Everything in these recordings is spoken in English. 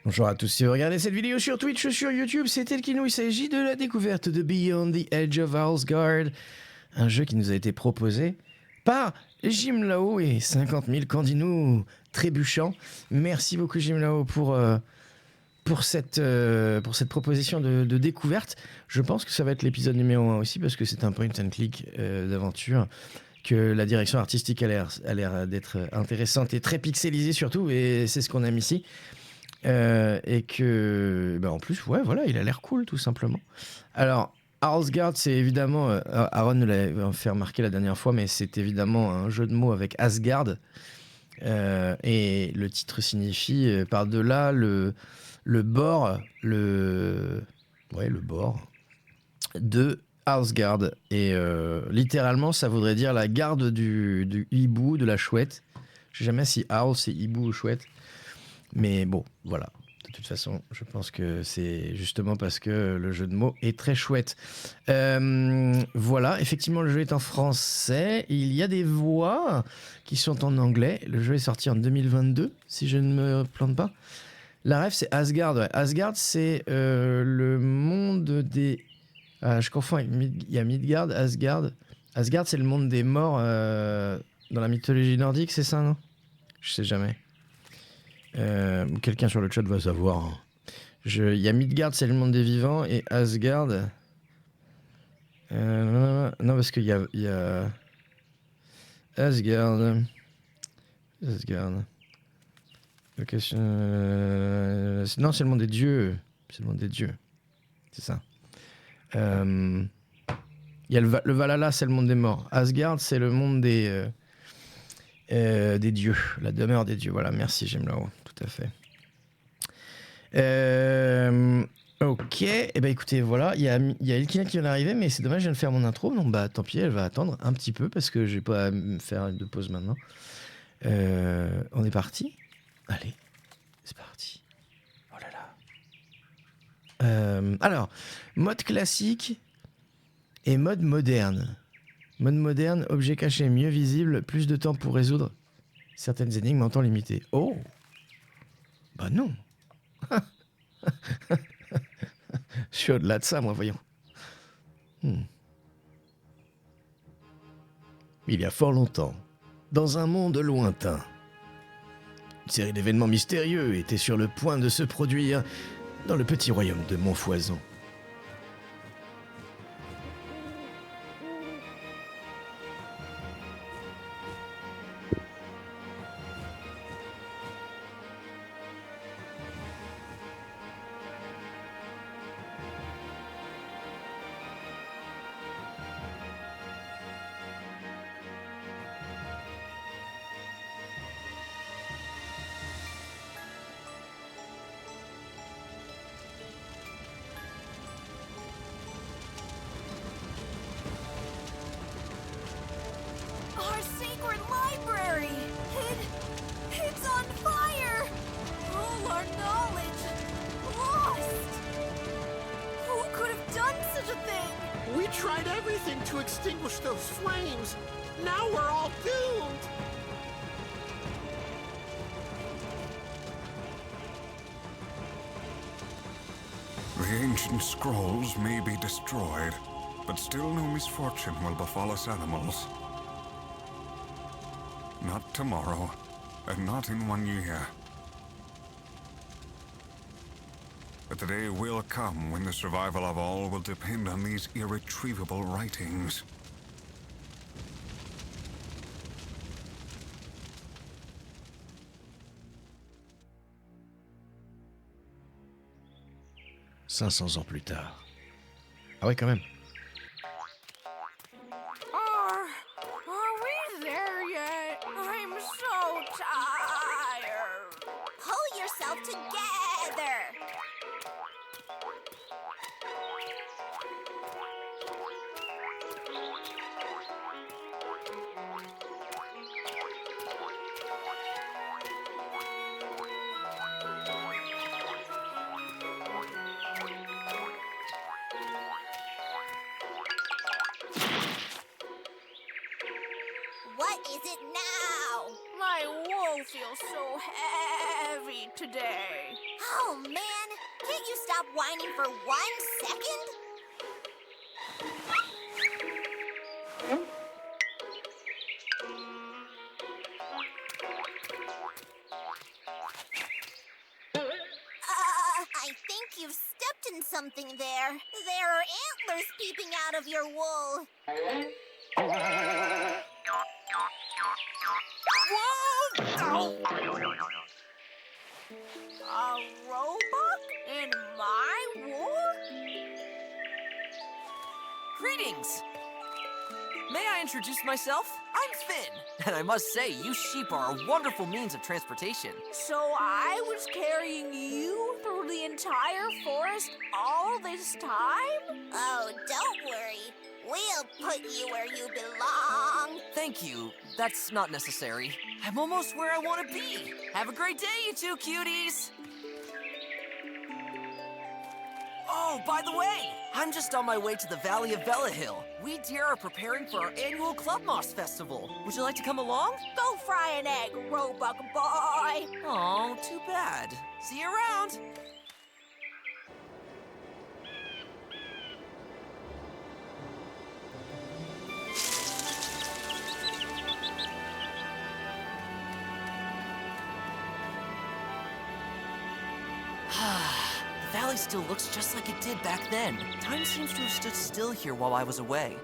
Bonjour à tous, si vous regardez cette vidéo sur Twitch ou sur YouTube, c'est tel qu'il nous s'agit de la découverte de Beyond the Edge of Owlsgard, un jeu qui nous a été proposé par Jim Lao et 50 000 candinous trébuchants. Merci beaucoup Jim Lao pour cette proposition de découverte. Je pense que ça va être l'épisode numéro 1 aussi, parce que c'est un point and click d'aventure, que la direction artistique a l'air d'être intéressante et très pixelisée surtout, et c'est ce qu'on aime ici. Et que, en plus, ouais, voilà, il a l'air cool, tout simplement. Alors, Owlsgard, c'est évidemment, Aaron nous l'a fait remarquer la dernière fois, mais c'est évidemment un jeu de mots avec Asgard. Et le titre signifie, par-delà le bord, le bord de Owlsgard. Et littéralement, ça voudrait dire la garde du hibou, de la chouette. Je sais jamais si Owl, c'est hibou ou chouette. Mais bon, voilà. De toute façon, je pense que c'est justement parce que le jeu de mots est très chouette. Voilà, effectivement, le jeu est en français. Il y a des voix qui sont en anglais. Le jeu est sorti en 2022, si je ne me plante pas. La ref, c'est Asgard. Ouais. Asgard, c'est le monde des... je confonds avec... Il y a Midgard, Asgard. Asgard, c'est le monde des morts dans la mythologie nordique, c'est ça, non? Je sais jamais. Quelqu'un sur le chat va savoir. Il y a Midgard, c'est le monde des vivants, et Asgard. Non, parce qu'il y a Asgard. Location, non, c'est le monde des dieux. C'est le monde des dieux. C'est ça. Il y a le Valhalla, c'est le monde des morts. Asgard, c'est le monde des dieux, la demeure des dieux. Voilà, merci, j'aime là-haut, tout à fait. Ok, et écoutez, voilà, il y a Elkina qui vient d'arriver, mais c'est dommage, je viens de faire mon intro, donc tant pis, elle va attendre un petit peu parce que j'ai pas à me faire de pause maintenant. On est parti. Allez, c'est parti. Oh là là. Alors, mode classique et mode moderne. Mode moderne, objet caché mieux visible, plus de temps pour résoudre certaines énigmes en temps limité. Oh! Bah non! Je suis au-delà de ça, moi, voyons. Il y a fort longtemps, dans un monde lointain, une série d'événements mystérieux était sur le point de se produire dans le petit royaume de Montfoison. Our sacred library! It's on fire! All our knowledge lost! Who could have done such a thing? We tried everything to extinguish those flames. Now we're all doomed. The ancient scrolls may be destroyed, but still no misfortune will befall us animals. Not tomorrow, and not in 1 year. But the day will come when the survival of all will depend on these irretrievable writings. « 500 ans plus tard. » Ah ouais, quand même. Are we there yet? I'm so tired. Pull yourself together. What is it now? My wool feels so heavy today. Oh, man. Can't you stop whining for 1 second? I think you've stepped in something there. There are antlers peeping out of your wool. Whoa! A roebuck in my wool? Greetings! May I introduce myself? I'm Finn, and I must say, you sheep are a wonderful means of transportation. So I was carrying you through the entire forest all this time? Oh, don't worry. We'll put you where you belong. Thank you. That's not necessary. I'm almost where I want to be. Have a great day, you two cuties! Oh, by the way, I'm just on my way to the Valley of Hill. We deer are preparing for our annual Club Moss Festival. Would you like to come along? Go fry an egg, roebuck boy. Oh, too bad. See you around. The valley still looks just like it did back then. Time seems to have stood still here while I was away.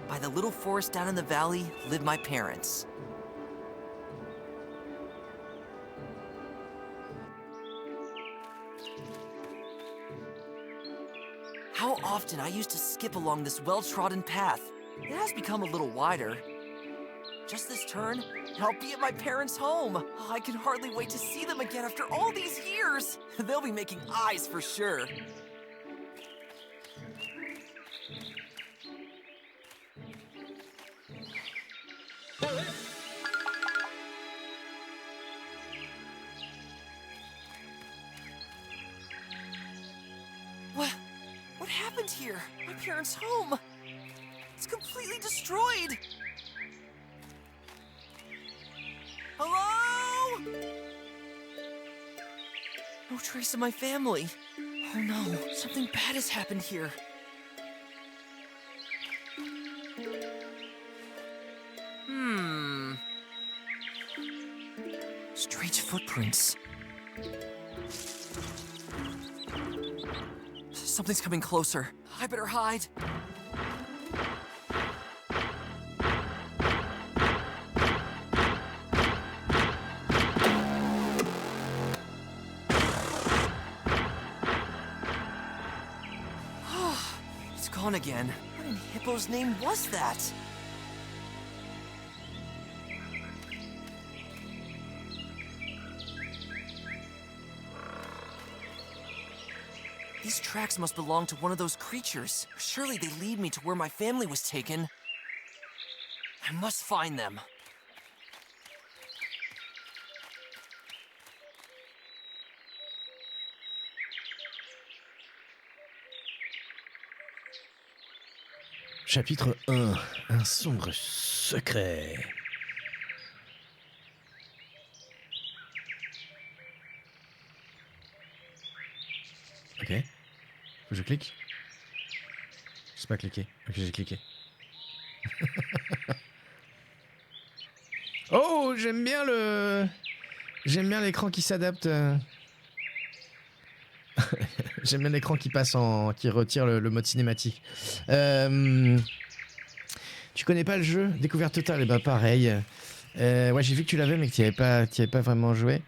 By the little forest down in the valley lived my parents. How often I used to skip along this well-trodden path. It has become a little wider. Just this turn, and I'll be at my parents' home. Oh, I can hardly wait to see them again after all these years. They'll be making eyes for sure. What happened here? My parents' home. It's completely destroyed. Hello? No trace of my family. Oh no, something bad has happened here. Strange footprints. Something's coming closer. I better hide. It's gone again. What in Hippo's name was that? These tracks must belong to one of those creatures. Surely they lead me to where my family was taken. I must find them. Chapitre 1. Un sombre secret. Ok. Faut que je clique? Je sais pas cliquer. Ok, j'ai cliqué. Oh, j'aime bien le... J'aime bien l'écran qui s'adapte. J'aime bien l'écran qui passe en... qui retire le mode cinématique. Tu connais pas le jeu? Découverte totale, et bah pareil. Ouais, j'ai vu que tu l'avais, mais que tu n'y avais pas vraiment joué.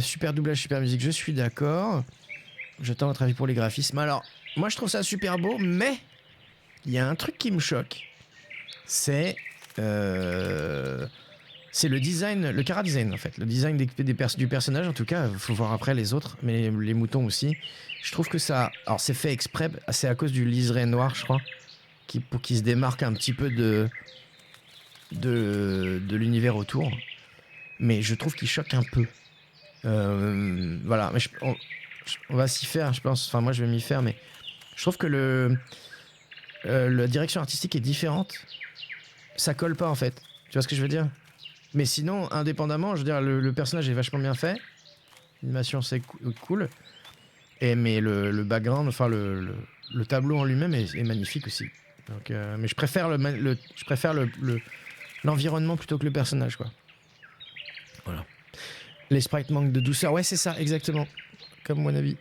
Super doublage, super musique, je suis d'accord. J'attends votre avis pour les graphismes. Alors, moi je trouve ça super beau, mais il y a un truc qui me choque. C'est le design, le chara-design en fait. Le design du personnage, en tout cas, il faut voir après les autres, mais les moutons aussi. Je trouve que ça... Alors c'est fait exprès, c'est à cause du liseré noir, je crois, pour qu'il se démarque un petit peu de l'univers autour. Mais je trouve qu'il choque un peu. Voilà, mais on va s'y faire, je pense. Enfin, moi, je vais m'y faire, mais je trouve que la direction artistique est différente. Ça colle pas, en fait. Tu vois ce que je veux dire? Mais sinon, indépendamment, je veux dire, le personnage est vachement bien fait. L'animation, c'est cool. Mais le background, enfin, le tableau en lui-même est magnifique aussi. Donc, mais je préfère l'environnement plutôt que le personnage, quoi. Voilà. Les sprites manquent de douceur. Ouais, c'est ça, exactement. Comme mon avis.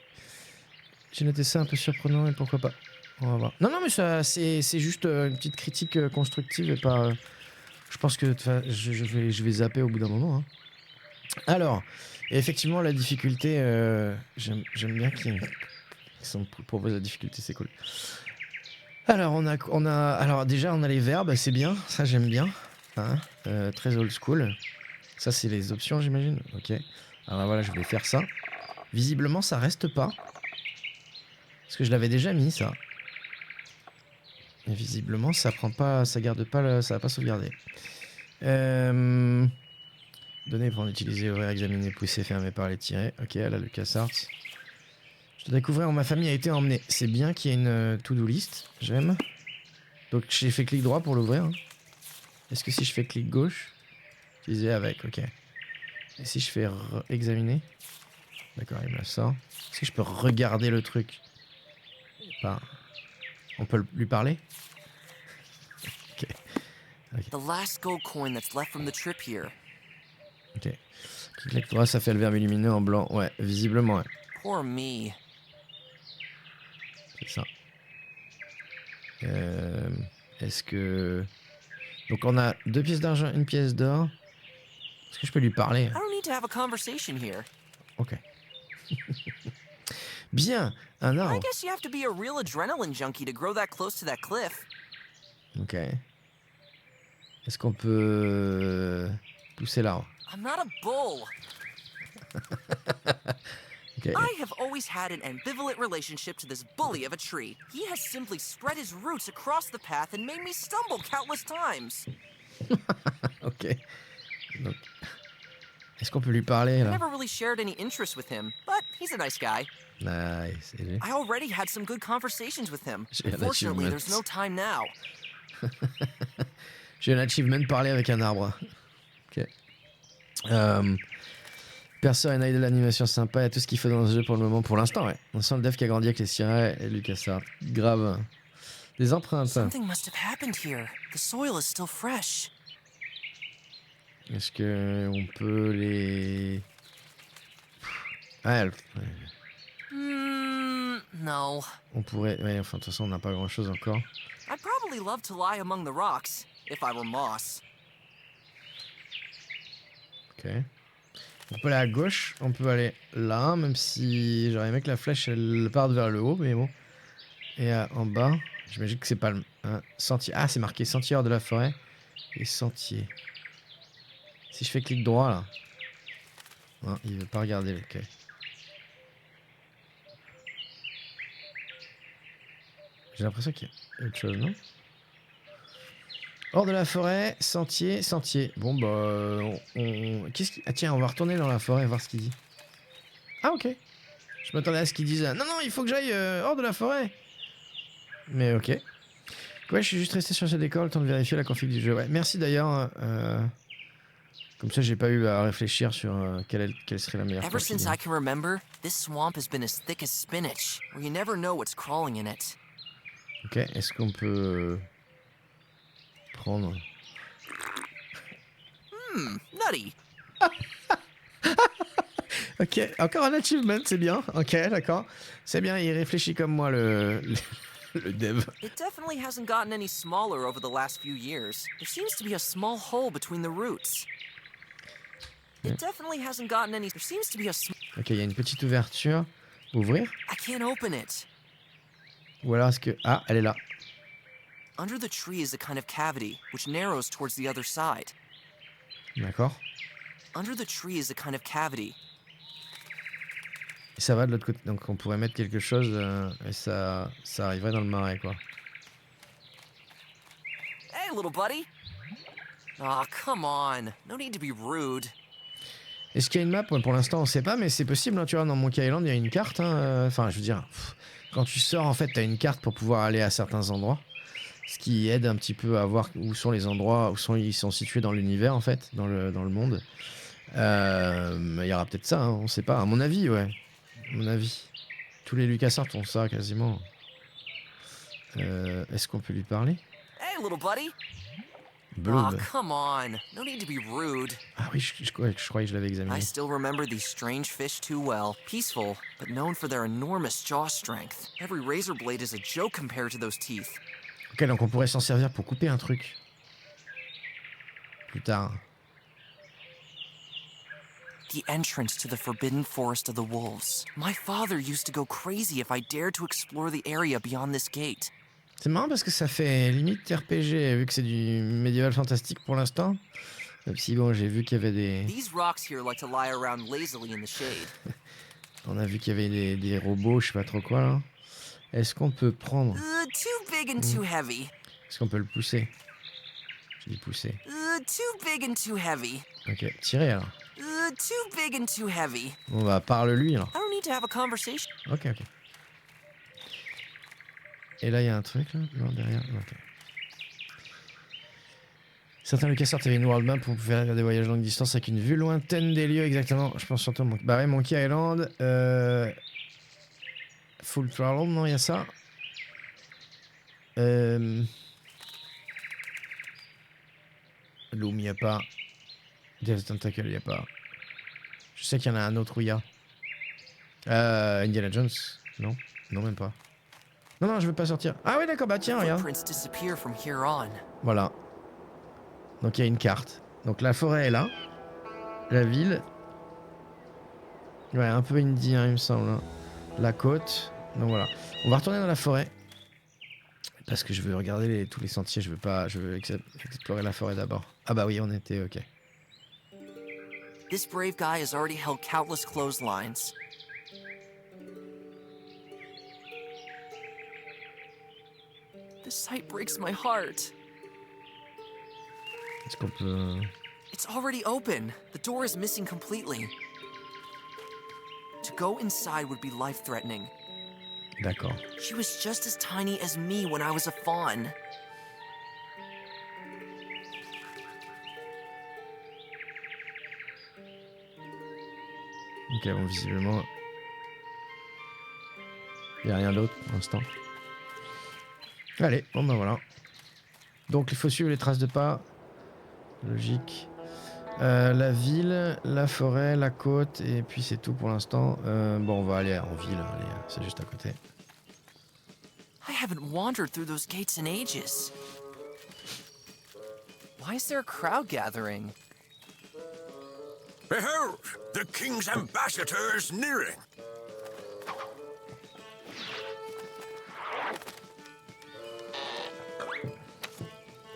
J'ai noté ça un peu surprenant, et pourquoi pas. On va voir. Non, mais ça, c'est juste une petite critique constructive et pas. Je pense que je vais zapper au bout d'un moment. Hein. Alors, effectivement, la difficulté, j'aime bien qu'ils proposent la difficulté, c'est cool. Alors, alors déjà, on a les verbes, c'est bien, ça j'aime bien. Hein, très old school. Ça, c'est les options, j'imagine. Ok. Alors voilà, je vais faire ça. Visiblement, ça reste pas. Parce que je l'avais déjà mis, ça. Et visiblement, ça prend pas, ça garde pas, ça va pas sauvegarder. Données pour en utiliser, ouvrir, examiner, pousser, fermer par les tirets. Ok, là, le LucasArts. Je dois découvrir où ma famille a été emmenée. C'est bien qu'il y ait une to-do list. J'aime. Donc, j'ai fait clic droit pour l'ouvrir. Hein. Est-ce que si je fais clic gauche, utiliser avec, ok. Et si je fais examiner, d'accord, il me la sort. Est-ce que je peux regarder le truc? Enfin, on peut lui parler? Ok. The last gold coin that's left from the trip here. Ok. Clic droit, ça fait le verbe lumineux en blanc. Ouais, visiblement, ouais. Poor me. C'est ça. Est-ce que... Donc on a 2 pièces d'argent, 1 pièce d'or. Est-ce que je peux lui parler? I don't need to have a conversation here. Ok. Bien, un I arbre. guess you have to be a real adrenaline junkie to grow that close to that cliff. Ok. Est-ce qu'on peut pousser l'arbre? I'm not a bull. Ok. I have always had an ambivalent relationship to this bully of a tree. He has simply spread his roots across the path and made me stumble countless times. Ok. Donc, est-ce qu'on peut lui parler I là? never really shared any interest with him, but he's a nice guy. Nice. Et lui? I already had some good conversations with him. J'ai un Unfortunately, achievement. there's no time now. J'ai un achievement parler avec un arbre. Ok. Perso et de l'animation sympa et tout ce qu'il faut dans ce jeu pour le moment, pour l'instant, ouais. On sent le dev qui a grandi avec les sirènes et LucasArts. Grave. Des empreintes. Something must have happened here. The soil is still fresh. Est-ce que on peut les... Ah, No. on pourrait... Ouais, enfin, de toute façon, on n'a pas grand-chose encore. I'd probably love to lie among the rocks, if I were moss. Ok. On peut aller à gauche, on peut aller là, même si j'aurais aimé que la flèche elle parte vers le haut, mais bon. Et en bas, j'imagine que c'est pas le sentier. Ah, c'est marqué sentier hors de la forêt et sentier. Si je fais clic droit là, non, il veut pas regarder. Ok. J'ai l'impression qu'il y a autre chose, non? Hors de la forêt, sentier, sentier. Bon bah, qu'est-ce qui... Ah tiens, on va retourner dans la forêt voir ce qu'il dit. Ah ok. Je m'attendais à ce qu'il dise. Non, il faut que j'aille hors de la forêt. Mais ok. Ouais, je suis juste resté sur ce décor le temps de vérifier la config du jeu. Ouais, merci d'ailleurs. Comme ça, j'ai pas eu à réfléchir sur quelle serait la meilleure Ever config. since I can remember, this swamp has been as thick as spinach, where you never know what's crawling in it. Ok, est-ce qu'on peut prendre... Nutty. Ok, encore un achievement, c'est bien. Ok, d'accord. C'est bien, il réfléchit comme moi, le dev. It definitely hasn't gotten any smaller over the last few years. There seems to be a small hole between the roots. It definitely hasn't gotten any... There seems to be a Ok, il y a une petite ouverture. Ouvrir? I can't open it. Ou alors est-ce que... Ah, elle est là. Under the tree is a kind of cavity, which narrows towards the other side. D'accord. Under the tree is a kind of cavity. Et ça va de l'autre côté. Donc on pourrait mettre quelque chose et ça arriverait dans le marais, quoi. Hey, little buddy. Aw, come on. No need to be rude. Est-ce qu'il y a une map? Pour l'instant, on sait pas, mais c'est possible. Hein, tu vois, dans Monkey Island, il y a une carte. Enfin, je veux dire, quand tu sors, en fait, t'as une carte pour pouvoir aller à certains endroits. Ce qui aide un petit peu à voir où sont les endroits, ils sont situés dans l'univers en fait, dans le monde. Il y aura peut-être ça, hein, on sait pas. À mon avis, ouais. À mon avis. Tous les LucasArts ont ça quasiment. Est-ce qu'on peut lui parler? Hey, little buddy. Blob. Oh, come on. No need to be rude. Ah oui, je croyais que je l'avais examiné. I still remember these strange fish too well. Peaceful, but known for their enormous jaw strength. Every razor blade is a joke compared to those teeth. Ok, donc on pourrait s'en servir pour couper un truc. Plus tard. The entrance to the forbidden forest of the wolves. My father used to go crazy if I dared to explore the area beyond this gate. C'est marrant parce que ça fait limite RPG, vu que c'est du médiéval fantastique pour l'instant. Même si bon, j'ai vu qu'il y avait des... These rocks here like to lie around lazily in the shade. On a vu qu'il y avait des robots, je sais pas trop quoi là. Est-ce qu'on peut prendre... Too big and too heavy. Est-ce qu'on peut le pousser? Je dis pousser. Too big and too heavy. Ok, tirer alors. Too big and too heavy. On va parle-lui alors. I don't need to have a conversation. Ok. Et là, il y a un truc là? Non, derrière. Ok. Certains LucasArts avaient une world map pour faire des voyages longue distance avec une vue lointaine des lieux, exactement. Je pense surtout Bah ouais, Monkey Island. Full Throttle, non, il y a ça. Loom, il n'y a pas. Death Tentacle, il n'y a pas. Je sais qu'il y en a un autre où il y a. Indiana Jones. Non, non, même pas. Non, je veux pas sortir. Ah ouais, d'accord, bah tiens, regarde. Footprints disappear from here on. Voilà. Donc il y a une carte. Donc la forêt est là. La ville. Ouais, un peu indie, hein, il me semble. Hein. La côte. Donc voilà. On va retourner dans la forêt. Parce que je veux regarder tous les sentiers. Je veux explorer la forêt d'abord. Ah bah oui, on était ok. This brave guy has already held countless clotheslines. This sight breaks my heart. Est-ce qu'on peut... It's already open. The door is missing completely. To go inside would be life-threatening. D'accord. She was just as tiny as me when I was a fawn. Ok, bon, visiblement... Il n'y a rien d'autre pour l'instant. Allez, bon bah voilà. Donc il faut suivre les traces de pas. Logique. La ville, la forêt, la côte, et puis c'est tout pour l'instant. Bon, on va aller en ville, allez, c'est juste à côté. I haven't wandered through those gates in ages. Why is there a crowd gathering? Behold, the king's ambassador is nearing.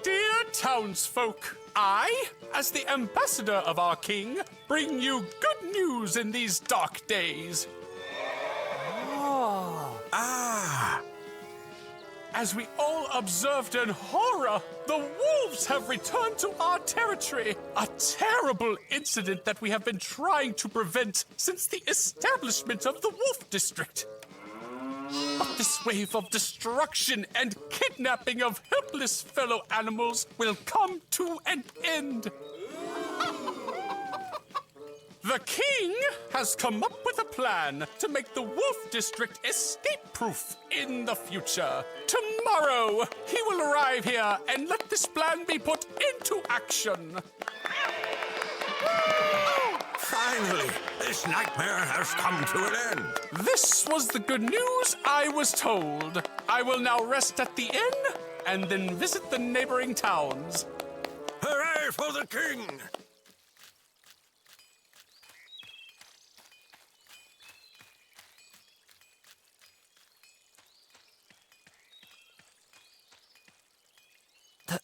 Dear townsfolk, I, as the ambassador of our king, bring you good news in these dark days. Ah, As we all observed in horror, the wolves have returned to our territory. A terrible incident that we have been trying to prevent since the establishment of the Wolf District. But this wave of destruction and kidnapping of helpless fellow animals will come to an end. The king has come up with a plan to make the Wolf District escape-proof in the future. Tomorrow, he will arrive here and let this plan be put into action. finally, this nightmare has come to an end. This was the good news I was told. I will now rest at the inn and then visit the neighboring towns. Hooray for the king! The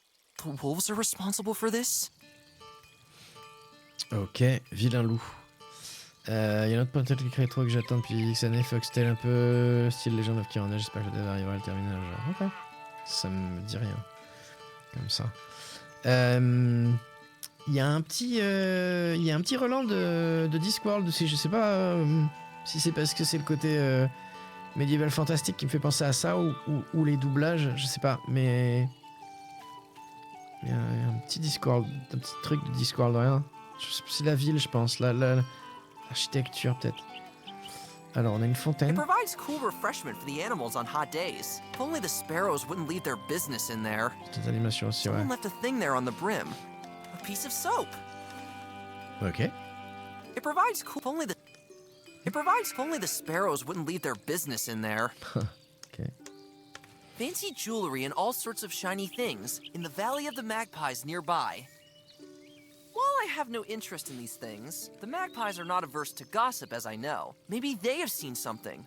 wolves are responsible for this? Ok, vilain loup. Il y a un autre point de clic rétro que j'attends depuis X années, Foxtail un peu style Legend of Kirana, j'espère que le dev arrivera à le terminer un jour. Ok, ça me dit rien. Comme ça. Il y a un petit relan de Discworld aussi, je sais pas si c'est parce que c'est le côté médiéval fantastique qui me fait penser à ça ou les doublages, je sais pas, mais Il y a un petit Discord, un petit truc de Discord, rien. C'est la ville, je pense. L'architecture, peut-être. Alors, on a une It fontaine. provides cool refreshment for the animals on hot days. If only the sparrows wouldn't leave their business in there. Petite animation aussi, ouais. Someone left a thing there on the brim. A piece of soap. Ok. It provides cool. If only the sparrows wouldn't leave their business in there. Ok. Fancy jewelry and all sorts of shiny things in the Valley of the Magpies nearby. While I have no interest in these things, the magpies are not averse to gossip, as I know. Maybe they have seen something.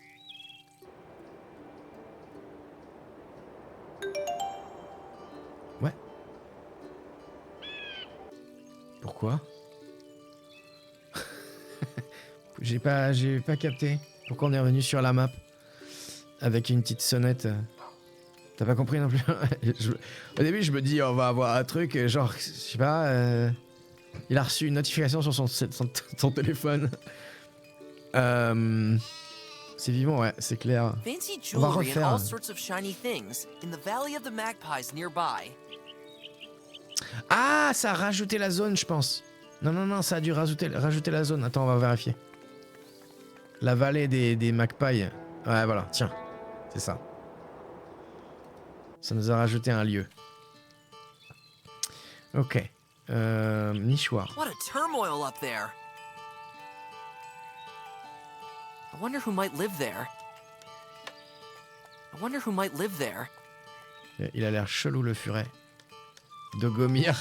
Ouais. Pourquoi? J'ai pas capté. Pourquoi on est revenu sur la map avec une petite sonnette? T'as pas compris non plus? Au début, je me dis, on va avoir un truc, genre, je sais pas, il a reçu une notification sur son téléphone. C'est vivant, ouais, c'est clair. Fancy On va jewelry and refaire. all sorts of shiny things in the Valley of the Magpies nearby. Ah, ça a rajouté la zone, je pense. Non, ça a dû rajouter la zone. Attends, on va vérifier. La vallée des Magpies. Ouais, voilà, tiens, c'est ça. Ça nous a rajouté un lieu. Ok. Nichoir. What a turmoil up there! I wonder who might live there. Il a l'air chelou, le furet. Dogomir.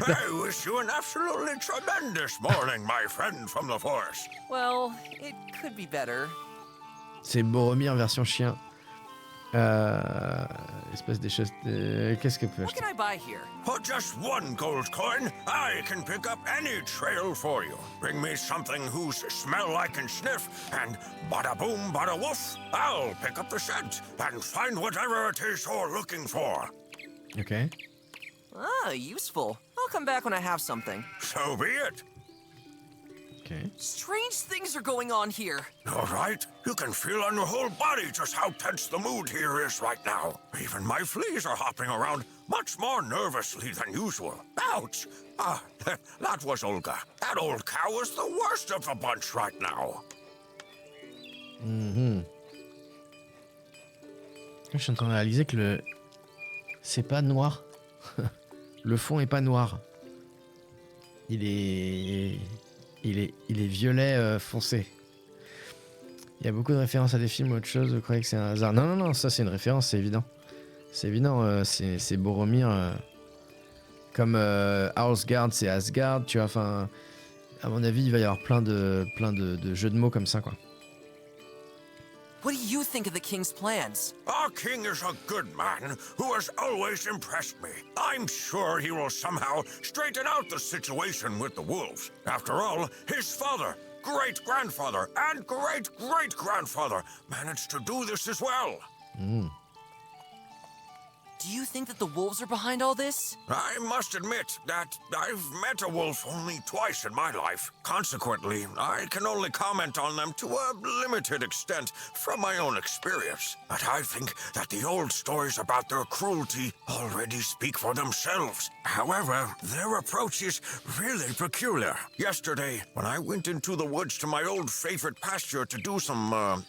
I wish you an absolutely tremendous morning, my friend from the forest. Well, it could be better. C'est Boromir version chien. Espèce des choses. Qu'est-ce que peut What acheter? can I buy here? For just one gold coin, I can pick up any trail for you. Bring me something whose smell I can sniff, and bada boom, bada woof, I'll pick up the scent and find whatever it is you're looking for. Ok. Ah, useful. I'll come back when I have something. So be it. Ok. Strange things are going on here. All right, you can feel on your whole body just how tense the mood here is right now. Even my fleas are hopping around much more nervously than usual. Ouch! Ah, that was Olga. That old cow is the worst of the bunch right now. Je suis en train de réaliser que c'est pas noir. Le fond est pas noir. Il est violet foncé. Il y a beaucoup de références à des films ou autre chose. Vous croyez que c'est un hasard? Non, ça c'est une référence, c'est évident. C'est évident, c'est Boromir. Comme Owlsgard, c'est Asgard, tu vois. Enfin, à mon avis, il va y avoir plein de jeux de mots comme ça, quoi. What do you think of the king's plans? Our king is a good man who has always impressed me. I'm sure he will somehow straighten out the situation with the wolves. After all, his father, great-grandfather, and great-great-grandfather managed to do this as well. Do you think that the wolves are behind all this? I must admit that I've met a wolf only twice in my life. Consequently, I can only comment on them to a limited extent from my own experience. But I think that the old stories about their cruelty already speak for themselves. However, their approach is really peculiar. Yesterday, when I went into the woods to my old favorite pasture to do some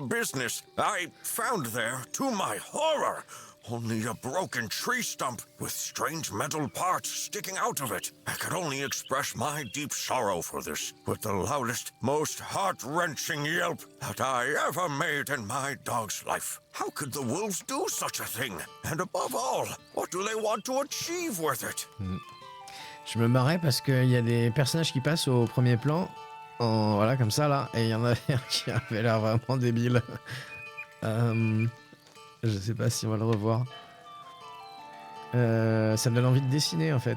business, I found there, to my horror, only a broken tree stump with strange metal parts sticking out of it. I could only express my deep sorrow for this with the loudest, most heart-wrenching yelp that I ever made in my dog's life. How could the wolves do such a thing? And above all, what do they want to achieve with it? Je me marrais parce qu'il y a des personnages qui passent au premier plan, voilà, comme ça, là, et il y en avait un qui avait l'air vraiment débile. Je sais pas si on va le revoir. Ça me donne envie de dessiner, en fait.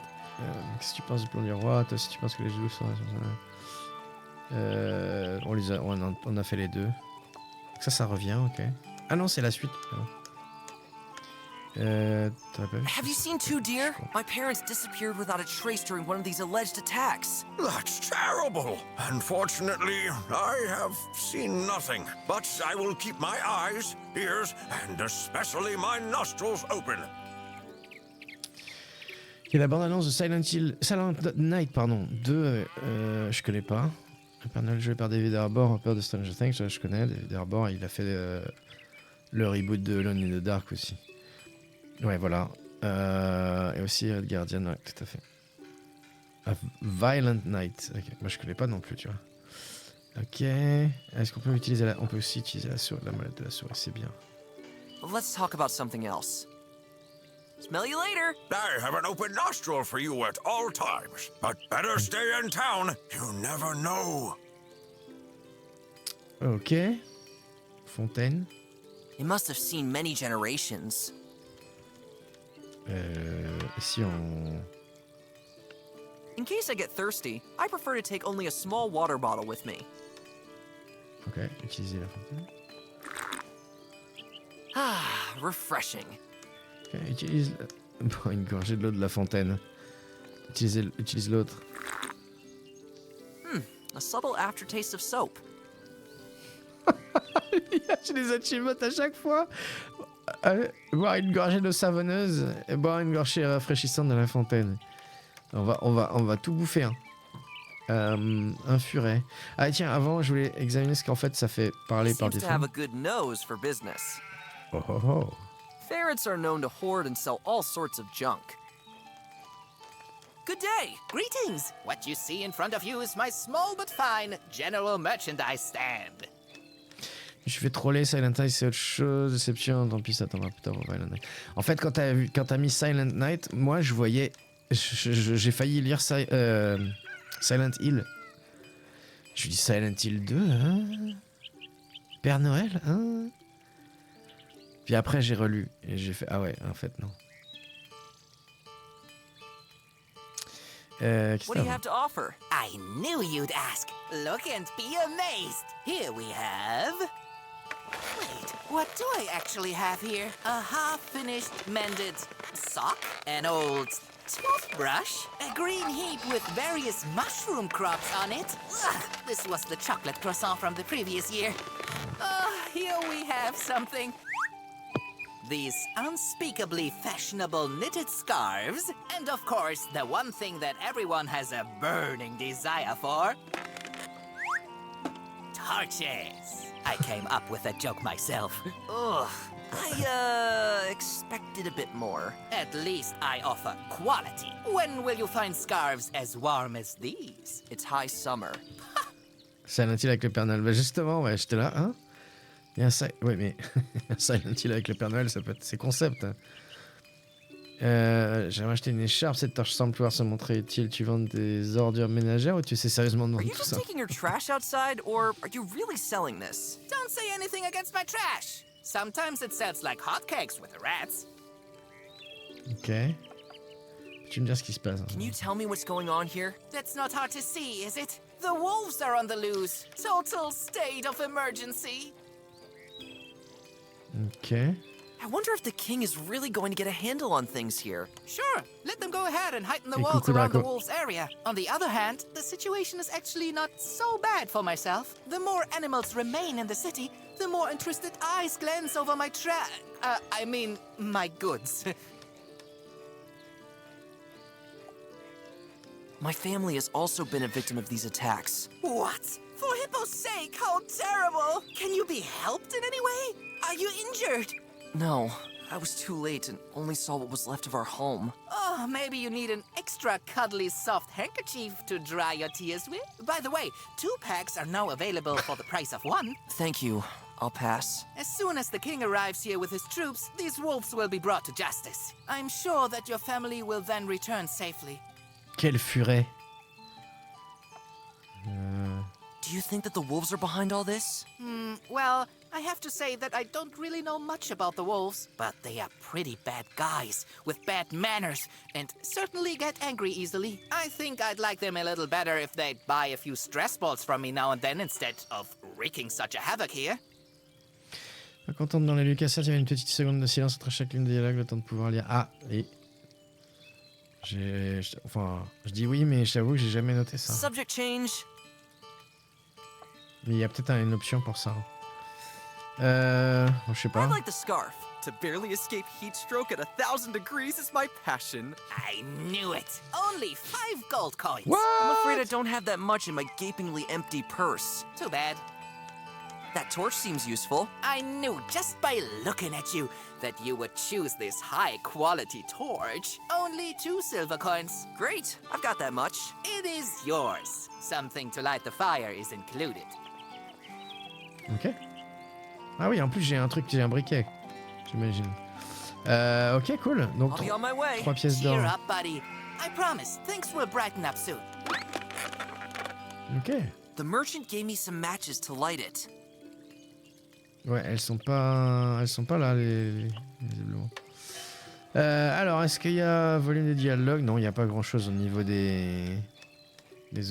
Qu'est-ce que tu penses du plan du roi? Toi aussi, tu penses que les joues sont... on a fait les deux. Ça revient, ok. Ah non, c'est la suite. T'as pas vu? Have you seen two deer? My parents disappeared without a trace during one of these alleged attacks. That's terrible. Unfortunately, I have seen nothing, but I will keep my eyes, ears, and especially my nostrils open. Il y a la bande-annonce de Silent Night, pardon, je connais pas. Un Père Noël joué par David Harbour, auteur de Stranger Things, je connais. David Harbour, il a fait le reboot de Alone in the Dark aussi. Ouais, voilà. Et aussi Red Guardian, ouais, tout à fait. A Violent Night. Okay. Moi, je connais pas non plus, tu vois. Ok. Est-ce qu'on peut utiliser on peut aussi utiliser la molette de la souris, c'est bien. Let's talk about something else. Smell you later. I have an open nostril for you at all times, but better stay in town. You never know. Ok. Fontaine. It must have seen many generations. Si on... In case I get thirsty, I prefer to take only a small water bottle with me. Ok, utiliser la fontaine. Ah, refreshing. Ok, utilise... Bon, une gorgée de l'eau de la fontaine. Utilise l'autre. A subtle aftertaste of soap. Je les achievements à chaque fois. Boire une gorgée d'eau savonneuse et boire une gorgée rafraîchissante de la fontaine. On va tout bouffer. Hein. Un furet. Ah tiens, avant je voulais examiner ce qu'en fait ça fait parler par Seems des to have a femmes. good nose for business. Oh oh oh. Ferrets are known to hoard and sell all sorts of junk. Good day. Greetings! What you see in front of you is my small but fine general merchandise stand. Je suis fait troller. Silent Night c'est autre chose. Déception. Tant pis, ça tombera plus tard pour Violent Night. En fait, quand t'as mis Silent Night, moi je voyais. J'ai failli lire Silent Hill. Je dis Silent Hill 2, hein? Père Noël, hein? Puis après j'ai relu et j'ai fait ah ouais, en fait non. What do you have to offer? I knew you'd ask. Look and be amazed. Here we have... Wait, what do I actually have here? A half-finished mended sock, an old toothbrush, a green heap with various mushroom crops on it. Ugh, this was the chocolate croissant from the previous year. Here we have something. These unspeakably fashionable knitted scarves, and of course, the one thing that everyone has a burning desire for, torches. I came up with a joke myself. Ugh. I expected a bit more. At least I offer quality. When will you find scarves as warm as these? It's high summer. Silent Hill avec le Père Noël. Bah justement, ouais, j'étais là, hein? Il y a un ouais, mais un Silent Hill avec le Père Noël, ça peut être ses concepts. Hein. J'aimerais acheter une écharpe, cette torche semble pouvoir se montrer utile. Tu vends des ordures ménagères ou tu sais sérieusement de Are vendre you tout just ça? taking your trash outside, or are you really selling this? Don't say anything against my trash. Sometimes it sells like hotcakes with the rats. Ok. Tu me dire ce qui se passe. Hein. Can you tell me what's going on here? That's not hard to see, is it? The wolves are on the loose. Total state of emergency. Ok. I wonder if the king is really going to get a handle on things here. Sure, let them go ahead and heighten the Hey, walls coucou, around the Draco. wolves' area. On the other hand, the situation is actually not so bad for myself. The more animals remain in the city, the more interested eyes glance over my my goods. My family has also been a victim of these attacks. What? For Hippo's sake, how terrible! Can you be helped in any way? Are you injured? No, I was too late and only saw what was left of our home. Oh, maybe you need an extra cuddly soft handkerchief to dry your tears with? By the way, 2 packs are now available for the price of 1. Thank you. I'll pass. As soon as the king arrives here with his troops, these wolves will be brought to justice. I'm sure that your family will then return safely. Quel furet. Do you think that the wolves are behind all this? Well, I have to say that I don't really know much about the wolves, but they are pretty bad guys with bad manners and certainly get angry easily. I think I'd like them a little better if they'd buy a few stress balls from me now and then instead of wreaking such a havoc here. Pas contente dans les Lucas, il y avait une petite seconde de silence entre chacune des dialogues, le temps de pouvoir lire. Ah, et. Enfin, je dis oui, mais j'avoue que j'ai jamais noté ça. Subject change. Mais il y a peut-être une option pour ça. Je sais I pas. like the scarf. To barely escape heat stroke at 1,000 degrees is my passion. I knew it. Only 5 gold coins. I'm afraid I don't have that much in my gapingly empty purse. Too bad. That torch seems useful. I knew just by looking at you that you would choose this high-quality torch. Only 2 silver coins. Great, I've got that much. It is yours. Something to light the fire is included. Ok. Ah oui, en plus j'ai un truc, j'ai un briquet. J'imagine. Ok, cool. Donc I'll be on my way. 3 pièces d'or. Cheer up, buddy. I promise, things will brighten up soon. Ok. The merchant gave me some matches to light it. Ouais, elles sont pas là, visiblement. Alors, est-ce qu'il y a volume de dialogue? Non, il n'y a pas grand-chose au niveau des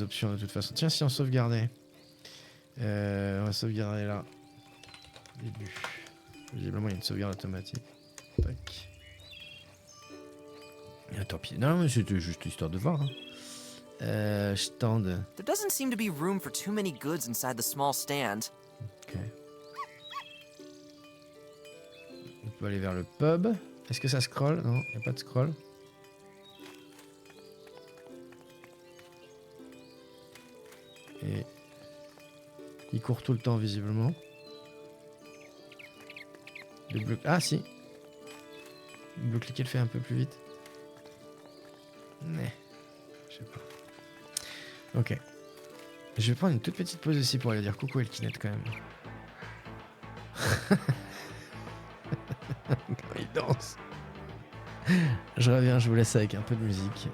options de toute façon. Tiens, si on sauvegardait. On va sauvegarder là. Début. Visiblement, il y a une sauvegarde automatique. Tac. Et tant pis. Non, mais c'était juste histoire de voir. Hein. Stand. There doesn't seem to be room for too many goods inside the small stand. Ok. On peut aller vers le pub. Est-ce que ça scroll? Non, il n'y a pas de scroll. Et il court tout le temps visiblement. Le bleu... Ah si. Le bleu cliquer le fait un peu plus vite. Mais je sais pas. Ok. Je vais prendre une toute petite pause ici pour aller dire coucou Elkinette quand même. Quand il danse. Je reviens, je vous laisse avec un peu de musique.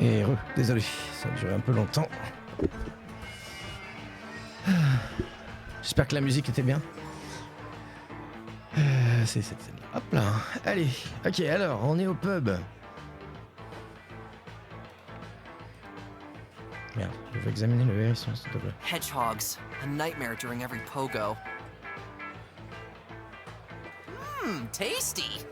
Et désolé, ça a duré un peu longtemps. J'espère que la musique était bien. C'est cette scène. Hop là. Allez. Ok, alors, on est au pub. Merde, je vais examiner le hérisson, s'il te plaît. Hedgehogs, a nightmare during every pogo. Tasty!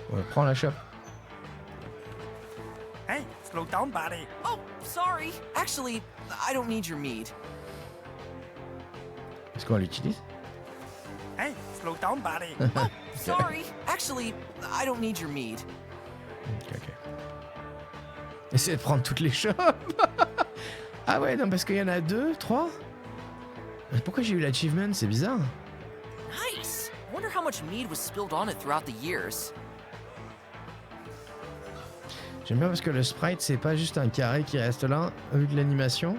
Ouais, prends la chope. Hey, slow down, buddy. Oh, sorry. Actually, I don't need your mead. Est-ce qu'on l'utilise? Hey, slow down, buddy. Oh, sorry. Actually, I don't need your mead. Ok. Essayez de prendre toutes les chopes. Ah ouais, non, parce qu'il y en a 2, 3. Pourquoi j'ai eu l'achievement? C'est bizarre. Nice! I wonder how much mead was spilled on it throughout the years. J'aime bien parce que le sprite, c'est pas juste un carré qui reste là, vu que l'animation.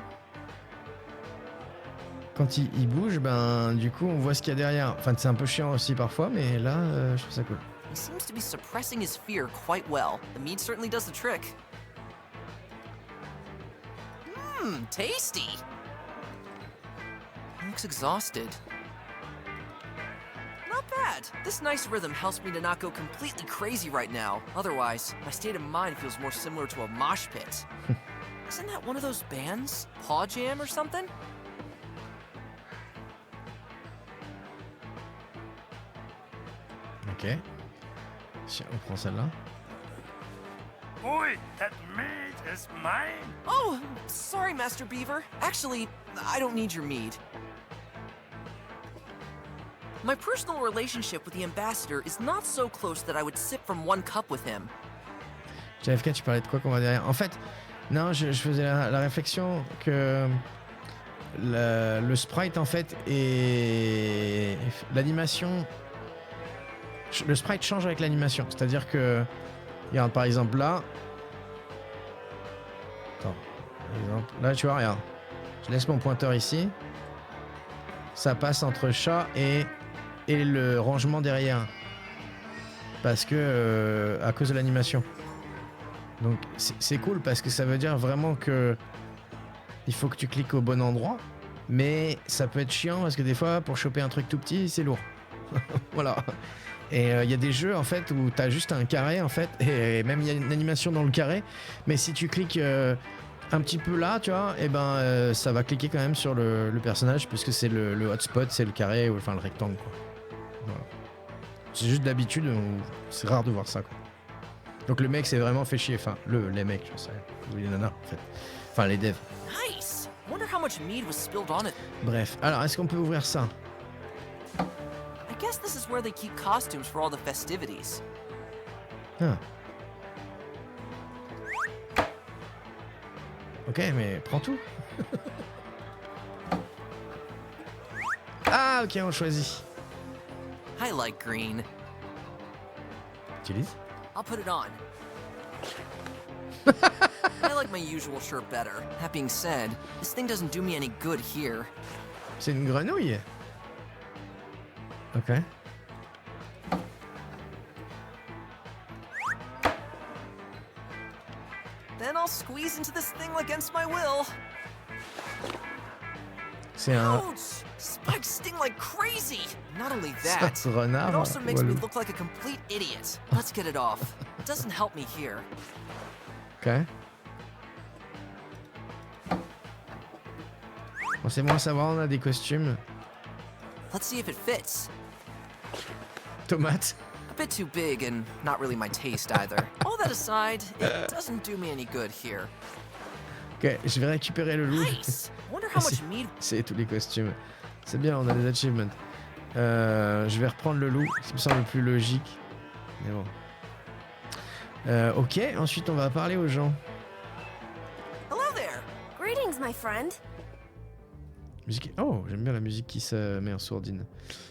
Quand il bouge, ben du coup on voit ce qu'il y a derrière. Enfin, c'est un peu chiant aussi parfois, mais là, je trouve ça cool. He seems to be suppressing his fear quite well. The mead certainly does the trick. Tasty! He looks exhausted. Not bad. This nice rhythm helps me to not go completely crazy right now. Otherwise, my state of mind feels more similar to a mosh pit. Isn't that one of those bands? Paw Jam or something? Ok. Si on prend celle-là. Boy, that meat is mine. Oh, sorry, Master Beaver. Actually, I don't need your mead. My personal relationship with the ambassador is not so close that I would sip from one cup with him. JFK, tu parlais de quoi qu'on va derrière? En fait, non, je faisais la réflexion que le sprite, en fait, et l'animation. Le sprite change avec l'animation. C'est-à-dire que, regarde, par exemple, là. Attends, par exemple, là, tu vois, regarde. Je laisse mon pointeur ici. Ça passe entre chat et le rangement derrière. Parce que, à cause de l'animation. Donc, c'est cool parce que ça veut dire vraiment que il faut que tu cliques au bon endroit. Mais ça peut être chiant parce que des fois, pour choper un truc tout petit, c'est lourd. Voilà. Et il y a des jeux en fait où t'as juste un carré en fait, et même il y a une animation dans le carré, mais si tu cliques un petit peu là, tu vois, et ben ça va cliquer quand même sur le personnage puisque c'est le hotspot, c'est le carré, enfin le rectangle quoi. Voilà. C'est juste d'habitude, c'est rare de voir ça quoi. Donc le mec s'est vraiment fait chier, enfin les mecs, je sais, ou les nanas en fait, enfin les devs. Nice! I wonder how much mead was spilled on it. Bref, alors est-ce qu'on peut ouvrir ça? I guess this is where they keep costumes for all the festivities. Ah. Ok, mais prends tout. Ah, ok, on choisit. I like green. Utilise. I'll put it on. I like my usual shirt better. That being said, this thing doesn't do me any good here. C'est une grenouille. Ok. Then I'll squeeze into this thing against my will. C'est un Ouch! Spikes sting like crazy! Not only c'est that, un renard. it also makes me Walou. look like a complete idiot. Let's get it off. It doesn't help me here. Ok. Bon, c'est bon à savoir, on a des costumes. Let's see if it fits. Tomates. A bit too big and not really my taste either. All that aside, it doesn't do me any good here. Ok, je vais récupérer le loup. Nice! I wonder how much meat. C'est tous les costumes. C'est bien, on a des achievements. Je vais reprendre le loup, ce qui me semble le plus logique. Mais bon. Ok, ensuite on va parler aux gens. Hello there! Greetings, my friend. Musique. Oh, j'aime bien la musique qui se met en sourdine.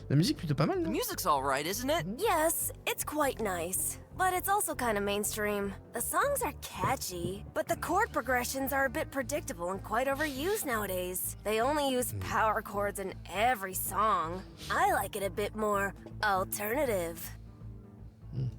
La musique plutôt pas mal, The non? music's alright, isn't it? Yes, it's quite nice. But it's also kind of mainstream. The songs are catchy, but the chord progressions are a bit predictable and quite overused nowadays. They only use power chords in every song. I like it a bit more alternative.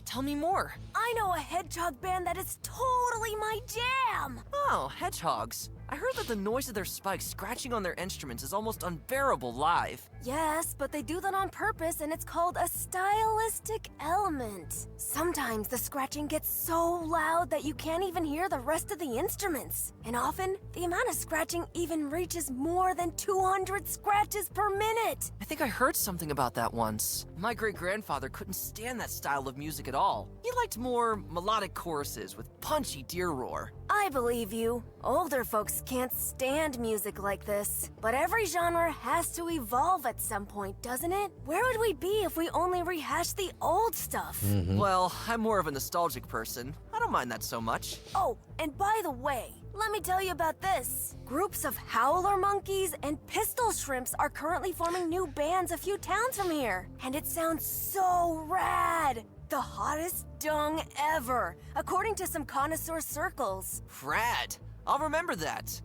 Tell me more. I know a hedgehog band that is totally my jam! Oh, hedgehogs. I heard that the noise of their spikes scratching on their instruments is almost unbearable live. Yes, but they do that on purpose, and it's called a stylistic element. Sometimes the scratching gets so loud that you can't even hear the rest of the instruments. And often, the amount of scratching even reaches more than 200 scratches per minute. I think I heard something about that once. My great-grandfather couldn't stand that style of music at all. He liked more melodic choruses with punchy deer roar. I believe you. Older folks can't stand music like this. But every genre has to evolve at some point, doesn't it? Where would we be if we only rehashed the old stuff? Well, I'm more of a nostalgic person. I don't mind that so much. Oh, and by the way, let me tell you about this. Groups of howler monkeys and pistol shrimps are currently forming new bands a few towns from here. And it sounds so rad. The hottest dung ever, according to some connoisseur circles. Rad. I'll remember that.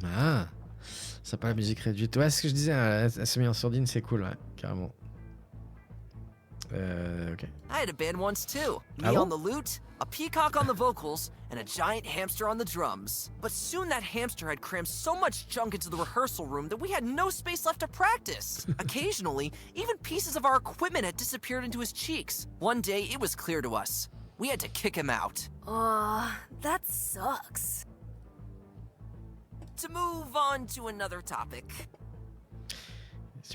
Ah, ça parle de musique réduite. Ouais, c'est ce que je disais, la semi en sourdine, c'est cool, ouais, carrément. Ok. I had a band once too. Me Ah bon? on the lute, a peacock on the vocals, and a giant hamster on the drums. But soon that hamster had crammed so much junk into the rehearsal room that we had no space left to practice. Occasionally, even pieces of our equipment had disappeared into his cheeks. One day, it was clear to us. We had to kick him out. That sucks. To move on to another topic.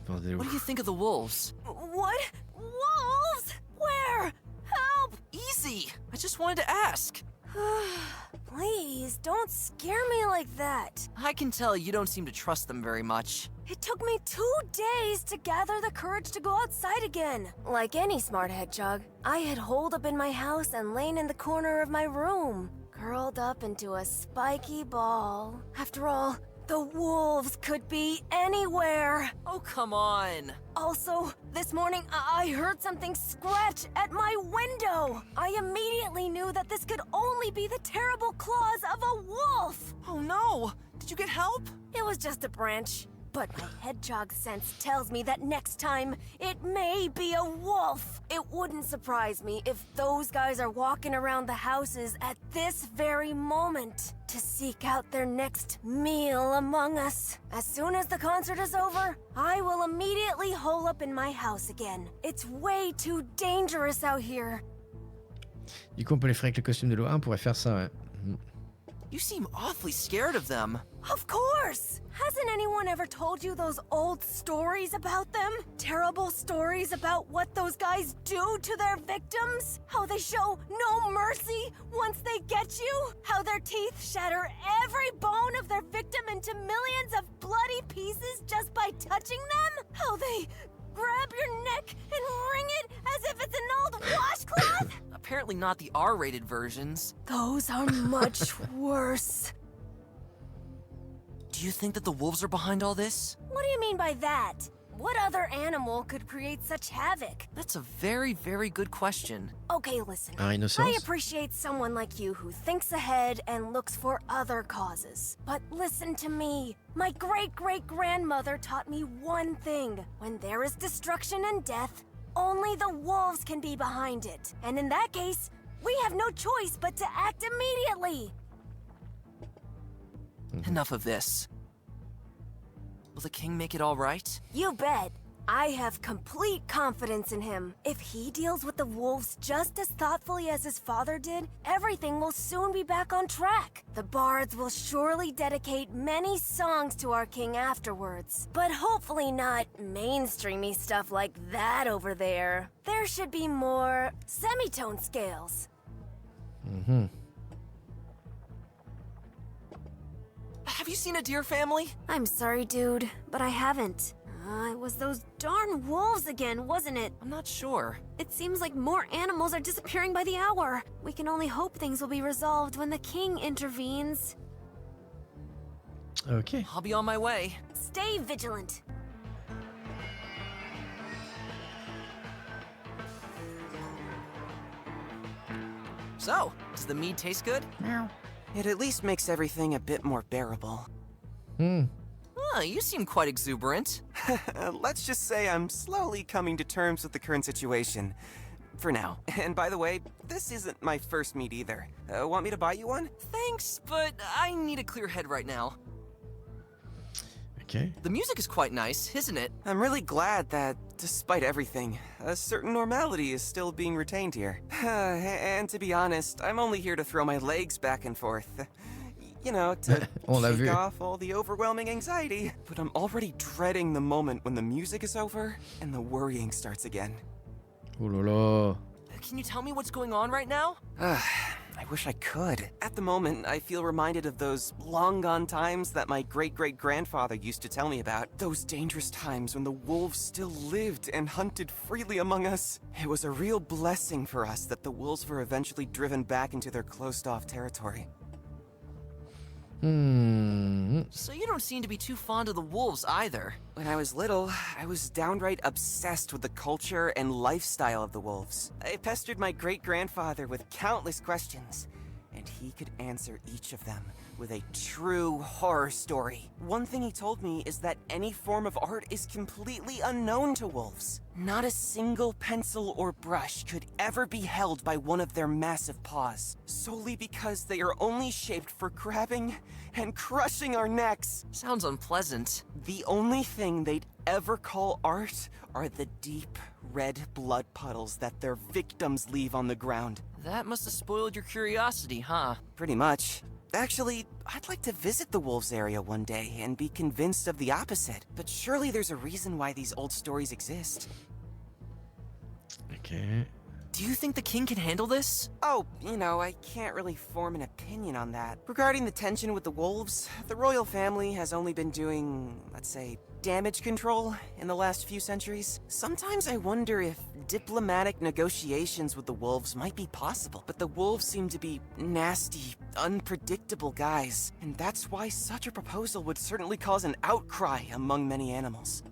What do you think of the wolves? What? Wolves? Where? Help! Easy! I just wanted to ask. Please, don't scare me like that. I can tell you don't seem to trust them very much. It took me 2 days to gather the courage to go outside again. Like any smart hedgehog, I had holed up in my house and lain in the corner of my room, curled up into a spiky ball. After all, the wolves could be anywhere. Oh, come on. Also, this morning I heard something scratch at my window. I immediately knew that this could only be the terrible claws of a wolf. Oh no! Did you get help? It was just a branch. But my hedgehog sense tells me that next time, it may be a wolf. It wouldn't surprise me if those guys are walking around the houses at this very moment to seek out their next meal among us. As soon as the concert is over, I will immediately hole up in my house again. It's way too dangerous out here. Du coup, on peut les faire avec le costume de Loa, on pourrait faire ça, ouais. You seem awfully scared of them. Of course! Hasn't anyone ever told you those old stories about them? Terrible stories about what those guys do to their victims? How they show no mercy once they get you? How their teeth shatter every bone of their victim into millions of bloody pieces just by touching them? How they grab your neck and wring it as if it's an old washcloth? Apparently not the R-rated versions. Those are much worse. Do you think that the wolves are behind all this? What do you mean by that? What other animal could create such havoc? That's a very, very good question. Okay, listen. Un rhinocéros? I appreciate someone like you who thinks ahead and looks for other causes. But listen to me. My great-great-grandmother taught me one thing. When there is destruction and death, only the wolves can be behind it. And in that case, we have no choice but to act immediately. Enough of this. Will the king make it all right? You bet. I have complete confidence in him. If he deals with the wolves just as thoughtfully as his father did, everything will soon be back on track. The bards will surely dedicate many songs to our king afterwards. But hopefully not mainstreamy stuff like that over there. There should be more semitone scales. Have you seen a deer family? I'm sorry, dude, but I haven't. It was those darn wolves again, wasn't it? I'm not sure. It seems like more animals are disappearing by the hour. We can only hope things will be resolved when the king intervenes. Ok. I'll be on my way. Stay vigilant. So, does the mead taste good? It at least makes everything a bit more bearable. You seem quite exuberant. Let's just say I'm slowly coming to terms with the current situation. for now. And by the way, this isn't my first meat either. Want me to buy you one? Thanks, but I need a clear head right now. Ok. The music is quite nice, isn't it? I'm really glad that, despite everything, a certain normality is still being retained here. And to be honest, I'm only here to throw my legs back and forth. You know, to On l'a shake vu. off all the overwhelming anxiety. But I'm already dreading the moment when the music is over and the worrying starts again. Oh là là. Can you tell me what's going on right now? I wish I could. At the moment, I feel reminded of those long-gone times that my great-great-grandfather used to tell me about. Those dangerous times when the wolves still lived and hunted freely among us. It was a real blessing for us that the wolves were eventually driven back into their closed-off territory. So you don't seem to be too fond of the wolves either. When I was little, I was downright obsessed with the culture and lifestyle of the wolves. I pestered my great-grandfather with countless questions, and he could answer each of them with a true horror story. One thing he told me is that any form of art is completely unknown to wolves. Not a single pencil or brush could ever be held by one of their massive paws, solely because they are only shaped for grabbing and crushing our necks. Sounds unpleasant. The only thing they'd ever call art are the deep red blood puddles that their victims leave on the ground. That must have spoiled your curiosity, huh? Pretty much. Actually, I'd like to visit the wolves area one day and be convinced of the opposite. But surely there's a reason why these old stories exist. Ok. Do you think the king can handle this? Oh, you know, I can't really form an opinion on that. Regarding the tension with the wolves, the royal family has only been doing, let's say, damage control in the last few centuries. Sometimes I wonder if diplomatic negotiations with the wolves might be possible, but the wolves seem to be nasty, unpredictable guys, and that's why such a proposal would certainly cause an outcry among many animals.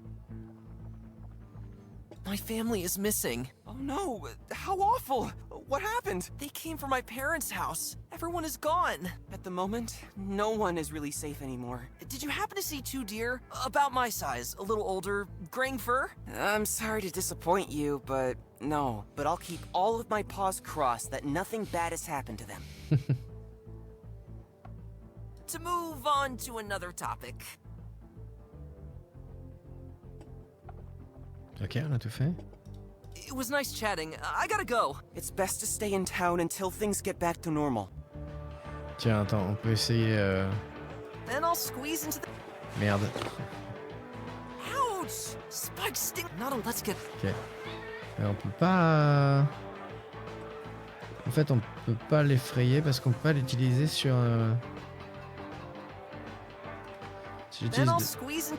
My family is missing. Oh no, how awful! What happened? They came from my parents' house. Everyone is gone. At the moment, no one is really safe anymore. Did you happen to see two deer? About my size, a little older, graying fur? I'm sorry to disappoint you, but no. But I'll keep all of my paws crossed that nothing bad has happened to them. To move on to another topic. Ok, on a tout fait. It was nice chatting. I gotta go. It's best to stay in town until things get back to normal. Tiens, attends, on peut essayer... Then I'll squeeze into the... Merde. Ouch! Spike sting... Let's get... Ok. Mais on peut pas... En fait, on peut pas l'effrayer parce qu'on peut pas l'utiliser sur... Si Then j'utilise... I'll squeeze in...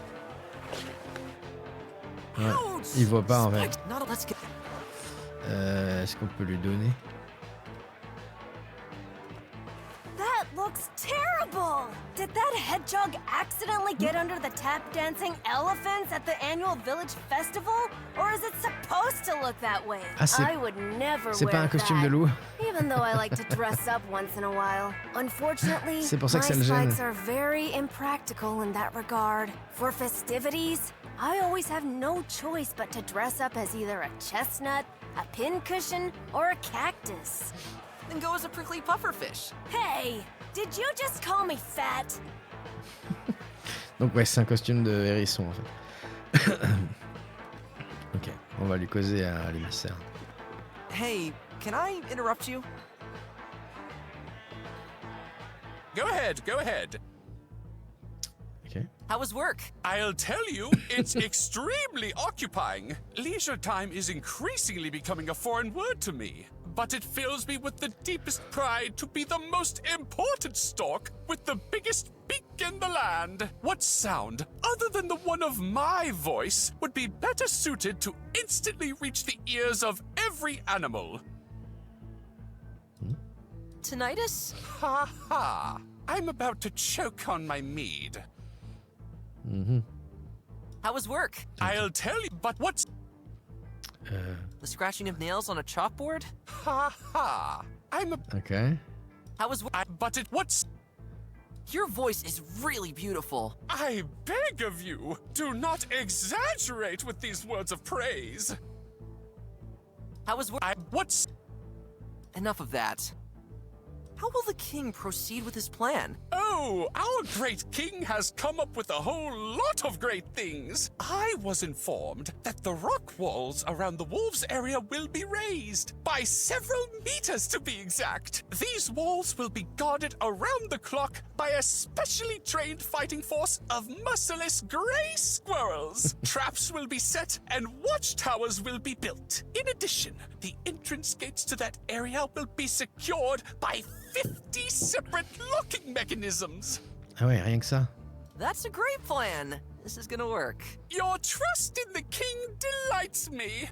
Ouais, il voit pas en fait. Let's get... Est-ce qu'on peut lui donner? That looks terrible! Did that hedgehog accidentally get under the tap dancing elephants at the annual village festival? Or is it supposed to look that way? Ah, c'est- I would never C'est wear pas un costume de that, loup? even though I like to dress up once in a while. Unfortunately, C'est pour ça my que ça le gêne. spikes are very impractical in that regard. For festivities, I always have no choice but to dress up as either a chestnut, a pincushion, or a cactus. Then go as a prickly pufferfish. Hey, did you just call me fat? Donc ouais, c'est un costume de hérisson en fait. Ok, on va lui causer à l'émissaire. Hey, can I interrupt you? Go ahead, go ahead. Ok. How was work? I'll tell you, it's extremely occupying. Leisure time is increasingly becoming a foreign word to me. But it fills me with the deepest pride to be the most important stork with the biggest beak in the land. What sound, other than the one of my voice, would be better suited to instantly reach the ears of every animal? Tinnitus? Ha ha! I'm about to choke on my mead. How was work? I'll tell you, but what's... The scratching of nails on a chalkboard? Ha ha! Ok. How was work? But what's... Your voice is really beautiful. I beg of you, do not exaggerate with these words of praise. How was What's... Enough of that. How will the king proceed with his plan? Oh, our great king has come up with a whole lot of great things. I was informed that the rock walls around the wolves area will be raised, by several meters to be exact. These walls will be guarded around the clock by a specially trained fighting force of merciless gray squirrels. Traps will be set and watchtowers will be built. In addition, the entrance gates to that area will be secured by 50 separate locking mechanisms. Ah ouais, rien que ça. That's a great plan. This is gonna work. Your trust in the king delights me.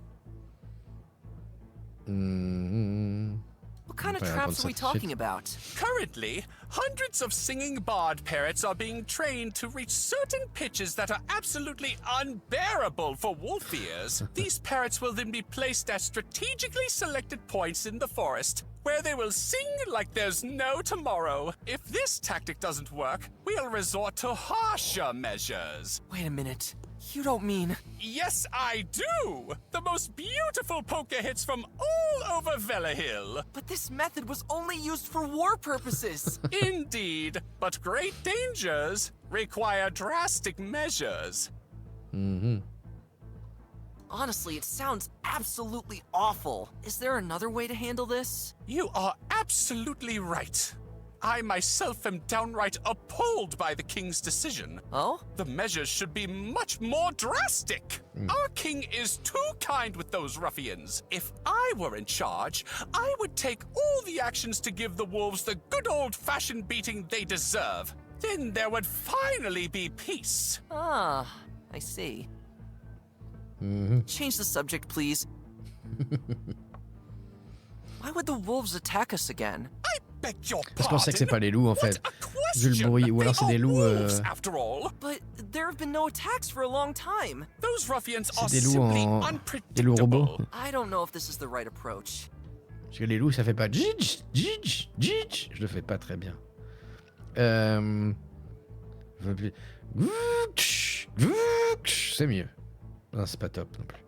What kind of Ouais, traps raconte are we ça tout de talking suite. about? Currently, hundreds of singing bard parrots are being trained to reach certain pitches that are absolutely unbearable for wolf ears. These parrots will then be placed at strategically selected points in the forest, where they will sing like there's no tomorrow. If this tactic doesn't work, we'll resort to harsher measures. Wait a minute. You don't mean... Yes, I do! The most beautiful poker hits from all over Velahill. But this method was only used for war purposes. Indeed, but great dangers require drastic measures. Honestly, it sounds absolutely awful. Is there another way to handle this? You are absolutely right. I myself am downright appalled by the king's decision. Oh? The measures should be much more drastic. Our king is too kind with those ruffians. If I were in charge, I would take all the actions to give the wolves the good old-fashioned beating they deserve. Then there would finally be peace. Ah, I see. Change the subject, please. Why would the wolves attack us again? I beg your Parce qu'on sait que c'est pas pardon. les loups en What fait. a Vu le question! bruit. Ou alors They c'est des are loups. wolves, after all. But there have been no attacks for a long time. Those ruffians are C'est des loups simply en. Des loups unpredictable. robots. I don't know if this is the right approach. Parce que les loups ça fait pas djidj, djidj, djidj. Je le fais pas très bien. Je veux plus. C'est mieux. Non, c'est pas top non plus.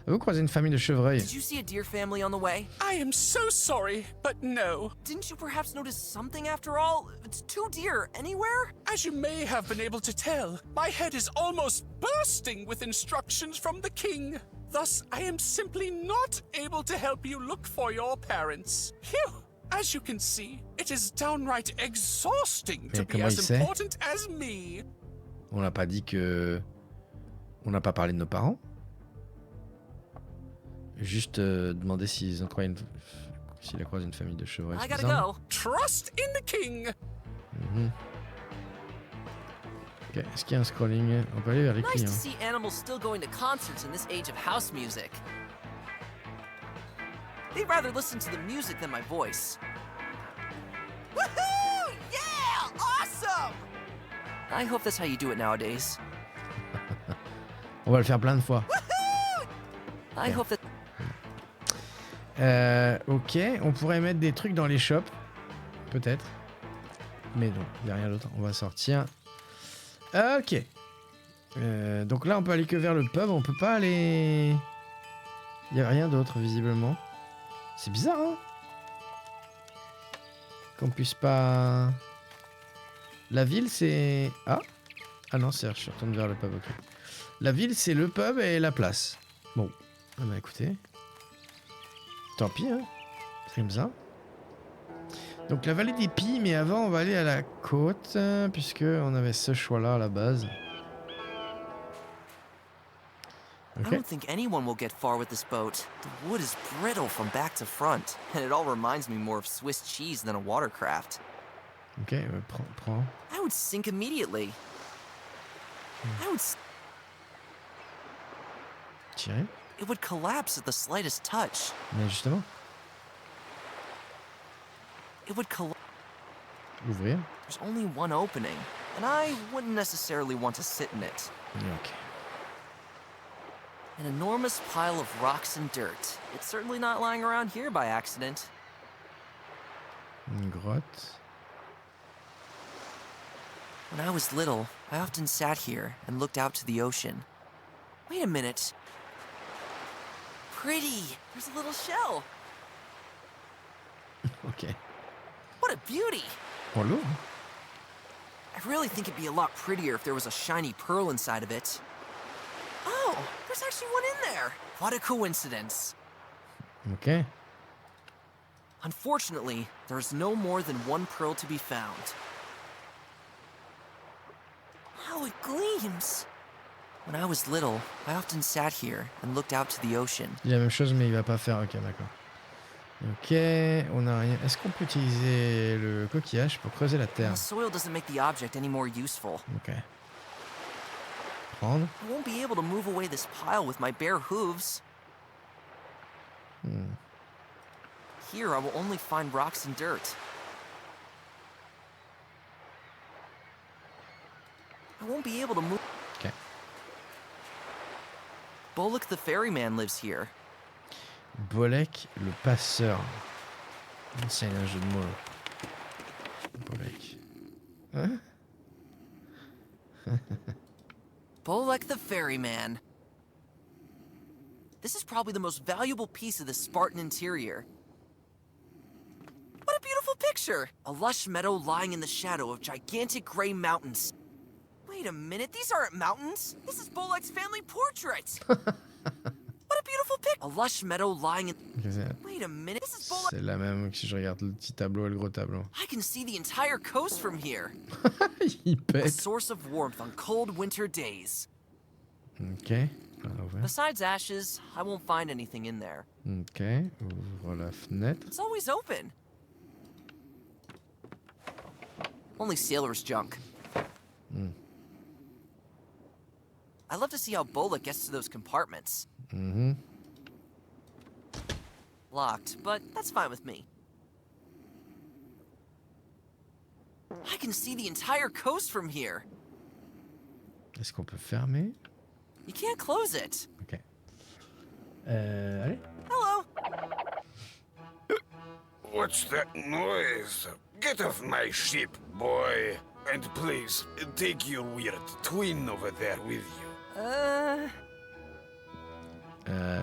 Avez-vous croisé une famille de chevreuils? Did you see a deer family on the way? I am so sorry, but no. Didn't you perhaps notice something after all? It's 2 deer anywhere? As you may have been able to tell, my head is almost bursting with instructions from the king. Thus, I am simply not able to help you look for your parents. Phew! As you can see, it is downright exhausting to Mais be comment il as sait? important as me. On n'a pas dit que. On n'a pas parlé de nos parents. Juste demander s'ils ont croisé s'il a croisé une famille de chevreuils. I c'est gotta bizarre. go. Trust in the king. Ok, est-ce qu'il y a un scrolling? On peut aller vers les Nice to clients. see animals still going to concerts in this age of house music. They'd rather listen to the music than my voice. Woohoo! Yeah! Awesome! I hope that's how you do it nowadays. On va le faire plein de fois. I hope that... Ok, on pourrait mettre des trucs dans les shops. Peut-être. Mais non, il n'y a rien d'autre. On va sortir. Ok. Donc là, on peut aller que vers le pub. On peut pas aller... Il n'y a rien d'autre, visiblement. C'est bizarre, hein? Qu'on puisse pas... La ville, c'est... Ah non, c'est... Je retourne vers le pub, ok. La ville, c'est le pub et la place. Bon. Ah bah écoutez. Tant pis, hein. C'est comme ça. Donc la vallée des Pies, mais avant, on va aller à la côte, puisque on avait ce choix-là à la base. I Ok. don't think anyone will get far with this boat. The wood is brittle from back to front, and it all reminds me more of Swiss cheese than a watercraft. Ok, prends. I would sink immediately. I would... Tirer. It would collapse at the slightest touch. Mais justement, It would collapse. ouvrir. There's only one opening, and I wouldn't necessarily want to sit in it. Ok. An enormous pile of rocks and dirt. It's certainly not lying around here by accident. Une grotte. When I was little, I often sat here and looked out to the ocean. Wait a minute. pretty. There's a little shell. Ok. What a beauty. Oh, lourd. I really think it'd be a lot prettier if there was a shiny pearl inside of it. Oh, there's actually one in there. What a coincidence. Ok. Unfortunately, there's no more than one pearl to be found. How it gleams! When I was little, I often sat here and looked out to the ocean. Il dit la même chose, mais il va pas faire. Ok, d'accord. Ok, on a rien. Est-ce qu'on peut utiliser le coquillage pour creuser la terre? The soil doesn't make the object any more useful. Ok. Prendre. I won't be able to move away this pile with my bare hooves. Here, I will only find rocks and dirt. I won't be able to move. Ok. Bullock the ferryman lives here. Bolek, le passeur. C'est un jeu de mots. Là. Bolek. Hein? Bullock the ferryman. This is probably the most valuable piece of the Spartan interior. What a beautiful picture! A lush meadow lying in the shadow of gigantic gray mountains. Wait a minute, these aren't mountains. This is Bullock's family portrait. What a beautiful picture! A lush meadow lying in... Wait a minute, this is Bullock... C'est la même que si je regarde le petit tableau et le gros tableau. I can see the entire coast from here. Il A pète. source of warmth on cold winter days. Ok. Ah, ouvert. Besides ashes, I won't find anything in there. Ok. Ouvre la fenêtre. It's always open. Only sailor's junk. I love to see how Bullock gets to those compartments. Mhm. Locked, but that's fine with me. I can see the entire coast from here. Est-ce qu'on peut fermer? You can't close it. Ok. Allez. Hello. What's that noise? Get off my ship, boy. And please, take your weird twin over there with you.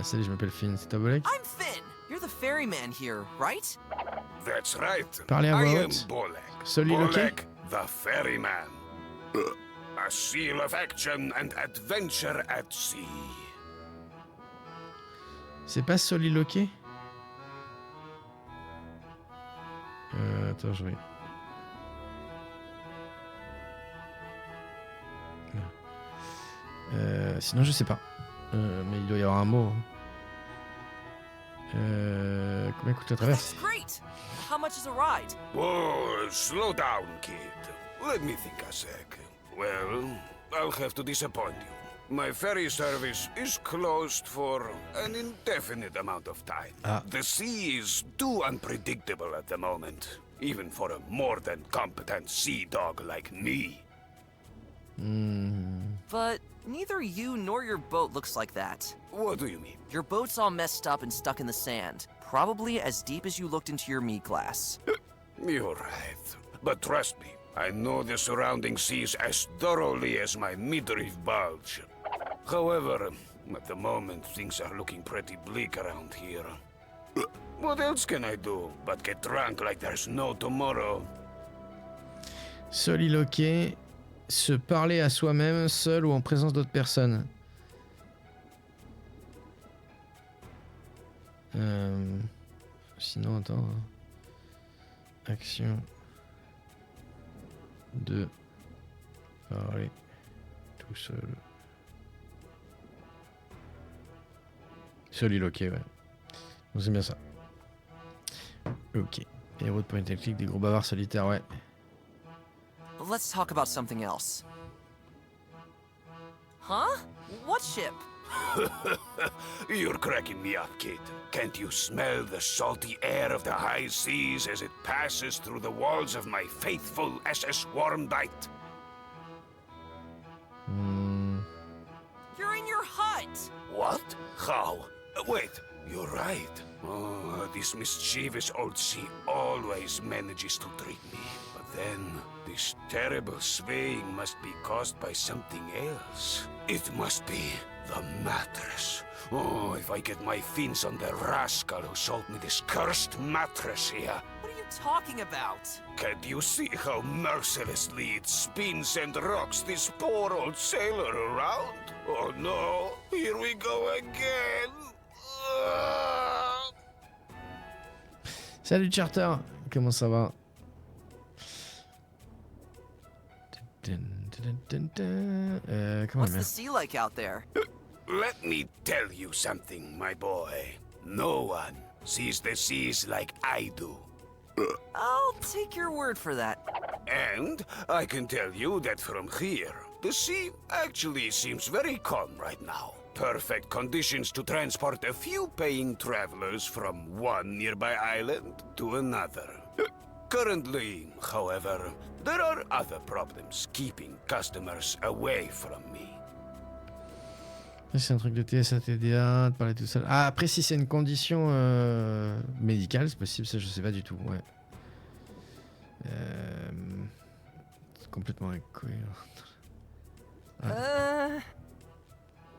Salut, je m'appelle Finn. C'est toi, Bolek? I'm Finn. You're the ferryman here, right? That's right. Parlez à I voix am haute. Bolek. Soliloquer? Bolek, the ferryman. A seal of action and adventure at sea. C'est pas soliloquer? Attends, je vais. Sinon, je sais pas. Mais il doit y avoir un mot. Combien coûte la traverse? That's great. How much is a ride? Whoa, slow down, kid. Let me think a sec. Well, I'll have to disappoint you. My ferry service is closed for an indefinite amount of time. The sea is too unpredictable at the moment, even for a more than competent sea dog like me. But neither you nor your boat looks like that. What do you mean? Your boat's all messed up and stuck in the sand, probably as deep as you looked into your meat glass. You're right. But trust me, I know the surrounding seas as thoroughly as my midriff bulge. However, at the moment, things are looking pretty bleak around here. What else can I do but get drunk like there's no tomorrow? Soliloquer, se parler à soi-même, seul ou en présence d'autres personnes. Sinon, attends. Action de parler tout seul. Soliloquer, ouais. Donc c'est bien ça. Ok. Héros de point and click, des gros bavards solitaires, ouais. Let's talk about something else. Huh? What ship? You're cracking me up, kid. Can't you smell the salty air of the high seas as it passes through the walls of my faithful SS Warmbite? You're in your hut! What? How? Wait, you're right. Oh, this mischievous old sea always manages to trick me. But then, this terrible swaying must be caused by something else. It must be The mattress. Oh, if I get my fins on the rascal who sold me this cursed mattress here. What are you talking about? Can't you see how mercilessly it spins and rocks this poor old sailor around? Oh no, here we go again. Salut Charter, comment ça va? Comment What's bien? the sea like out there? Let me tell you something, my boy. No one sees the seas like I do. I'll take your word for that. And I can tell you that from here, the sea actually seems very calm right now. Perfect conditions to transport a few paying travelers from one nearby island to another. Currently, however, there are other problems keeping customers away from me. C'est un truc de TSA, TDA, de parler tout seul. Ah, après, si c'est une condition médicale, c'est possible, ça je sais pas du tout. Ouais. C'est complètement incohérent.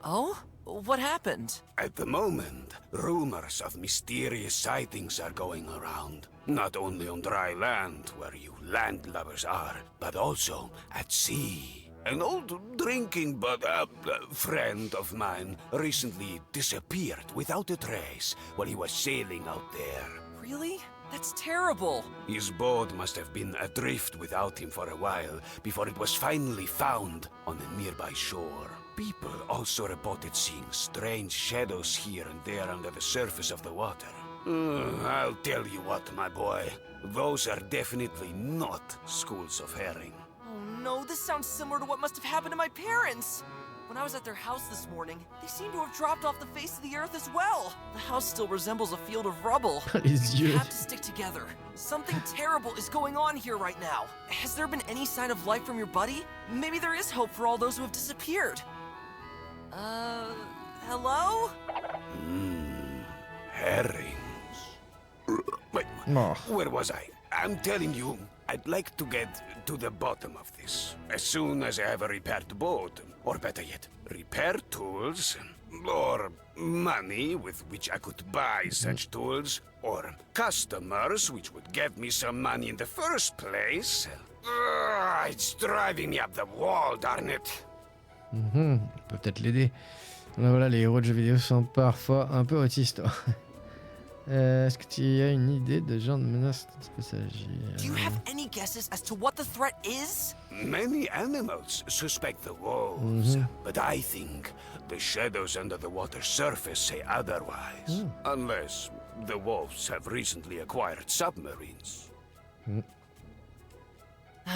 Oh? What happened? At the moment, rumors of mysterious sightings are going around. Not only on dry land, where you landlubbers are, but also at sea. An old drinking friend of mine recently disappeared without a trace while he was sailing out there. Really? That's terrible. His boat must have been adrift without him for a while before it was finally found on a nearby shore. People also reported seeing strange shadows here and there under the surface of the water. I'll tell you what, my boy. Those are definitely not schools of herring. Oh no, this sounds similar to what must have happened to my parents. When I was at their house this morning, they seem to have dropped off the face of the earth as well. The house still resembles a field of rubble. Les We yeux. have to stick together. Something terrible is going on here right now. Has there been any sign of life from your buddy? Maybe there is hope for all those who have disappeared. Hello? Herrings. Wait, Oh. where was I? I'm telling you, I'd like to get to the bottom of this. As soon as I have a repaired boat, or better yet, repair tools, or money with which I could buy such tools, or customers which would give me some money in the first place. It's driving me up the wall, darn it. On peut peut-être l'aider. Voilà, les héros de jeux vidéo sont parfois un peu autistes. Est-ce que tu as une idée de genre de menace dont il peut s'agir? Do you have any guesses as to what the threat is? Many animals suspect the wolves, but I think the shadows under the water's surface say otherwise. Unless the wolves have recently acquired submarines.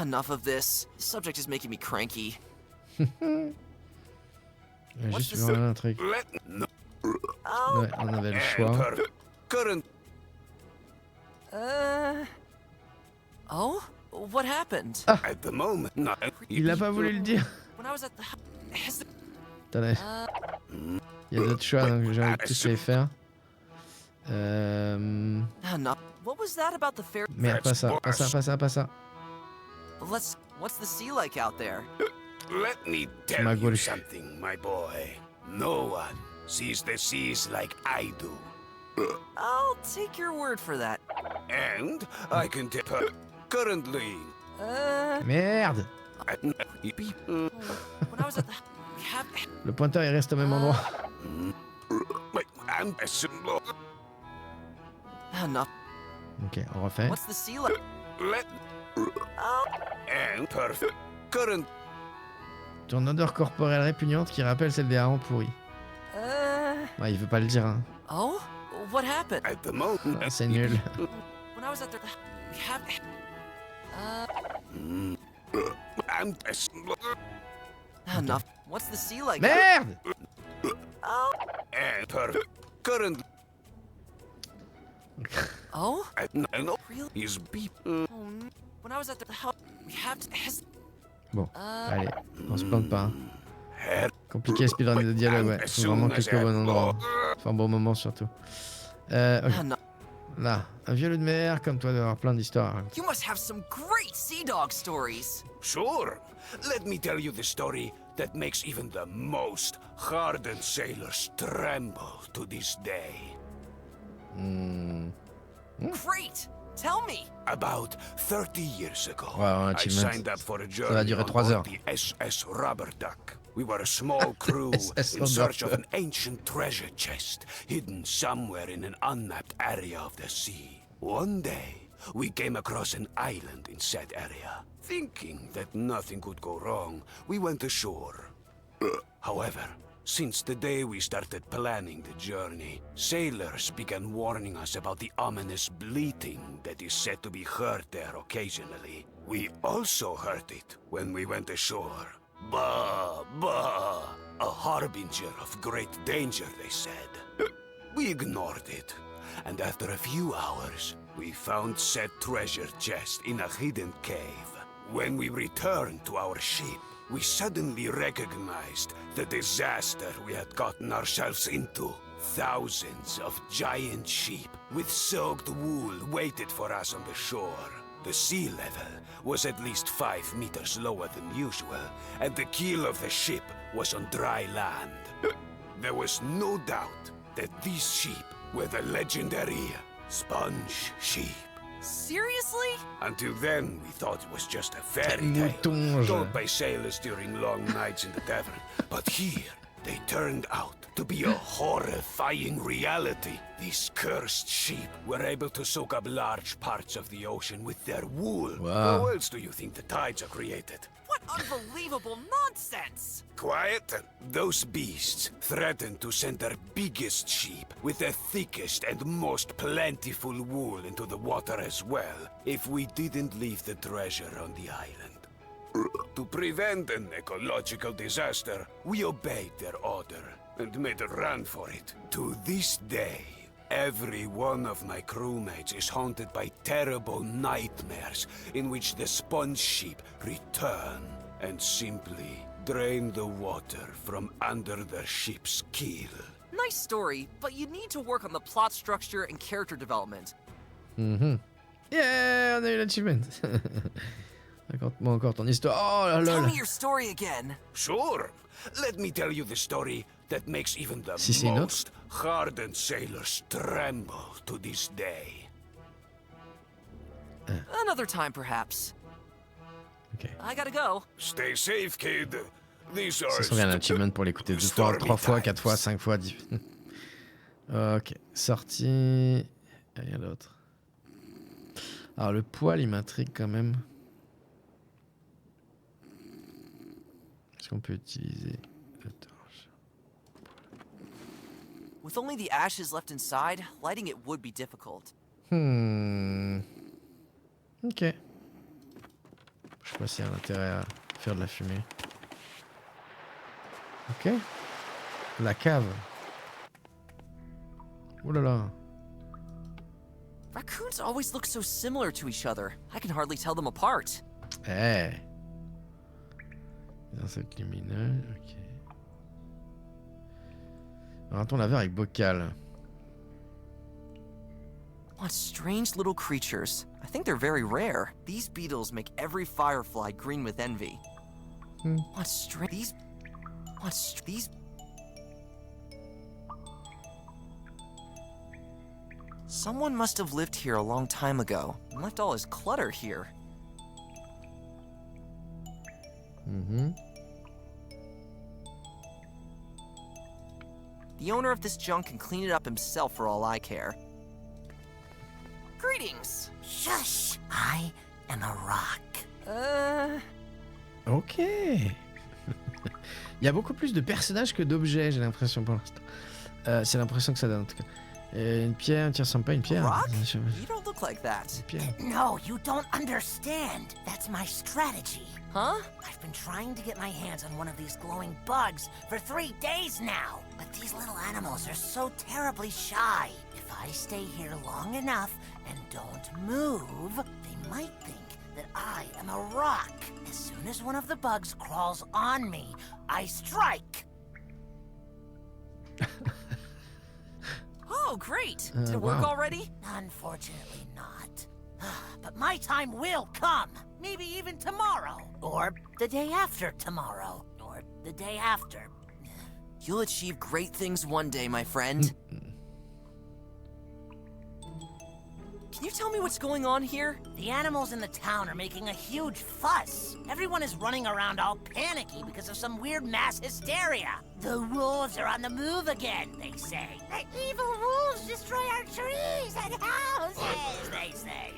Enough of this. The subject is making me cranky. Juste voir un truc. No. Ouais, on avait le choix. Current. Oh? What happened? At the moment, no. Il a pas voulu le dire. When I was at the house... Attendez. Il y a d'autres choix, donc j'ai envie de tous les faire. No. What was that about the fair... Merde, pas ça, pas ça, pas ça, pas ça. What's the sea like out there? Let me tell you something, my boy. No one sees the seas like I do. I'll take your word for that. And I can tell currently. Merde! When I was at the... Le pointeur il reste au même endroit. No. Ok, on refait. What's the sea like? And perfect. Current. Ton odeur corporelle répugnante qui rappelle celle des harengs pourris. Ouais, il veut pas le dire, hein. Oh? What happened? At the moment. C'est nul. When I was at the... Enough. What's the sea like? Merde! And perfect. Current. Oh? No. Really? Is beep. When I was at the house... Bon, allez, on se plante pas. Hein. Compliqué speedrun de dialogue, ouais. Faut vraiment cliquer au bon endroit. Enfin, bon moment surtout. Okay. Là, un vieux loup de mer comme toi doit avoir plein d'histoires. You must have some great sea dog stories. Sure. Let me tell you the story that makes even the most hardened sailors tremble to this day. Great! Tell me! About 30 years ago, Wow, I achievement. signed up for a Ça va journey durer on 3 board heures. the SS Rubber Duck. We were a small crew SS in search of Rubber an ancient treasure chest hidden somewhere in an unmapped area of the sea. One day, we came across an island in said area. Thinking that nothing could go wrong, we went ashore. However, since the day we started planning the journey, sailors began warning us about the ominous bleating that is said to be heard there occasionally. We also heard it when we went ashore. Bah, bah, a harbinger of great danger, they said. We ignored it, and after a few hours, we found said treasure chest in a hidden cave. When we returned to our ship, we suddenly recognized the disaster we had gotten ourselves into. Thousands of giant sheep with soaked wool waited for us on the shore. The sea level was at least 5 meters lower than usual, and the keel of the ship was on dry land. There was no doubt that these sheep were the legendary sponge sheep. Seriously? Until then, we thought it was just a fairy Moutonge. tale told by sailors during long nights in the tavern. But here, they turned out to be a horrifying reality. These cursed sheep were able to soak up large parts of the ocean with their wool. Wow. How else do you think the tides are created? What unbelievable nonsense! Quiet. Those beasts threatened to send their biggest sheep with the thickest and most plentiful wool into the water as well, if we didn't leave the treasure on the island. To prevent an ecological disaster, we obeyed their order and made a run for it. To this day, every one of my crewmates is haunted by terrible nightmares in which the sponge sheep return and simply drain the water from under their ship's keel. Nice story, but you need to work on the plot structure and character development. Yeah, on a eu l'achievement. Raconte-moi encore ton histoire. Oh là Tell là. me your story again. Sure. Let me tell you the story that makes even the Si c'est une autre. most hardened sailors tremble to this day. Another time, perhaps. Ok. I gotta go. Stay safe, kid. These are Ça serait un achievement pour l'écouter 2 fois, 3 fois, 4 fois, 5 fois, 10. Ok. Sortie. Rien d'autre. Alors le poil, il m'intrigue quand même. Est-ce qu'on peut utiliser le torche? With only the ashes left inside, lighting it would be difficult. Ok. Je sais pas s'il y a un intérêt à faire de la fumée. Ok. La cave. Oh là là. Raccoons always look so similar to each other. I can hardly tell them apart. Eh. Les insectes lumineux. Ok. Un laveur avec bocal. What strange little creatures. I think they're very rare. These beetles make every firefly green with envy. What strange... These... Someone must have lived here a long time ago and left all his clutter here. The owner of this junk can clean it up himself for all I care. Greetings! Shush! I am a rock. Ok. Il y a beaucoup plus de personnages que d'objets, j'ai l'impression pour l'instant. C'est l'impression que ça donne en tout cas. Une pierre, tu ressembles pas à une pierre? Rock? You don't look like that. Une pierre. No, you don't understand. That's my strategy. Huh? I've been trying to get my hands on one of these glowing bugs for 3 days now. But these little animals are so terribly shy. If I stay here long enough and don't move, they might think that I am a rock. As soon as one of the bugs crawls on me, I strike. Oh, great! Did it work wow. already? Unfortunately not. But my time will come. Maybe even tomorrow. Or the day after tomorrow. Or the day after. You'll achieve great things one day, my friend. Can you tell me what's going on here? The animals in the town are making a huge fuss. Everyone is running around all panicky because of some weird mass hysteria. The wolves are on the move again, they say. The evil wolves destroy our trees and houses, they say.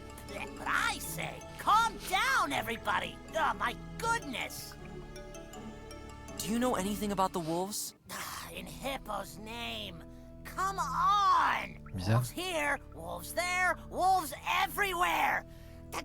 But I say, calm down, everybody. Oh, my goodness. Do you know anything about the wolves? In Hippo's name. Come on! Bizarre. Wolves here, wolves there, wolves everywhere!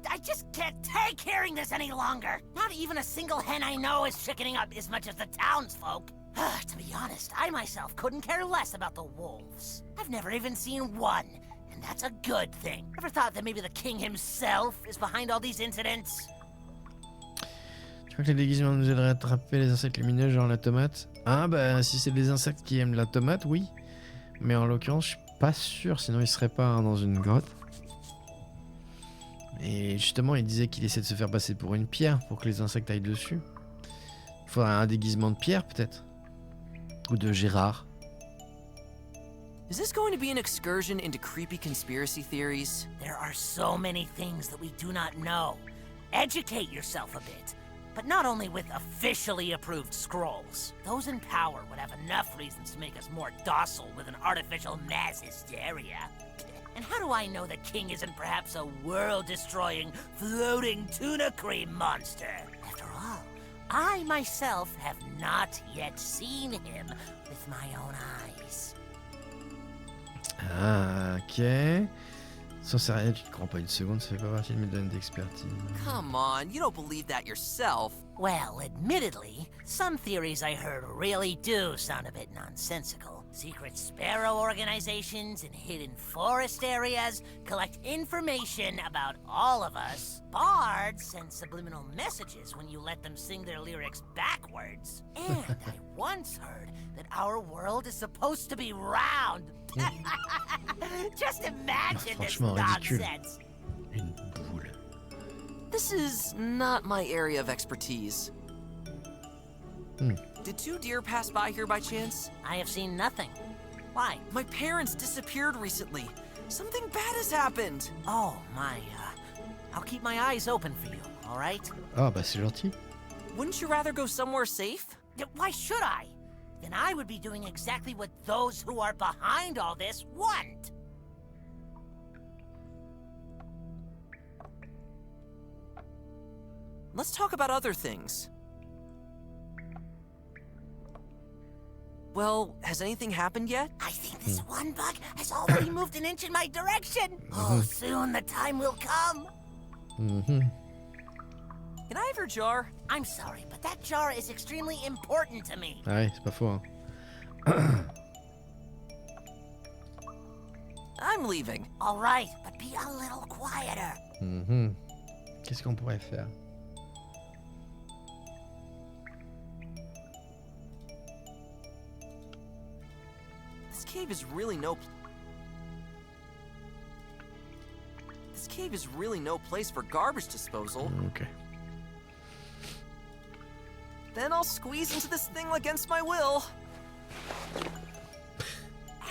I just can't take hearing this any longer! Not even a single hen I know is chickening up as much as the townsfolk. To be honest, I myself couldn't care less about the wolves. I've never even seen one, and that's a good thing. Ever thought that maybe the king himself is behind all these incidents? Tu crois que les déguisements nous aideraient à attraper les insectes lumineux, genre la tomate? Ah bah si c'est des insectes qui aiment la tomate, oui. Mais en l'occurrence, je suis pas sûr, sinon il serait pas dans une grotte. Et justement, il disait qu'il essaie de se faire passer pour une pierre pour que les insectes aillent dessus. Il faudrait un déguisement de pierre peut-être. Ou de Gérard. Is this going to be an excursion into creepy conspiracy theories? There are so many things that we do not know. Educate yourself a bit. But not only with officially approved scrolls. Those in power would have enough reasons to make us more docile with an artificial mass hysteria. And how do I know the king isn't perhaps a world-destroying, floating tuna cream monster? After all, I myself have not yet seen him with my own eyes. Ah, ok. Sans sérieux, tu te crois pas une seconde, ça fait pas partie de mes domaines d'expertise. Come on, you don't believe that yourself. Well, admittedly, some theories I heard really do sound a bit nonsensical. Secret sparrow organizations in hidden forest areas collect information about all of us. Bards send subliminal messages when you let them sing their lyrics backwards. And I once heard that our world is supposed to be round. Just imagine this nonsense. Une boule. This is not my area of expertise. Did two deer pass by here by chance? I have seen nothing. Why? My parents disappeared recently. Something bad has happened. Oh, my, I'll keep my eyes open for you, all right? Ah bah c'est gentil. Wouldn't you rather go somewhere safe? Why should I? Then I would be doing exactly what those who are behind all this want. Let's talk about other things. Well, has anything happened yet? I think this one bug has already moved an inch in my direction. Oh, soon the time will come. Mhm. Can I have your jar? I'm sorry, but that jar is extremely important to me. Ah ouais, c'est pas faux. Hein. I'm leaving. All right, but be a little quieter. Mhm. Qu'est-ce qu'on pourrait faire? This cave is really no... This cave is really no place for garbage disposal. Ok. Then I'll squeeze into this thing against my will.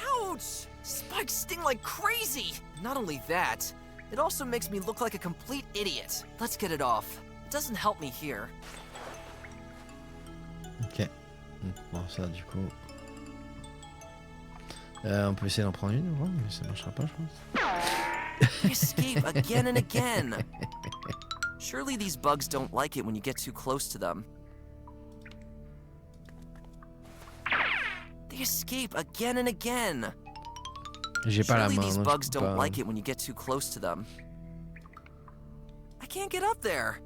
Ouch! Spikes sting like crazy! Not only that, it also makes me look like a complete idiot. Let's get it off. It doesn't help me here. Ok. Bon, ça, du coup... on peut essayer d'en prendre une, ouais, mais ça marchera pas, je pense. They escape again and again. Surely these bugs don't like it when you get too close to them. They escape again and again. J'ai pas la Surely main, these non, je bugs peux don't pas. like it when you get too close to them. I can't get up there.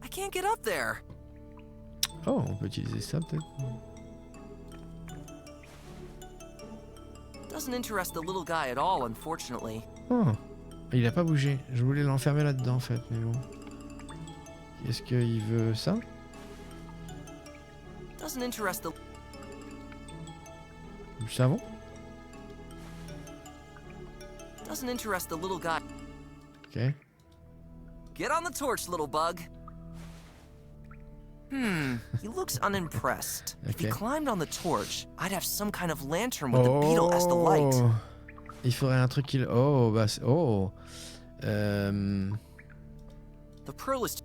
I can't get up there. Oh, on peut utiliser ça peut-être. Doesn't interest the little guy at all, unfortunately. Oh, il a pas bougé. Je voulais l'enfermer là-dedans en fait, mais bon. Est-ce qu'il veut ça? Doesn't interest the... Du savon? Doesn't interest the little guy. Ok. Get on the torch, little bug. He looks unimpressed. If he Okay. climbed on the torch, I'd have some kind of lantern with the beetle as the light. Oh. Il faudrait un truc qu'il... Oh, bah... Oh. The pearl is...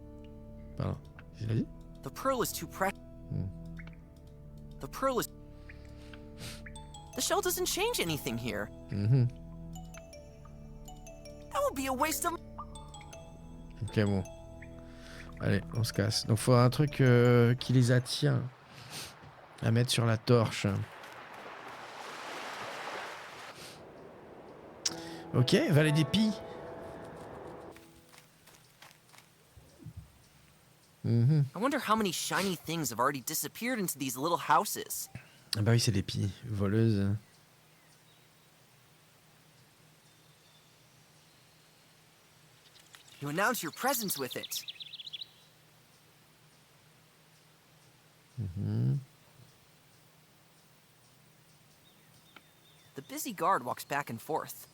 Pardon. Qu'est-ce qu'il a dit? The pearl is too precious. The pearl is... The shell doesn't change anything here. Mhm. That would be a waste of... Ok, bon. Allez, on se casse. Donc, faut un truc qui les attire à mettre sur la torche. Ok, vallée des pies. Mhm. I wonder how many shiny things have already disappeared into these little houses. Ah bah oui, c'est des pies voleuses. You announce your presence with it. The busy guard walks back and forth.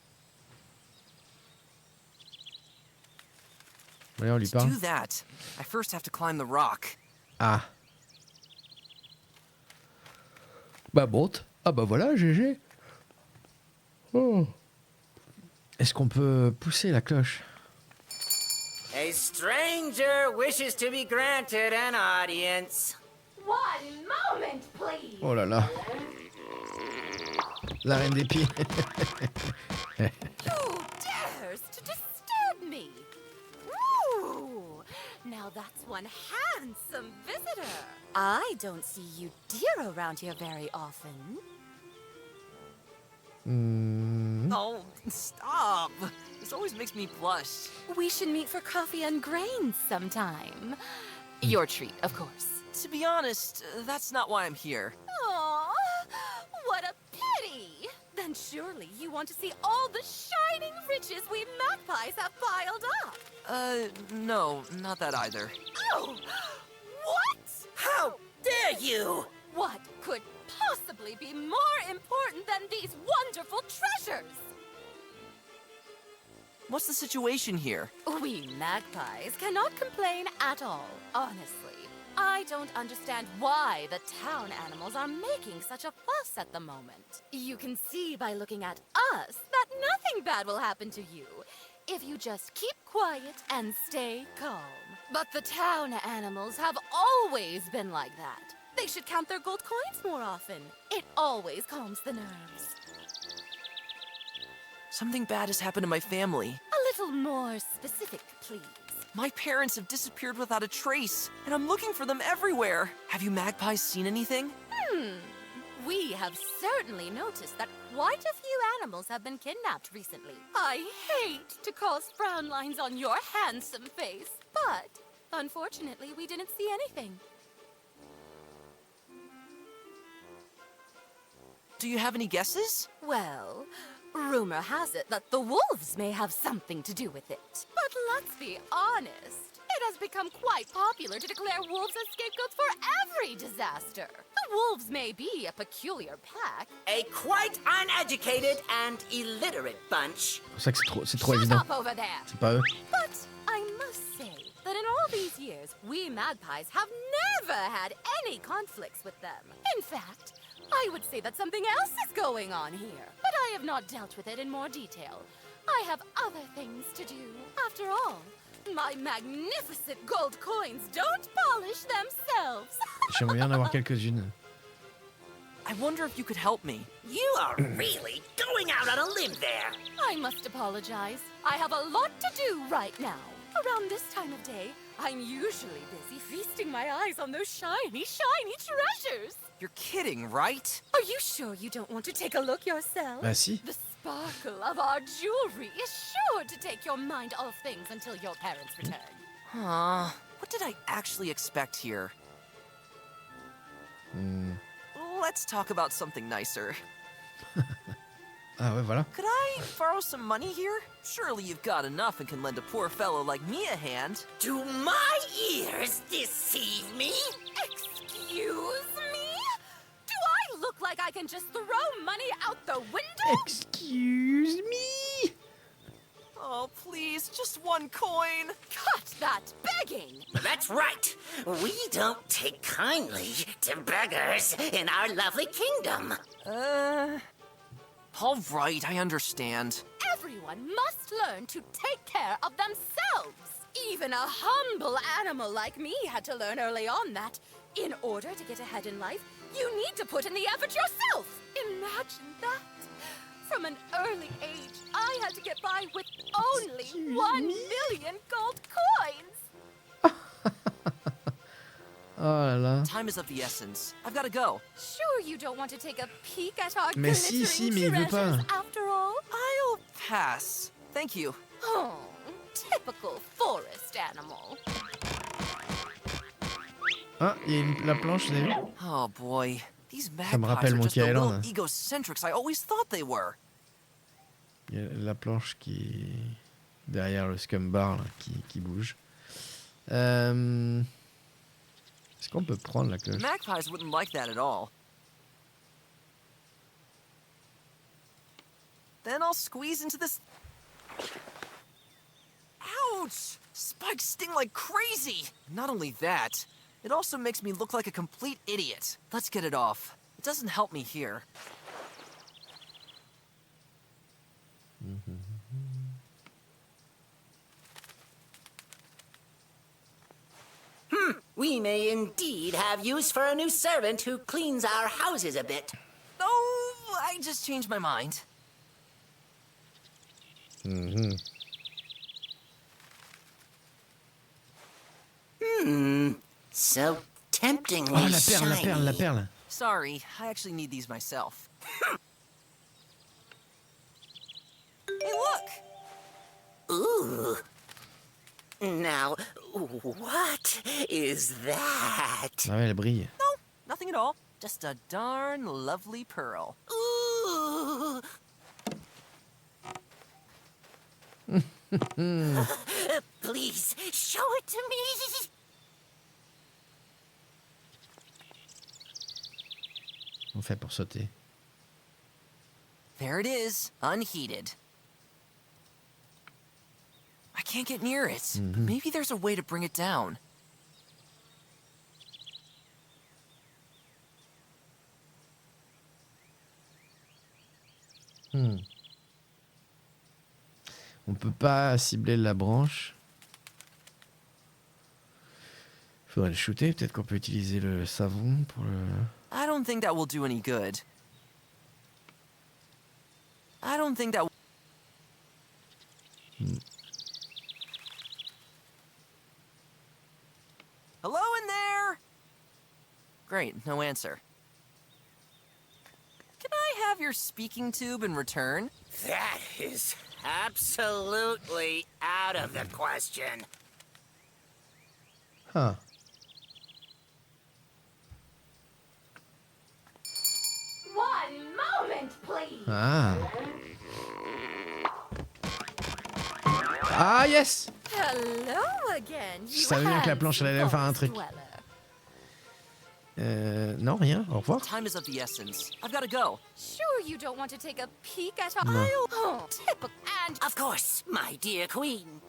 Allez, on lui To parle. do that, I first have to climb the rock. Ah. Bah monte. Ah bah voilà, GG. Oh. Est-ce qu'on peut pousser la cloche? A stranger wishes to be granted an audience. One moment, please. Oh là là. La reine des pieds. Who dares to disturb me? Ooh, now that's one handsome visitor. I don't see you deer around here very often. Oh, stop. This always makes me blush. We should meet for coffee and grains sometime. Your treat, of course. To be honest, that's not why I'm here. Aw, what a pity! Then surely you want to see all the shining riches we magpies have piled up. No, not that either. Oh! What? How dare you! What could possibly be more important than these wonderful treasures? What's the situation here? We magpies cannot complain at all, honestly. I don't understand why the town animals are making such a fuss at the moment. You can see by looking at us that nothing bad will happen to you if you just keep quiet and stay calm. But the town animals have always been like that. They should count their gold coins more often. It always calms the nerves. Something bad has happened to my family. A little more specific, please. My parents have disappeared without a trace, and I'm looking for them everywhere. Have you magpies seen anything? We have certainly noticed that quite a few animals have been kidnapped recently. I hate to cause frown lines on your handsome face, but unfortunately, we didn't see anything. Do you have any guesses? Well, rumor has it that the wolves may have something to do with it. But let's be honest. It has become quite popular to declare wolves as scapegoats for every disaster. The wolves may be a peculiar pack. A quite uneducated and illiterate bunch. C'est pour ça que c'est trop Shut évident. up over there. C'est pas eux. But I must say that in all these years, we magpies have never had any conflicts with them. In fact, I would say that something else is going on here. But I have not dealt with it in more detail. I have other things to do. After all, my magnificent gold coins don't polish themselves. J'aimerais bien en avoir quelques-unes. I wonder if you could help me. You are really going out on a limb there. I must apologize. I have a lot to do right now. Around this time of day, I'm usually busy feasting my eyes on those shiny, shiny treasures. You're kidding, right? Are you sure you don't want to take a look yourself? Bah si. The sparkle of our jewelry is sure to take your mind off things until your parents return. What did I actually expect here? Let's talk about something nicer. Ah ouais, voilà. Could I borrow some money here? Surely you've got enough and can lend a poor fellow like me a hand. Do my ears deceive me? Excuse me? Do I look like I can just throw money out the window? Excuse me? Oh, please, just one coin. Cut that begging! That's right. We don't take kindly to beggars in our lovely kingdom. All right, I understand. Everyone must learn to take care of themselves. Even a humble animal like me had to learn early on that, in order to get ahead in life, you need to put in the effort yourself. Imagine that. From an early age, I had to get by with only 1 million gold coins. Oh là là. Time is of the essence. I've got to go. Sure you don't want to take a peek at our Mais si, glittering mais il veut treasures pas. after all? I'll pass. Thank you. Oh, typical forest animal. Ah, il y a la planche, vous avez vu? Oh boy. These me magpies rappelle are just Monkey the little Island. egocentrics I always thought they were. Il y a la planche qui est derrière le scum bar là, qui bouge. Est-ce qu'on peut prendre la cloche? Magpies wouldn't like that at all. Then I'll squeeze into this... Ouch! Spikes sting like crazy! Not only that, it also makes me look like a complete idiot. Let's get it off. It doesn't help me here. We may indeed have use for a new servant who cleans our houses a bit. Oh, I just changed my mind. So temptingly Oh, la perle, la shiny. perle, la perle. Sorry, I actually need these myself. Hey, look! Ooh. Now, what is that? Ah ouais, elle brille. No, nothing at all. Just a darn lovely pearl. Ooh. Please, show it to me. On fait pour sauter. There it is, unheated. I can't get near it, but maybe there's a way to bring it down. On peut pas cibler la branche. Faudrait le shooter. Peut-être qu'on peut utiliser le savon pour le... I don't think that will do any good. I don't think that... Hello in there? Great, no answer. Can I have your speaking tube in return? That is absolutely out of the question. Huh. One moment, please. Ah. Ah, yes! Hello again. Je savais bien que la planche allait faire un truc. Non, rien. Au revoir. Time is of the essence. I've got to go. Sure you don't want to take a peek at our... No. Oh, typical. And... Of course, my dear queen.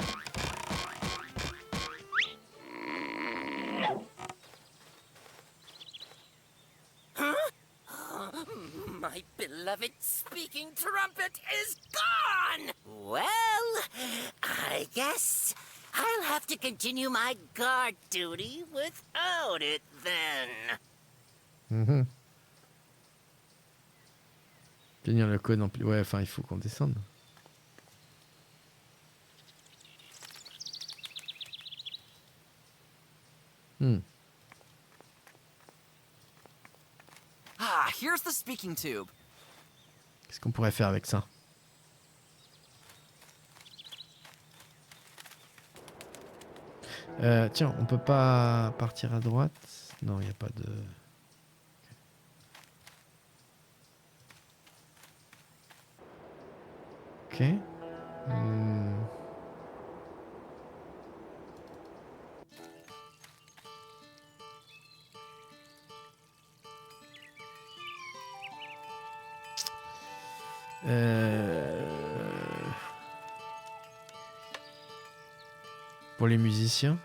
Huh? My beloved speaking trumpet is gone! Well, I guess I'll have to continue my guard duty without it then. Tenir le code en plus. Ouais, enfin, il faut qu'on descende. Ah, here's the speaking tube. Qu'est-ce qu'on pourrait faire avec ça? Tiens, on peut pas partir à droite? Non, il n'y a pas de... Ok. Pour les musiciens.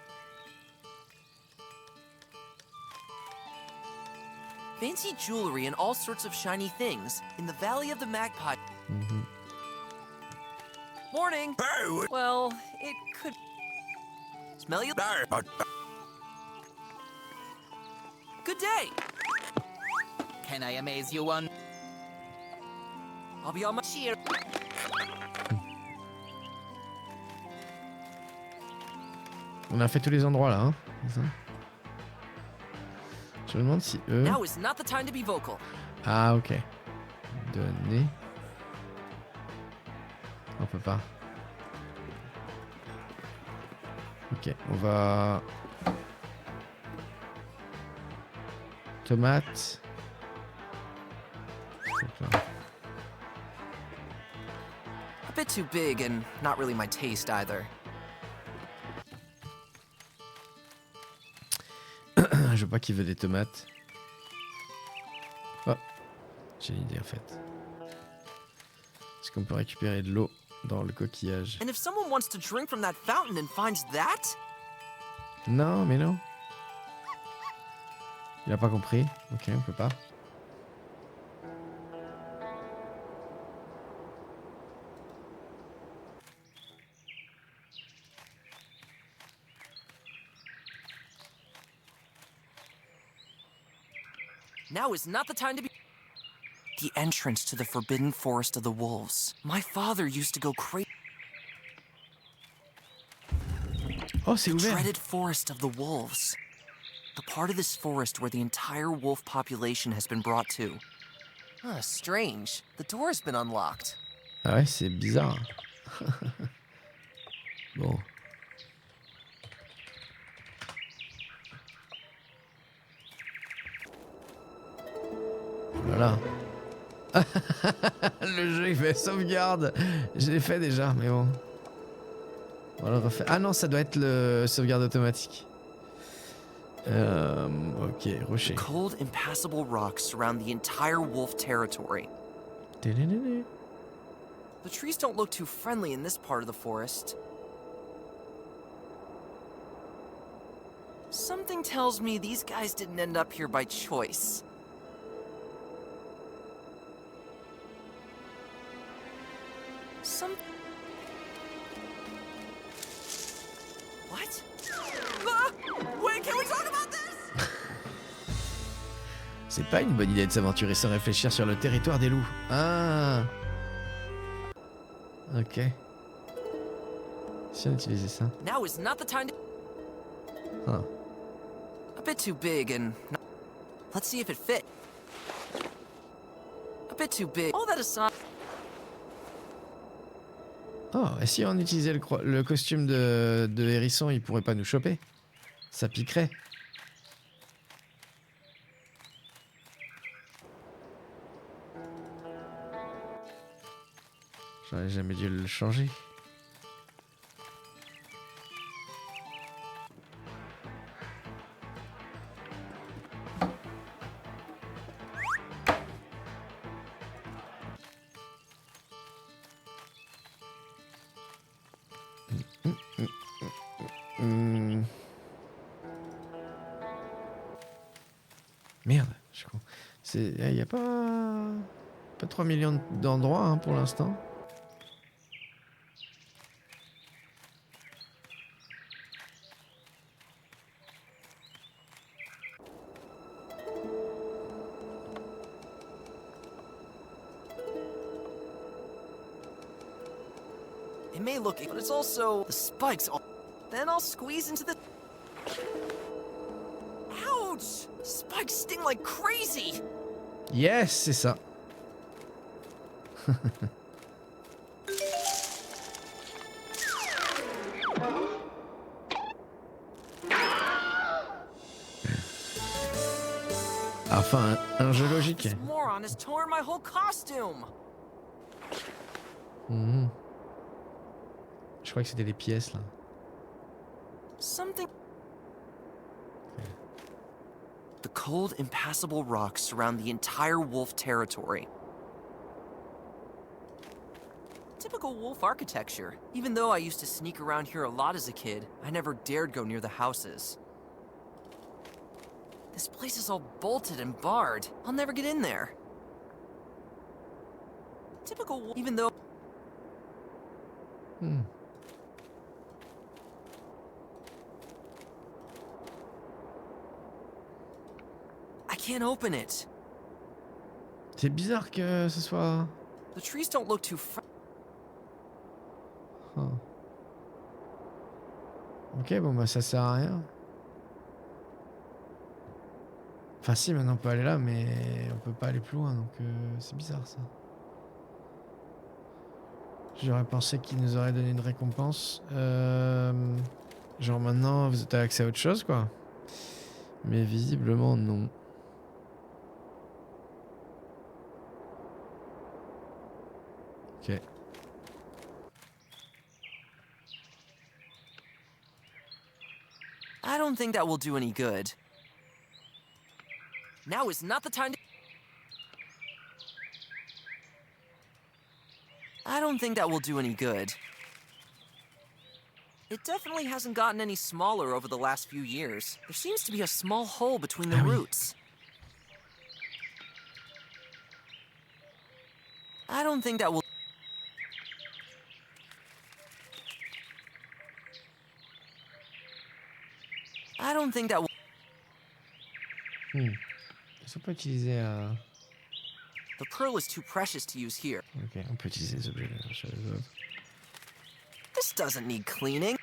Fancy jewelry and all sorts of shiny things in the Valley of the Magpie. Morning. Hey, Well, it could smell you. Good day. Can I amaze you one? I'll be on my cheer. On a fait tous les endroits là, hein. C'est ça. Je me demande si eux... Now is not the time to be vocal. Ah, ok. Donner. On peut pas. Ok, on va... Tomate. A bit too big and not really my taste either. Je vois pas qui veut des tomates. Oh, j'ai une idée en fait. Est-ce qu'on peut récupérer de l'eau dans le coquillage? And if someone wants to drink from that fountain and finds that? Non, mais non. Il a pas compris. Ok, on peut pas. Now is not the time to be... The entrance to the Forbidden Forest of the Wolves. My father used to go crazy. Oh, c'est ouvert. Dreaded Forest of the Wolves. The part of this forest where the entire wolf population has been brought to. Strange. The door has been unlocked. Ah ouais, c'est bizarre. Bon. Voilà. Le jeu il fait sauvegarde. Je l'ai fait déjà, mais bon. On va le refaire. Ah non, ça doit être le sauvegarde automatique. Ok, rocher. Cold, impassable rocks surround the entire wolf territory. The trees don't look too friendly in this part of the forest. Something tells me these guys didn't end up here by choice. What? Wait, can we talk about this? C'est pas une bonne idée de s'aventurer sans réfléchir sur le territoire des loups. Ah. Ok. Si on utilisait ça. Now is not the time to... Ah. A bit too big and... Let's see if it fit. A bit too big. All that aside... Oh, et si on utilisait le costume de hérisson, il pourrait pas nous choper? Ça piquerait. J'aurais jamais dû le changer. Merde, je suis con. Il n'y a pas 3 millions d'endroits hein, pour l'instant. It may look, but it's also the spikes. Then I'll squeeze into the... Ouch! Spikes sting like crazy! Yes, c'est ça. Enfin, un jeu logique. This moron has torn my whole costume! Je crois que c'était des pièces là. Something... The cold, impassable rocks surround the entire wolf territory. Typical wolf architecture. Even though I used to sneak around here a lot as a kid, I never dared go near the houses. This place is all bolted and barred. I'll never get in there. Typical wolf, even though... I can't open it. C'est bizarre que ce soit... The trees don't look too Ok, bon bah ça sert à rien. Enfin si, maintenant on peut aller là, mais on peut pas aller plus loin, donc c'est bizarre ça. J'aurais pensé qu'il nous aurait donné une récompense. Genre maintenant, vous avez accès à autre chose, quoi. Mais visiblement, non. Ok. I don't think that will do any good. Now is not the time to... I don't think that will do any good. It definitely hasn't gotten any smaller over the last few years. There seems to be a small hole between the roots. I don't think that will... I don't think that will... Est-ce qu'on peut utiliser... The pearl is too precious to use here. Ok, on peut utiliser les objets chez les autres. This doesn't need cleaning.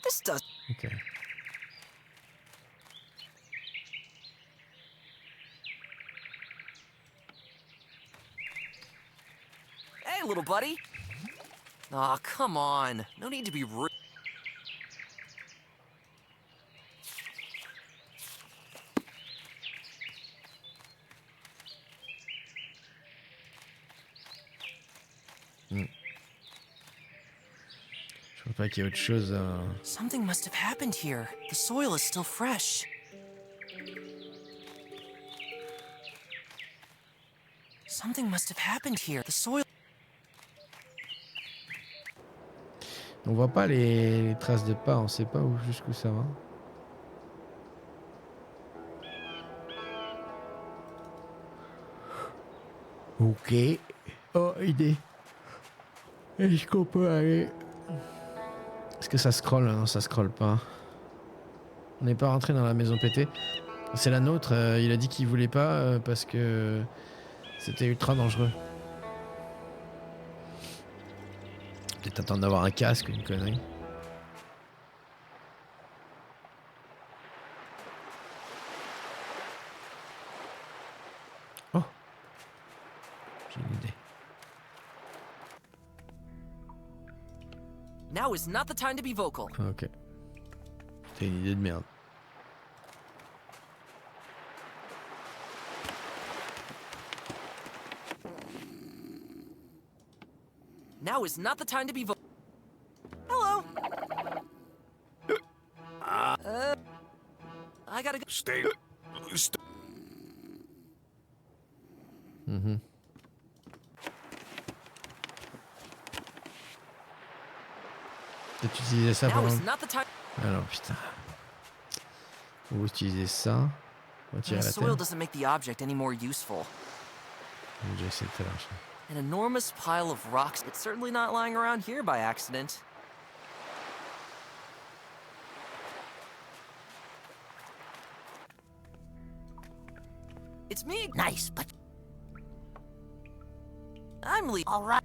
This does... Ok. Hey, little buddy. Aw, come on. No need to be rude. Je crois pas qu'il y ait autre chose à... Something must have happened here. The soil is still fresh. Something must have happened here. The soil... On voit pas les traces de pas, on sait pas jusqu'où ça va. Ok. Oh, idée. Est-ce qu'on peut aller... Est-ce que ça scrolle? Non, ça scrolle pas. On n'est pas rentré dans la maison pétée. C'est la nôtre, il a dit qu'il voulait pas parce que c'était ultra dangereux. Peut-être attendre d'avoir un casque, une connerie. Oh, j'ai une idée. Now is not the time to be vocal. Ok. T'as une idée de merde. Now is not the time to be vocal. Hello. I gotta go. Stay. Peut-être utiliser ça Now pendant... is not the time. Alors putain. Faut utiliser ça. On va tirer The la soil terre. doesn't make the object any more useful. J'ai déjà essayé tout à l'heure, ça. An enormous pile of rocks. It's certainly not lying around here by accident. It's me. Nice, but I'm Lee. all right.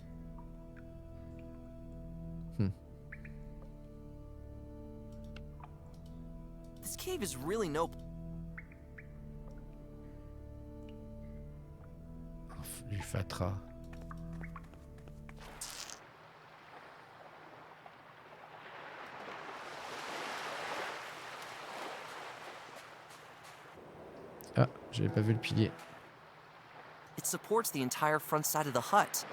This cave is really no. Du fatras. Ah, j'avais pas vu le pilier. It supports the entire front side of the hut.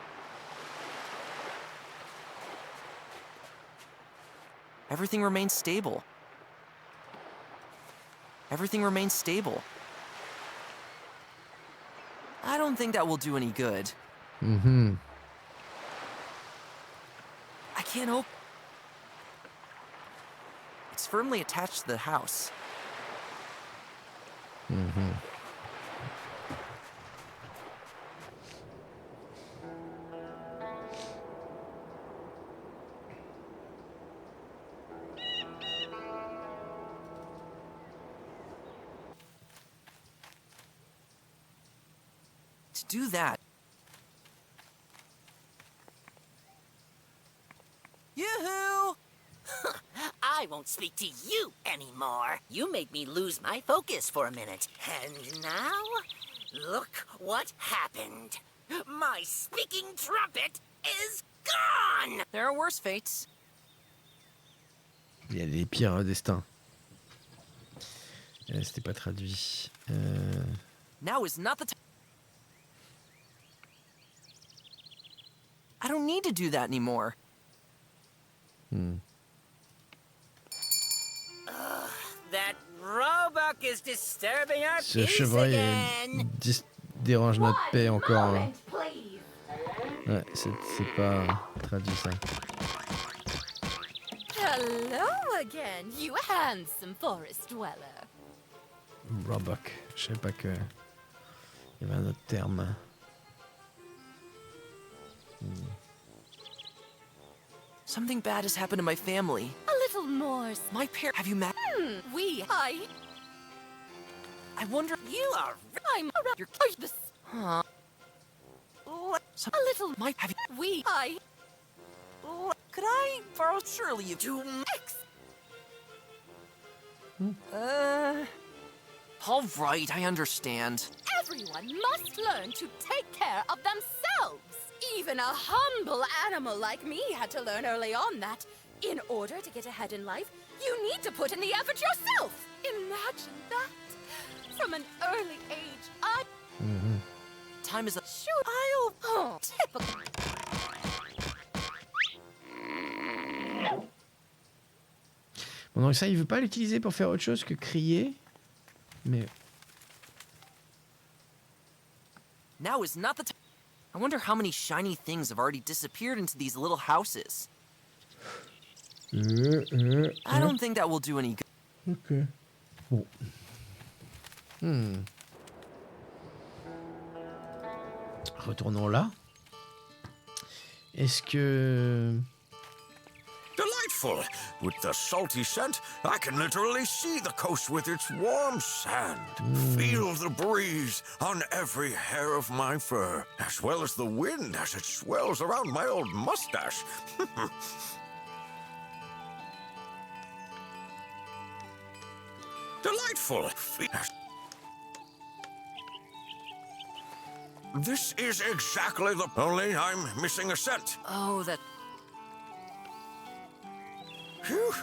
Everything remains stable. Everything remains stable. I don't think that will do any good. I can't open. It's firmly attached to the house. To do that, yoo-hoo! I won't speak to you anymore. You made me lose my focus for a minute. And now, look what happened. My speaking trumpet is gone! There are worse fates. Il y a des pires destins. C'était pas traduit. Now is not the time. I don't need to do that anymore. That roebuck is disturbing our Ce peace chevreuil again. dérange notre paix encore. Moment, please. Ouais, c'est pas traduit ça. Hello again, you handsome forest dweller. Roebuck. Je savais pas que il y avait un autre terme. Something bad has happened to my family. A little more. My parents. Have you met? I wonder. You are I'm You're- this. Huh? A little. My. Have you? Could I borrow? Surely you. too All right, I understand. Everyone must learn to take care of themselves. Even a humble animal like me had to learn early on that, in order to get ahead in life, you need to put in the effort yourself. Imagine that. From an early age, I... Time is up. Sure, I'll... Oh, typical. Bon, donc ça, il veut pas l'utiliser pour faire autre chose que crier. Mais... Now is not the time. I wonder how many shiny things have already disappeared into these little houses. I don't think that will do any good. Ok. Bon. Retournons là. Est-ce que... Delightful. With the salty scent, I can literally see the coast with its warm sand. Feel the breeze on every hair of my fur, as well as the wind as it swells around my old mustache. Delightful. This is exactly the... Only I'm missing a scent. Oh, that. Phew.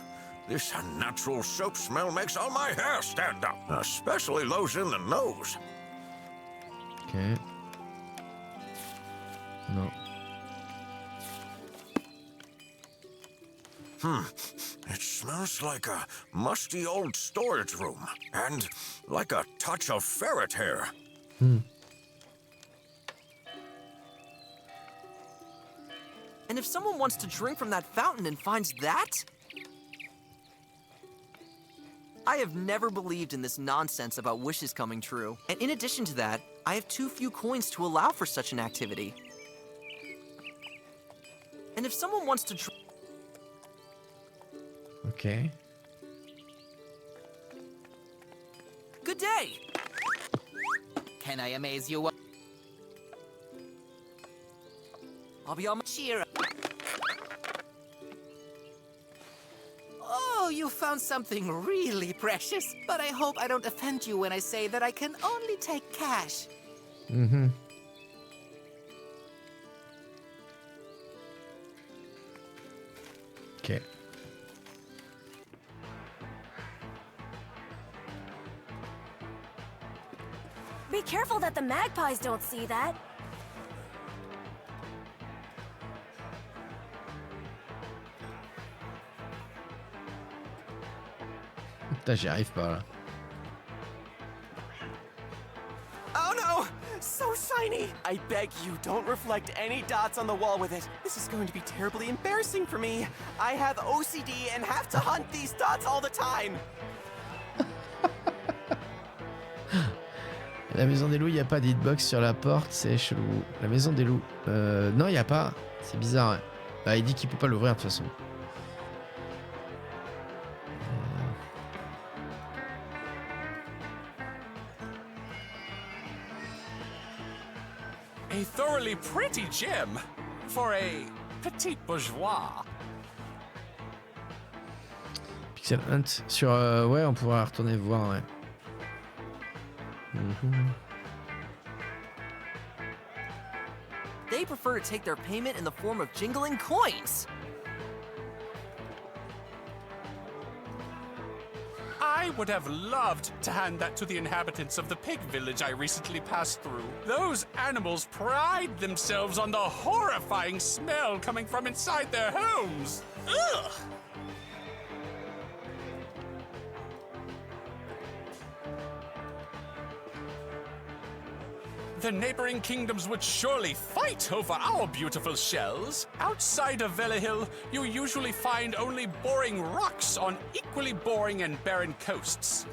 This unnatural soap smell makes all my hair stand up, especially those in the nose. Ok. Non. It smells like a musty old storage room, and like a touch of ferret hair. And if someone wants to drink from that fountain and finds that? I have never believed in this nonsense about wishes coming true. And in addition to that, I have too few coins to allow for such an activity. And if someone wants to drink... Ok. Good day! Can I amaze you? I'll be on my... Cheer up. Oh, you found something really precious. But I hope I don't offend you when I say that I can only take cash. Ok. Be careful that the magpies don't see that. Putain, j'y arrive pas là. Oh no! So tiny. I beg you, don't reflect any dots on the wall with it. This is going to be terribly embarrassing for me. I have OCD and have to hunt these dots all the time. La maison des loups, il n'y a pas d'hitbox sur la porte, c'est chelou. La maison des loups. Non, il n'y a pas. C'est bizarre. Ouais. Bah, il dit qu'il peut pas l'ouvrir de toute façon. A thoroughly pretty gem for a petit bourgeois. Pixel Hunt sur... ouais, on pourra retourner voir, ouais. They prefer to take their payment in the form of jingling coins. I would have loved to hand that to the inhabitants of the pig village I recently passed through. Those animals pride themselves on the horrifying smell coming from inside their homes. Ugh! The neighboring kingdoms would surely fight over our beautiful shells. Outside of Velahill, you usually find only boring rocks on equally boring and barren coasts.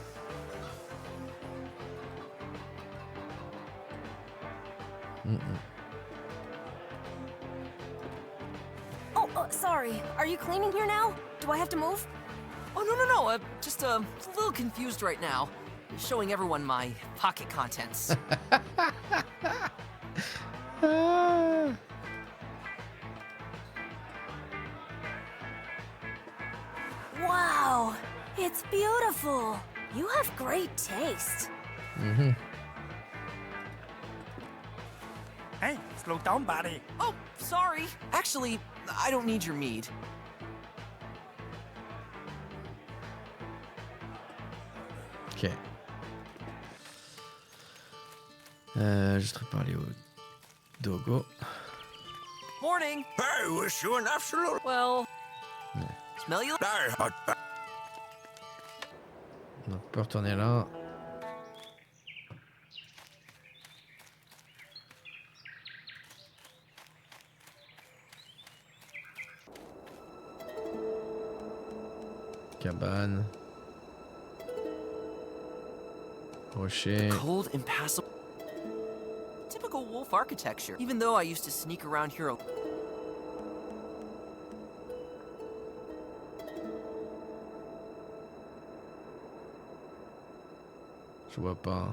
Oh, sorry. Are you cleaning here now? Do I have to move? Oh, no. Just a little confused right now. Showing everyone my pocket contents. Wow, it's beautiful. You have great taste. Hey, slow down, buddy. Oh, sorry. Actually, I don't need your mead. Ok. Je serais parlé au Dogo. Morning. I wish you an absolute... Well, smell you? Donc on peut retourner là. Cabane. Rocher. Cold, impassable. Typical wolf architecture. Even though I used to sneak around here. Je vois pas.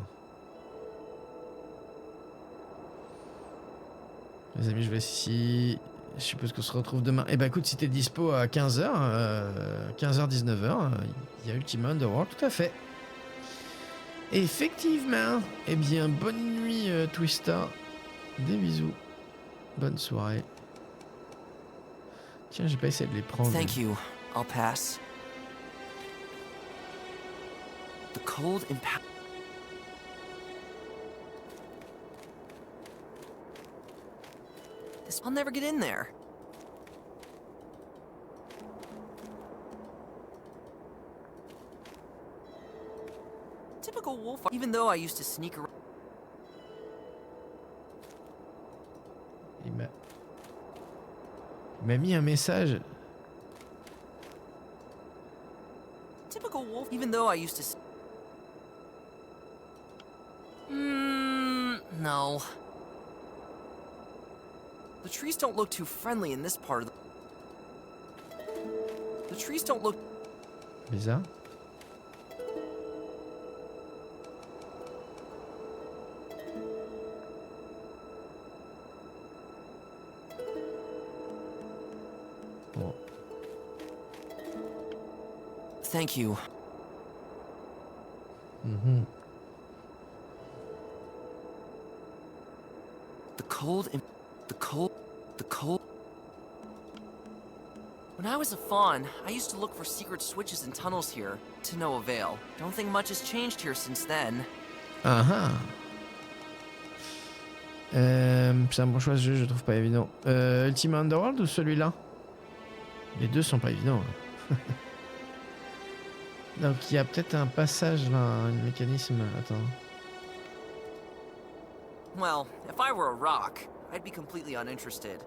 Les amis, je vais ici. Je suppose qu'on se retrouve demain. Eh ben écoute, si t'es dispo à 15h, 15h-19h, il y a Ultima Underworld, tout à fait. Effectivement. Eh bien, bonne nuit, Twista. Des bisous. Bonne soirée. Tiens, j'ai pas essayé de les prendre. Thank you. I'll pass. The cold impact. I'll never get in there. Typical wolf. Even though I used to sneak around. Il m'a mis un message. Typical wolf. Even though I used to. No. The trees don't look too friendly in this part of the trees don't look... Bizarre. Bon. Thank you. The cold... When I was a fawn, I used to look for secret switches and tunnels here, to no avail. Don't think much has changed here since then. C'est un bon choix ce jeu, je trouve pas évident. Ultima Underworld ou celui-là? Les deux sont pas évidents. Donc il y a peut-être un passage là, un mécanisme. Attends. Well, if I were a rock, I'd be completely uninterested.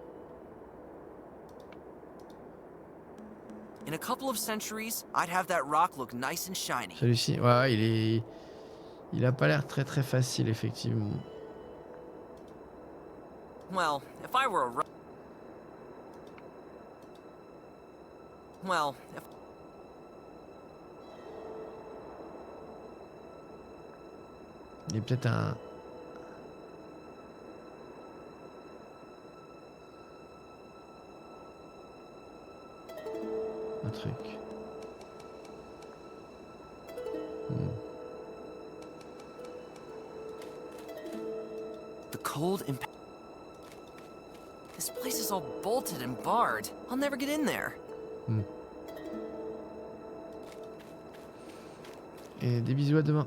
In a couple of centuries, I'd have that rock look nice and shiny. Celui-ci, ouais, il a pas l'air très très facile, effectivement. Well, if I were a rock... Well, if... Il y a peut-être un truc. The cold impact... This place is all bolted and barred. I'll never get in there. Et des bisous à demain.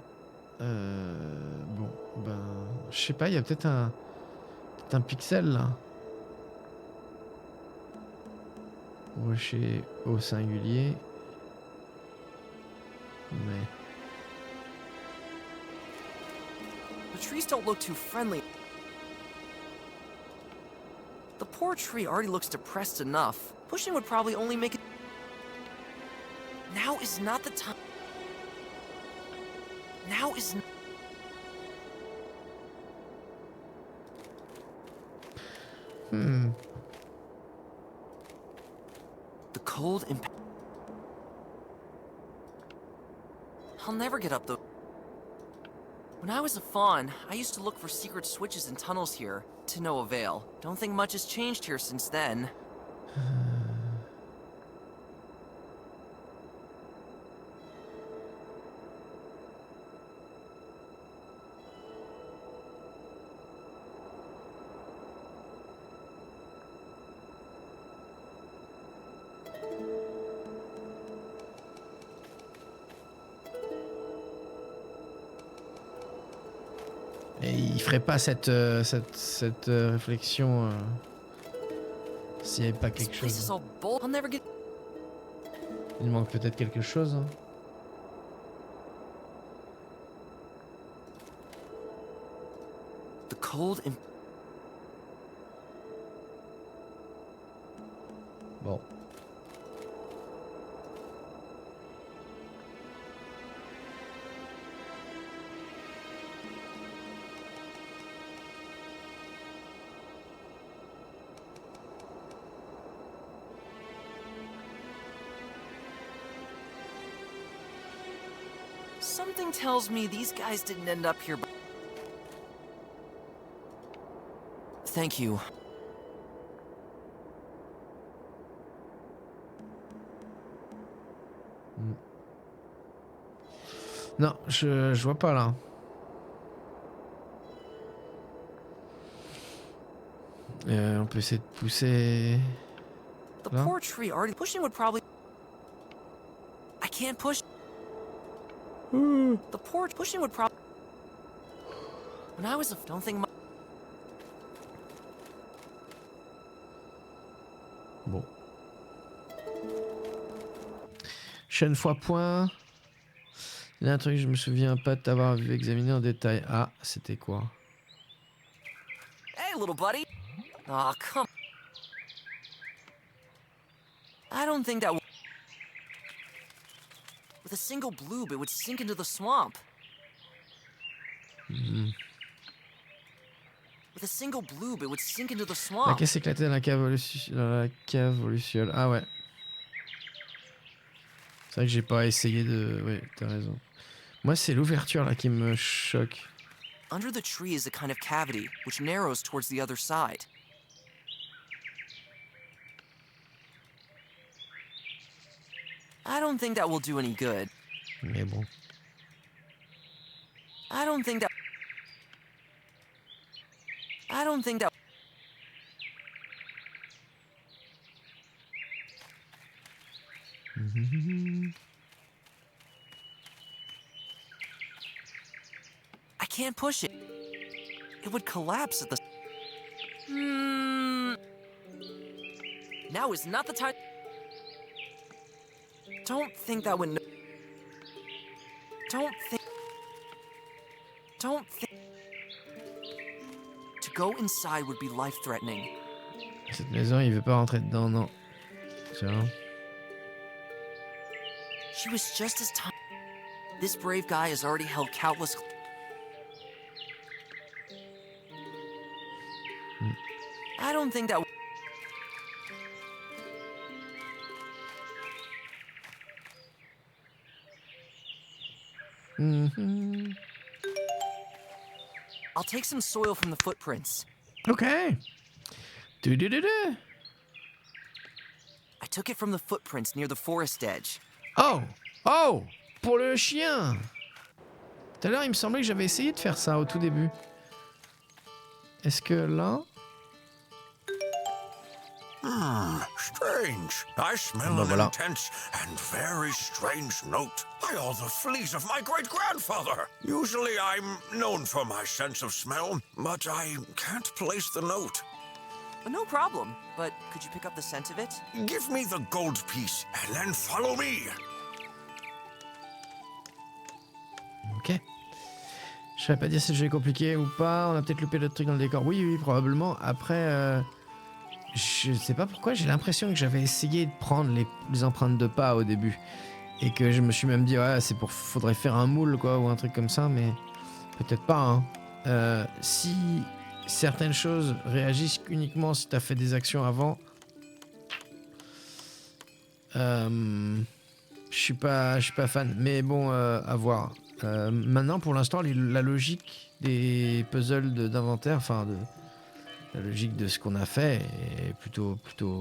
Bon, ben, je sais pas, il y a peut-être un pixel là. Rocher au singulier. Mais The trees don't look too friendly. The poor tree already looks depressed enough. Pushing would probably only make it... Now is not the time. Now is... The cold impact... I'll never get up though. When I was a fawn, I used to look for secret switches and tunnels here, to no avail. Don't think much has changed here since then. et il ferait pas cette réflexion s'il n'y avait pas quelque chose. Il manque peut-être quelque chose. Hein. The cold and... Bon. Something tells me these guys didn't end up here. Thank you. Non, je vois pas là. On peut essayer de pousser. The Là. poor tree already pushing would probably... I can't push. The poor pushing would probably... When I was a... Don't think... Bon. Chaîne fois point. Il y a un truc que je me souviens pas de t'avoir vu examiner en détail. Ah, c'était quoi? Hey, little buddy. Aw, come... I don't think that... With a single bloob, it would sink into the swamp. With a single bloob, it would sink into the La swamp. caisse éclatée dans la cave au luciole. Ah ouais. C'est vrai que j'ai pas essayé de... Ouais, t'as raison. Moi, c'est l'ouverture là qui me choque. Under the tree is a kind of cavity, which narrows towards the other side. I don't think that will do any good. Mais bon. I don't think that... I can't push it. It would collapse at the... Now is not the time... Don't think that would... Don't think... go inside would be life-threatening. Cette maison, il veut pas rentrer dedans, non. Tu vois? She was just as tiny. This brave guy has already held countless... I don't think that... Mhm. I'll take some soil from the footprints. Ok. Du-du-du-du. I took it from the footprints near the forest edge. Oh! Oh! Pour le chien! Tout à l'heure, il me semblait que j'avais essayé de faire ça au tout début. Est-ce que là... Strange. I smell an intense and very strange note by all the fleas of my great-grandfather. Usually I'm known for my sense of smell, but I can't place the note. No problem, but could you pick up the scent of it? Give me the gold piece and then follow me. Ok. Je savais pas dire si le jeu est compliqué ou pas. On a peut-être loupé d'autres trucs dans le décor. Oui, oui, probablement. Après, je sais pas pourquoi. J'ai l'impression que j'avais essayé de prendre les empreintes de pas au début. Et que je me suis même dit, ouais, c'est pour... faudrait faire un moule, quoi, ou un truc comme ça. Mais peut-être pas, hein. Si certaines choses réagissent uniquement si t'as fait des actions avant... je suis pas fan. Mais bon, à voir. Maintenant, pour l'instant, la logique des puzzles d'inventaire, enfin la logique de ce qu'on a fait est plutôt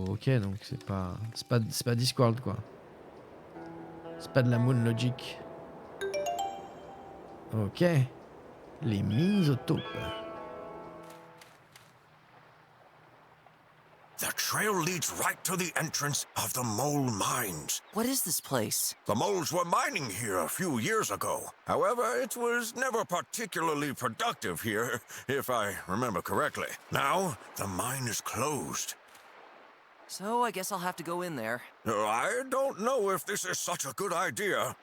ok. Donc c'est pas Discord, quoi. C'est pas de la moon logic. Ok. Les mines aux taupes. The trail leads right to the entrance of the mole mines. What is this place? The moles were mining here a few years ago. However, it was never particularly productive here, if I remember correctly. Now, the mine is closed. So I guess I'll have to go in there. I don't know if this is such a good idea.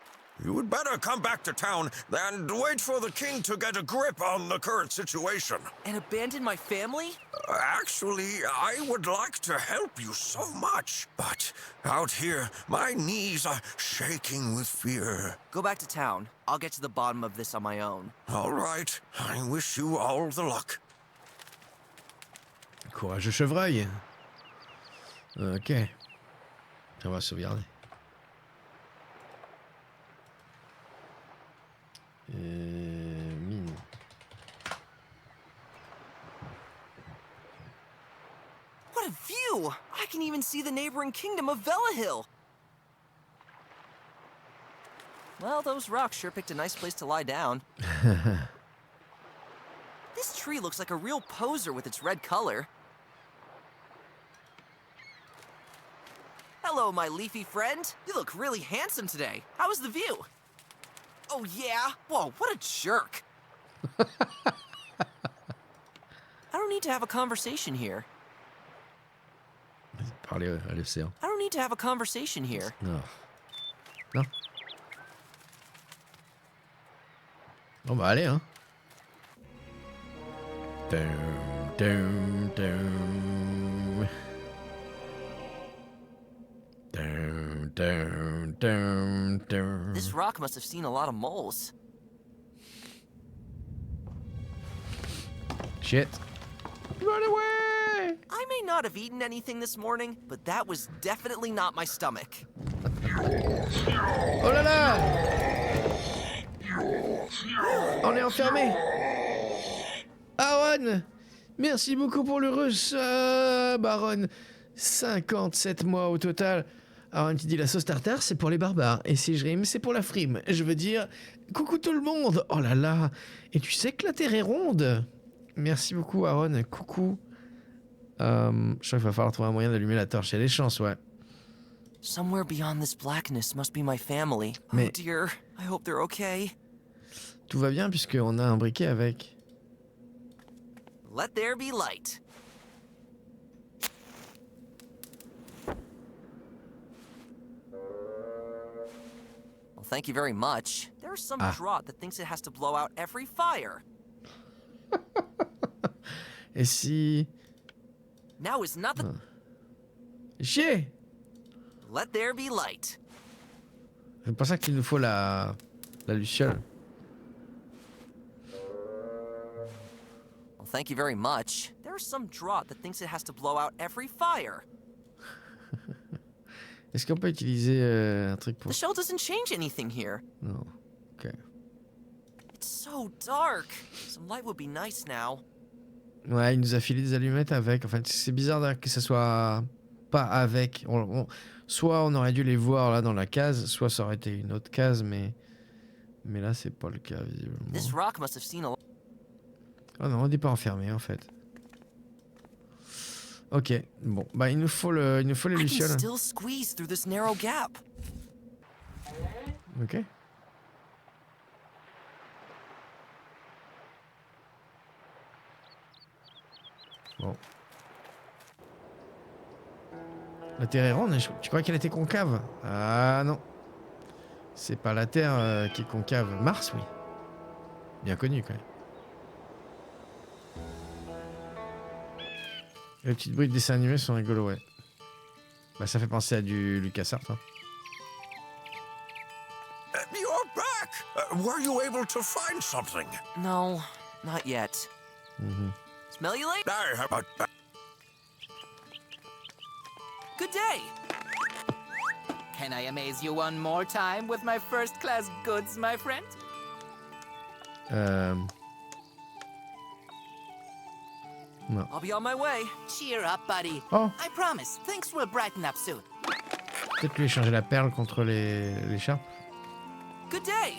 You would better come back to town and wait for the king to get a grip on the current situation. And abandon my family? Actually, I would like to help you so much. But out here, my knees are shaking with fear. Go back to town. I'll get to the bottom of this on my own. All right. I wish you all the luck. Courageux chevreuil. Ok. On va sauvegarder. Mine. What a view! I can even see the neighboring kingdom of Velahill. Well, those rocks sure picked a nice place to lie down. This tree looks like a real poser with its red color. Hello, my leafy friend. You look really handsome today. How was the view? Oh, yeah? Whoa, what a jerk. I don't need to have a conversation here. Parler à l'océan. I don't need to have a conversation here. Non. Non. Bon bah allez, hein. Dum, dum, dum. Dum, dum, dum, dum. This rock must have seen a lot of moles. Shit. Run away! I may not have eaten anything this morning, but that was definitely not my stomach. Oh là là! On est enfermé. Aaron, merci beaucoup pour le resub, Aaron. 57 mois au total. Aaron qui dit la sauce tartare, c'est pour les barbares. Et si je rime, c'est pour la frime. Je veux dire, coucou tout le monde. Oh là là. Et tu sais que la terre est ronde. Merci beaucoup, Aaron. Coucou. Je crois qu'il va falloir trouver un moyen d'allumer la torche. Il y a des chances, ouais. Somewhere beyond this blackness must be my family. Mais... Oh dear, I hope they're okay. Tout va bien puisqu'on a un briquet avec. Let there be light. Well, thank you very much. There's some draught that thinks it has to blow out every fire. Et si... Now is not the... Chier! Let there be light. C'est pour ça qu'il nous faut la luciole. Well, thank you very much. There's some draught that thinks it has to blow out every fire. Est-ce qu'on peut utiliser un truc pour... The shell doesn't change anything here. Non. Ok. It's so dark. Some light would be nice now. Ouais, il nous a filé des allumettes avec. En fait, c'est bizarre que ça soit pas avec. Soit on aurait dû les voir là dans la case, soit ça aurait été une autre case, mais là c'est pas le cas visiblement. This rock must have seen a... Oh non, on n'est pas enfermé en fait. Ok, bon, bah il nous faut les lucioles. I can still squeeze through this narrow gap. Ok. Bon. La Terre est ronde, tu crois qu'elle était concave? Ah non. C'est pas la Terre qui est concave. Mars, oui. Bien connu quand même. Les petites bruits de dessins animés sont rigolos, ouais. Bah ça fait penser à du LucasArts. Hein. You're back! Were you able to find something? No, not yet. Smell you late? Good day. Can I amaze you one more time with my first-class goods, my friend? Non. I'll be on my way. Cheer up, buddy. Oh. I promise, things will brighten up soon. Peut-être lui échanger la perle contre l'écharpe. Good day.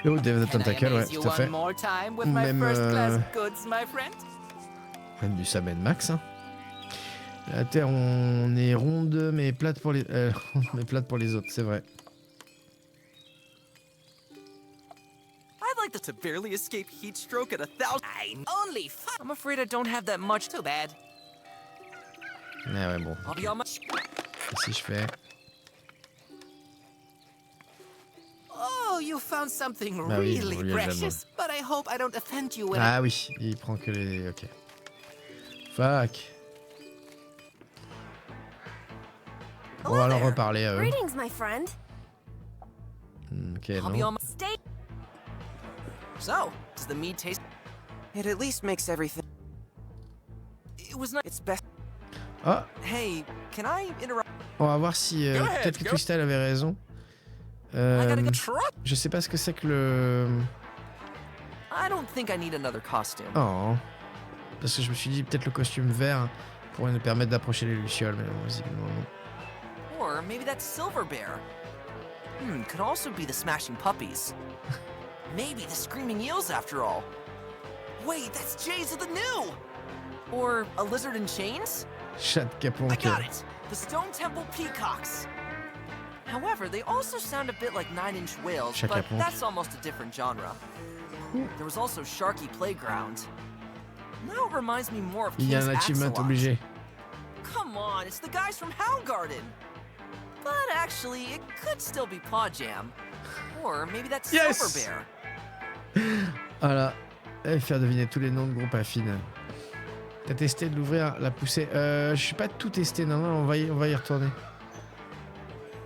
Oh, Dave the Can I Tentacle, ouais, amaze you tout à fait. one more time with my Même, first-class goods, my friend? Même du Saben Max. Hein. La Terre, on est ronde, mais plate pour les, mais plate pour les autres, c'est vrai. I'd like to barely escape heat stroke at 1,000. Only I'm afraid I don't have that much. Too bad. Ah ouais, bon. I'll be on my... Et si je fais... Oh, you found something Bah oui, really on lui a déjà precious, but I hope I don't offend you when Ah oui, il prend que les... Ok. Fuck. On va leur reparler à eux. Greetings, my friend. Ok, I'll be non. on my... Stay. So, does the mead taste... It at least makes everything. It was not... It's best. Ah, Hey, can I interrupt? on va voir si... Go ahead, peut-être que go. Twisted avait raison. I gotta go... Truck? Je sais pas ce que c'est que le... I don't think I need another costume. Oh. Parce que je me suis dit peut-être le costume vert pourrait nous permettre d'approcher les lucioles, mais non, visiblement non. Or maybe that silver bear. Could also be the smashing puppies. Maybe the screaming eels after all. Wait, that's Jays of the New! Or a lizard in chains? Chat de capon. I got it! The Stone Temple Peacocks. However, they also sound a bit like 9-inch whales, Chat but capon. that's almost a different genre. There was also Sharky Playground. Now it reminds me more of Il y a King's un achievement Axolot. obligé. Come on, it's the guys from Owlsgard. But actually, it could still be Paw Jam. Or maybe that's Yes! Silver Bear. Voilà. Et faire deviner tous les noms de groupes affines. T'as testé de l'ouvrir, la pousser. Je suis pas tout testé, non, on va y retourner.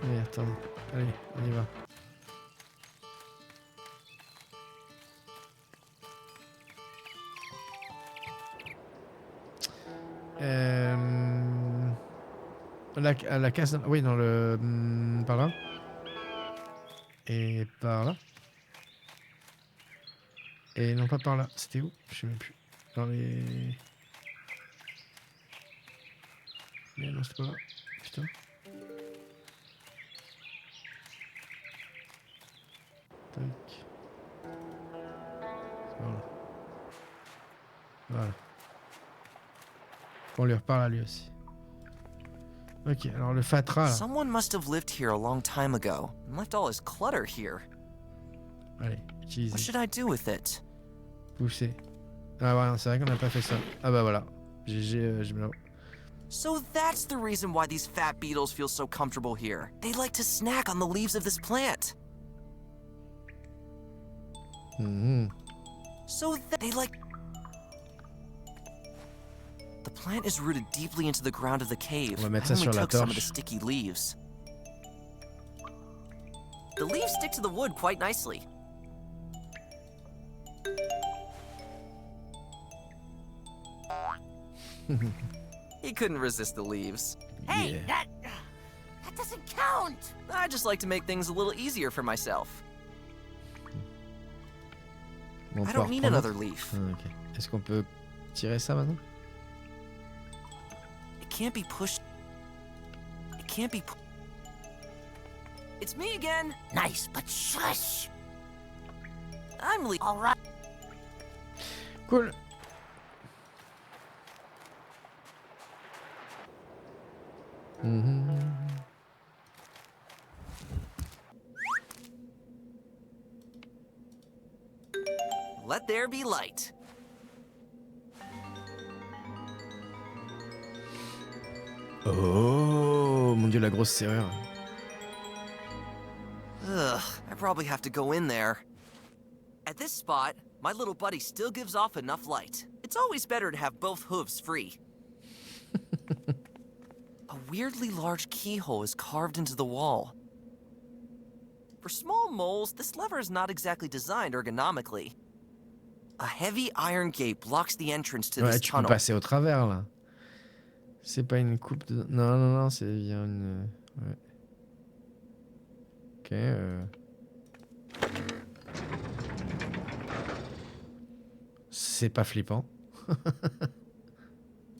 On va y retourner. Allez, on y va. La case... Oui, dans le... par là. Et par là. Et non, pas par là. C'était où? Je sais même plus. Dans les... Mais non, c'était pas là. Putain. Tac. Voilà. Voilà. On lui reparle à lui aussi. Ok, alors le fatras là. Someone must have lived here a long time ago and left all his clutter here. Allez, What utilisez. should I do with it? Pousser. Ah ouais, c'est vrai qu'on n'a pas fait ça. Ah bah voilà. GG, je me la... So that's the reason why these fat beetles feel so comfortable here. They like to snack on the leaves of this plant. So they like... Plant is rooted deeply into the ground of the cave. On va mettre I ça only sur la took some of the torche. sticky leaves. The leaves stick to the wood quite nicely. He couldn't resist the leaves. Hey, that doesn't count. I just like to make things a little easier for myself. Bon, on I peut don't need reprendre. another leaf. Ah, ok. Est-ce qu'on peut tirer ça maintenant? It can't be pushed. It can't be. It's me again. Nice, but shush. I'm Lee. All right. Cool. Let there be light. Oh mon dieu, la grosse serrure. Ugh, I probably have to go in there. At this spot, my little buddy still gives off enough light. It's always better to have both hooves free. A weirdly large keyhole is carved into the wall. For small moles, this lever is not exactly designed ergonomically. A heavy iron gate blocks the entrance to Ouais, this tu peux tunnel. passer au travers là. C'est pas une coupe de... Non, non, non, c'est bien une... Ouais. Ok, C'est pas flippant.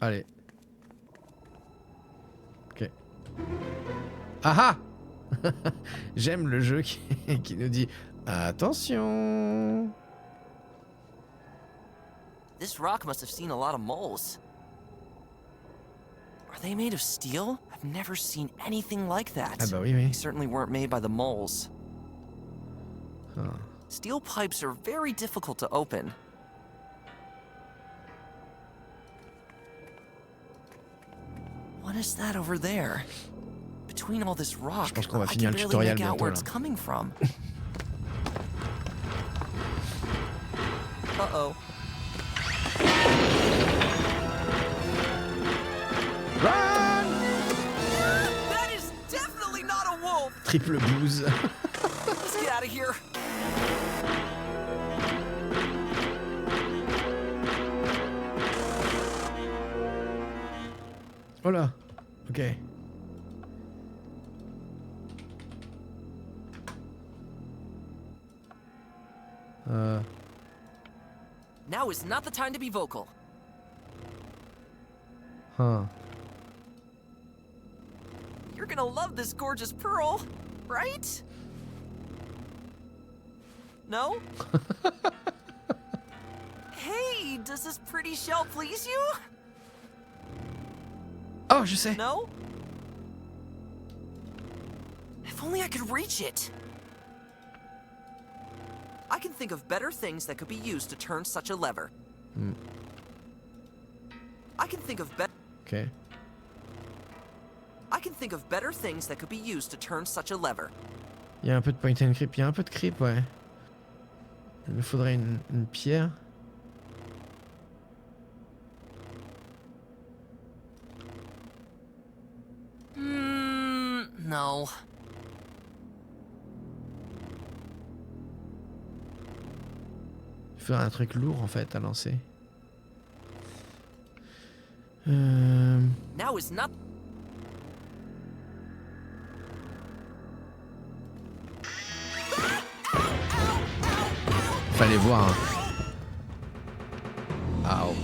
Allez. Ok. Ah ah. J'aime le jeu qui nous dit attention. This rock must have seen a lot of moles. Are they made of steel? I've never seen anything like that. Ah bah oui, oui. They certainly weren't made by the moles. Huh. Steel pipes are very difficult to open. What is that over there? Between all this rock, Je pense qu'on va I finir can le barely tutoriel make out bientôt where là. it's coming from. Uh-oh. That is definitely not a wolf! Triple bouse. Let's get out of here. Oh là. Ok. Now is not the time to be vocal. Huh. You're gonna love this gorgeous pearl, right? No? Hey, does this pretty shell please you? Oh, je sais. No? If only I could reach it. I can think of better things that could be used to turn such a lever. I can think of better. Ok. I can think of better things that could be used to turn such a lever. Il y a un peu de point and creep. Il y a un peu de creep, ouais. Il me faudrait une pierre. No. Il faudrait un truc lourd en fait à lancer. Now is not. Fallait voir. Ow.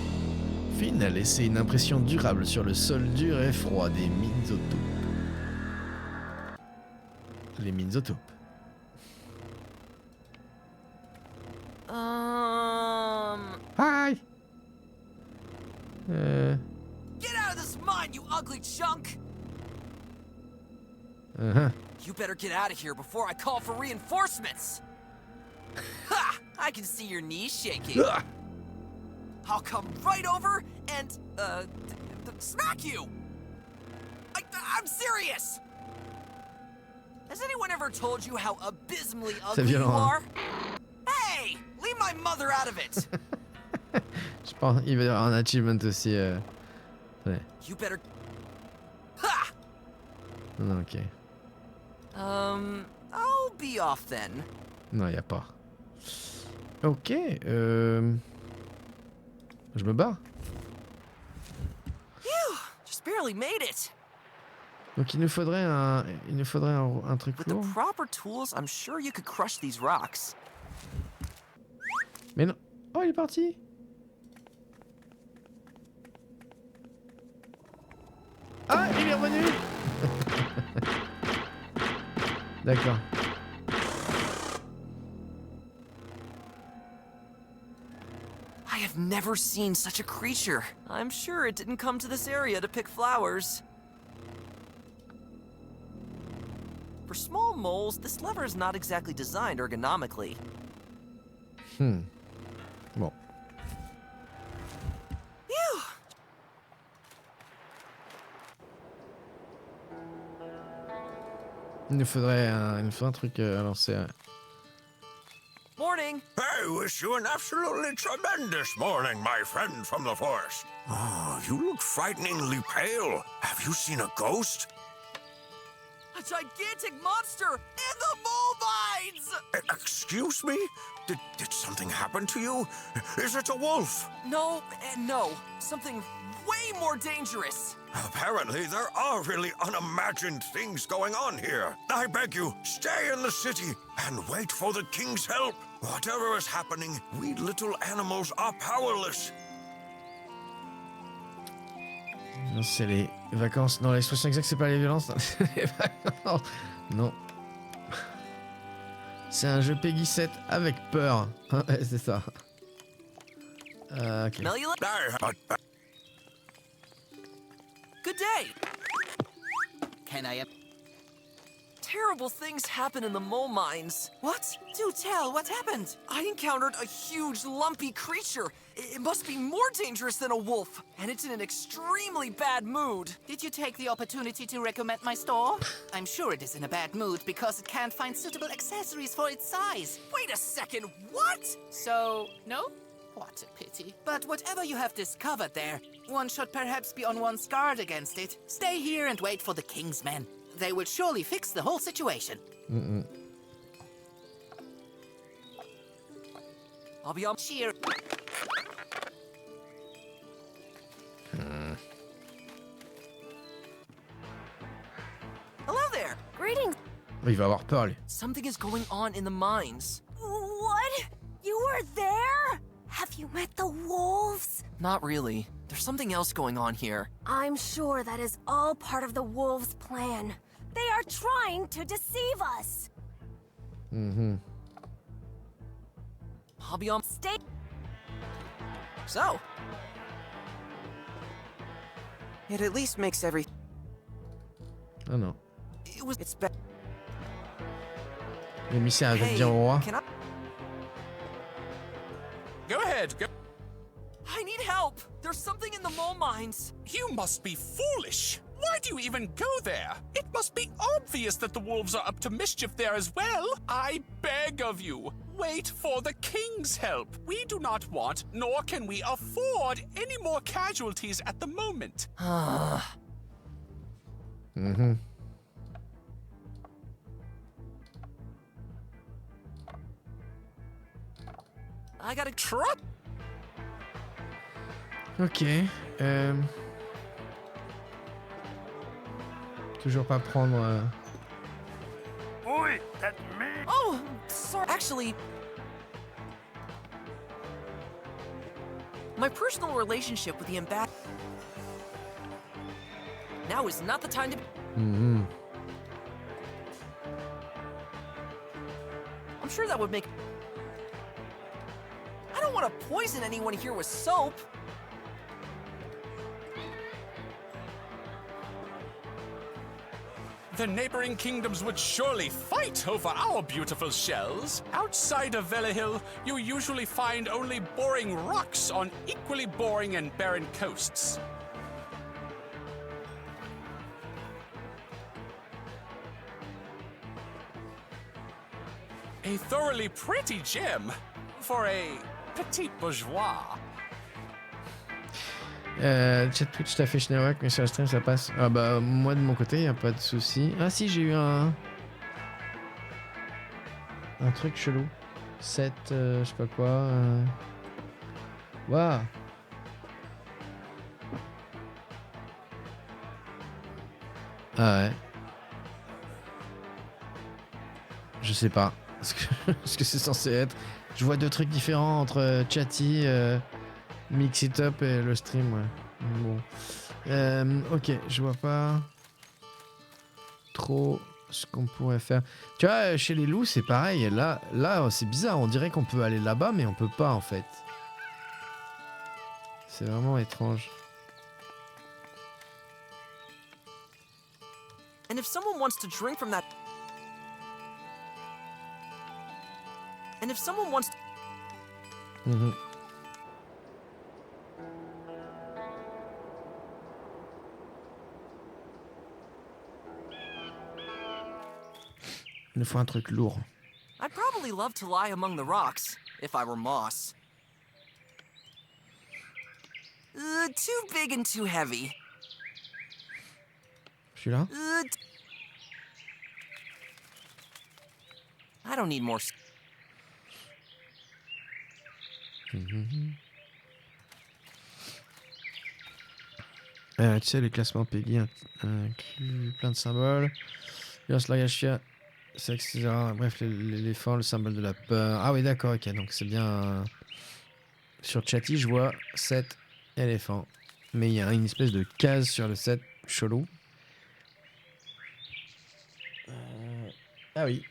Finn a laissé une impression durable sur le sol dur et froid des mines autopes. Les mines autopes. Hi. Get out of this mine, you ugly chunk! You better get out of here before I call for reinforcements! Ha! I can see your knees shaking. I'll come right over and, smack you! I'm serious! Has anyone ever told you how abysmally ugly you are? Hey! Leave my mother out of it! Je pense qu'il va y avoir un achievement aussi Ouais. You better. Ha! Non, ok. I'll be off then. Non, y a pas. Ok. Je me barre. Phew! Just barely made it. Donc il nous faudrait un truc With the lourd. proper tools, I'm sure you could crush these rocks. Mais non. Oh, il est parti. Ah, il est revenu. D'accord. I have never seen such a creature. I'm sure it didn't come to this area to pick flowers. For small moles, this lever is not exactly designed ergonomically. Bon. Phew! Il nous faudrait un truc à lancer. Morning! I wish you an absolutely tremendous morning, my friend from the forest. Oh, you look frighteningly pale. Have you seen a ghost? A gigantic monster in the mole mines! Excuse me? Did something happen to you? Is it a wolf? No, and no. Something way more dangerous. Apparently, there are really unimagined things going on here. I beg you, stay in the city and wait for the king's help. Whatever is happening, we little animals are powerless. Non, c'est les vacances. Non, l'expression exacte, c'est pas les violences. Non, c'est les vacances. Non. C'est un jeu Peggy 7 avec peur. Hein, ouais, c'est ça. Ok. Good day. Can I... Terrible things happen in the mole mines. What? Do tell, what happened? I encountered a huge, lumpy creature. It must be more dangerous than a wolf, and it's in an extremely bad mood. Did you take the opportunity to recommend my store? I'm sure it is in a bad mood because it can't find suitable accessories for its size. Wait a second, what? So, no? What a pity. But whatever you have discovered there, one should perhaps be on one's guard against it. Stay here and wait for the king's men. They will surely fix the whole situation. I'll be on cheer. Hello there. Greetings. Il va avoir peur, lui. Something is going on in the mines. What? You were there? Have you met the wolves? Not really. There's something else going on here. I'm sure that is all part of the wolves' plan. They are trying to deceive us. I'll be on. Stay. So, It at least makes every. Ah non. It's better. L'émissaire va hey, dire au roi. can I? Go ahead, go. I need help. There's something in the mole mines. You must be foolish. Why do you even go there? It must be obvious that the wolves are up to mischief there as well. I beg of you, wait for the king's help. We do not want, nor can we afford, any more casualties at the moment. I gotta try. Ok. Toujours pas prendre. Oi, that me. Oh, sorry. Actually, my personal relationship with the ambassador. Now is not the time to. I'm sure that would make. I don't want to poison anyone here with soap. The neighboring kingdoms would surely fight over our beautiful shells. Outside of Velahill, you usually find only boring rocks on equally boring and barren coasts. A thoroughly pretty gem for a petit bourgeois. Chat Twitch t'as fait Schneewak, mais sur le stream ça passe. Ah bah moi de mon côté y a pas de souci. Ah si j'ai eu un truc chelou. 7 je sais pas quoi. Waouh. Ah ouais. Je sais pas ce que c'est censé être. Je vois deux trucs différents entre Chatty, Mix It Up et le stream, ouais. Bon. Ok, je vois pas trop ce qu'on pourrait faire. Tu vois, chez les loups, c'est pareil. Là, c'est bizarre. On dirait qu'on peut aller là-bas, mais on peut pas, en fait. C'est vraiment étrange. And if someone wants to drink from that... And if someone wants to... Il nous faut un truc lourd. I'd probably love to lie among the rocks, if I were moss. Too big and too heavy. Celui-là? I don't need more... Tu sais, les classements Peggy incluent plein de symboles. Lance la gâchia, sexe, etc. Bref, l'éléphant, le symbole de la peur. Ah oui, d'accord, ok. Donc c'est bien... Sur Chatty, je vois 7 éléphants. Mais il y a une espèce de case sur le 7 chelou. Ah oui.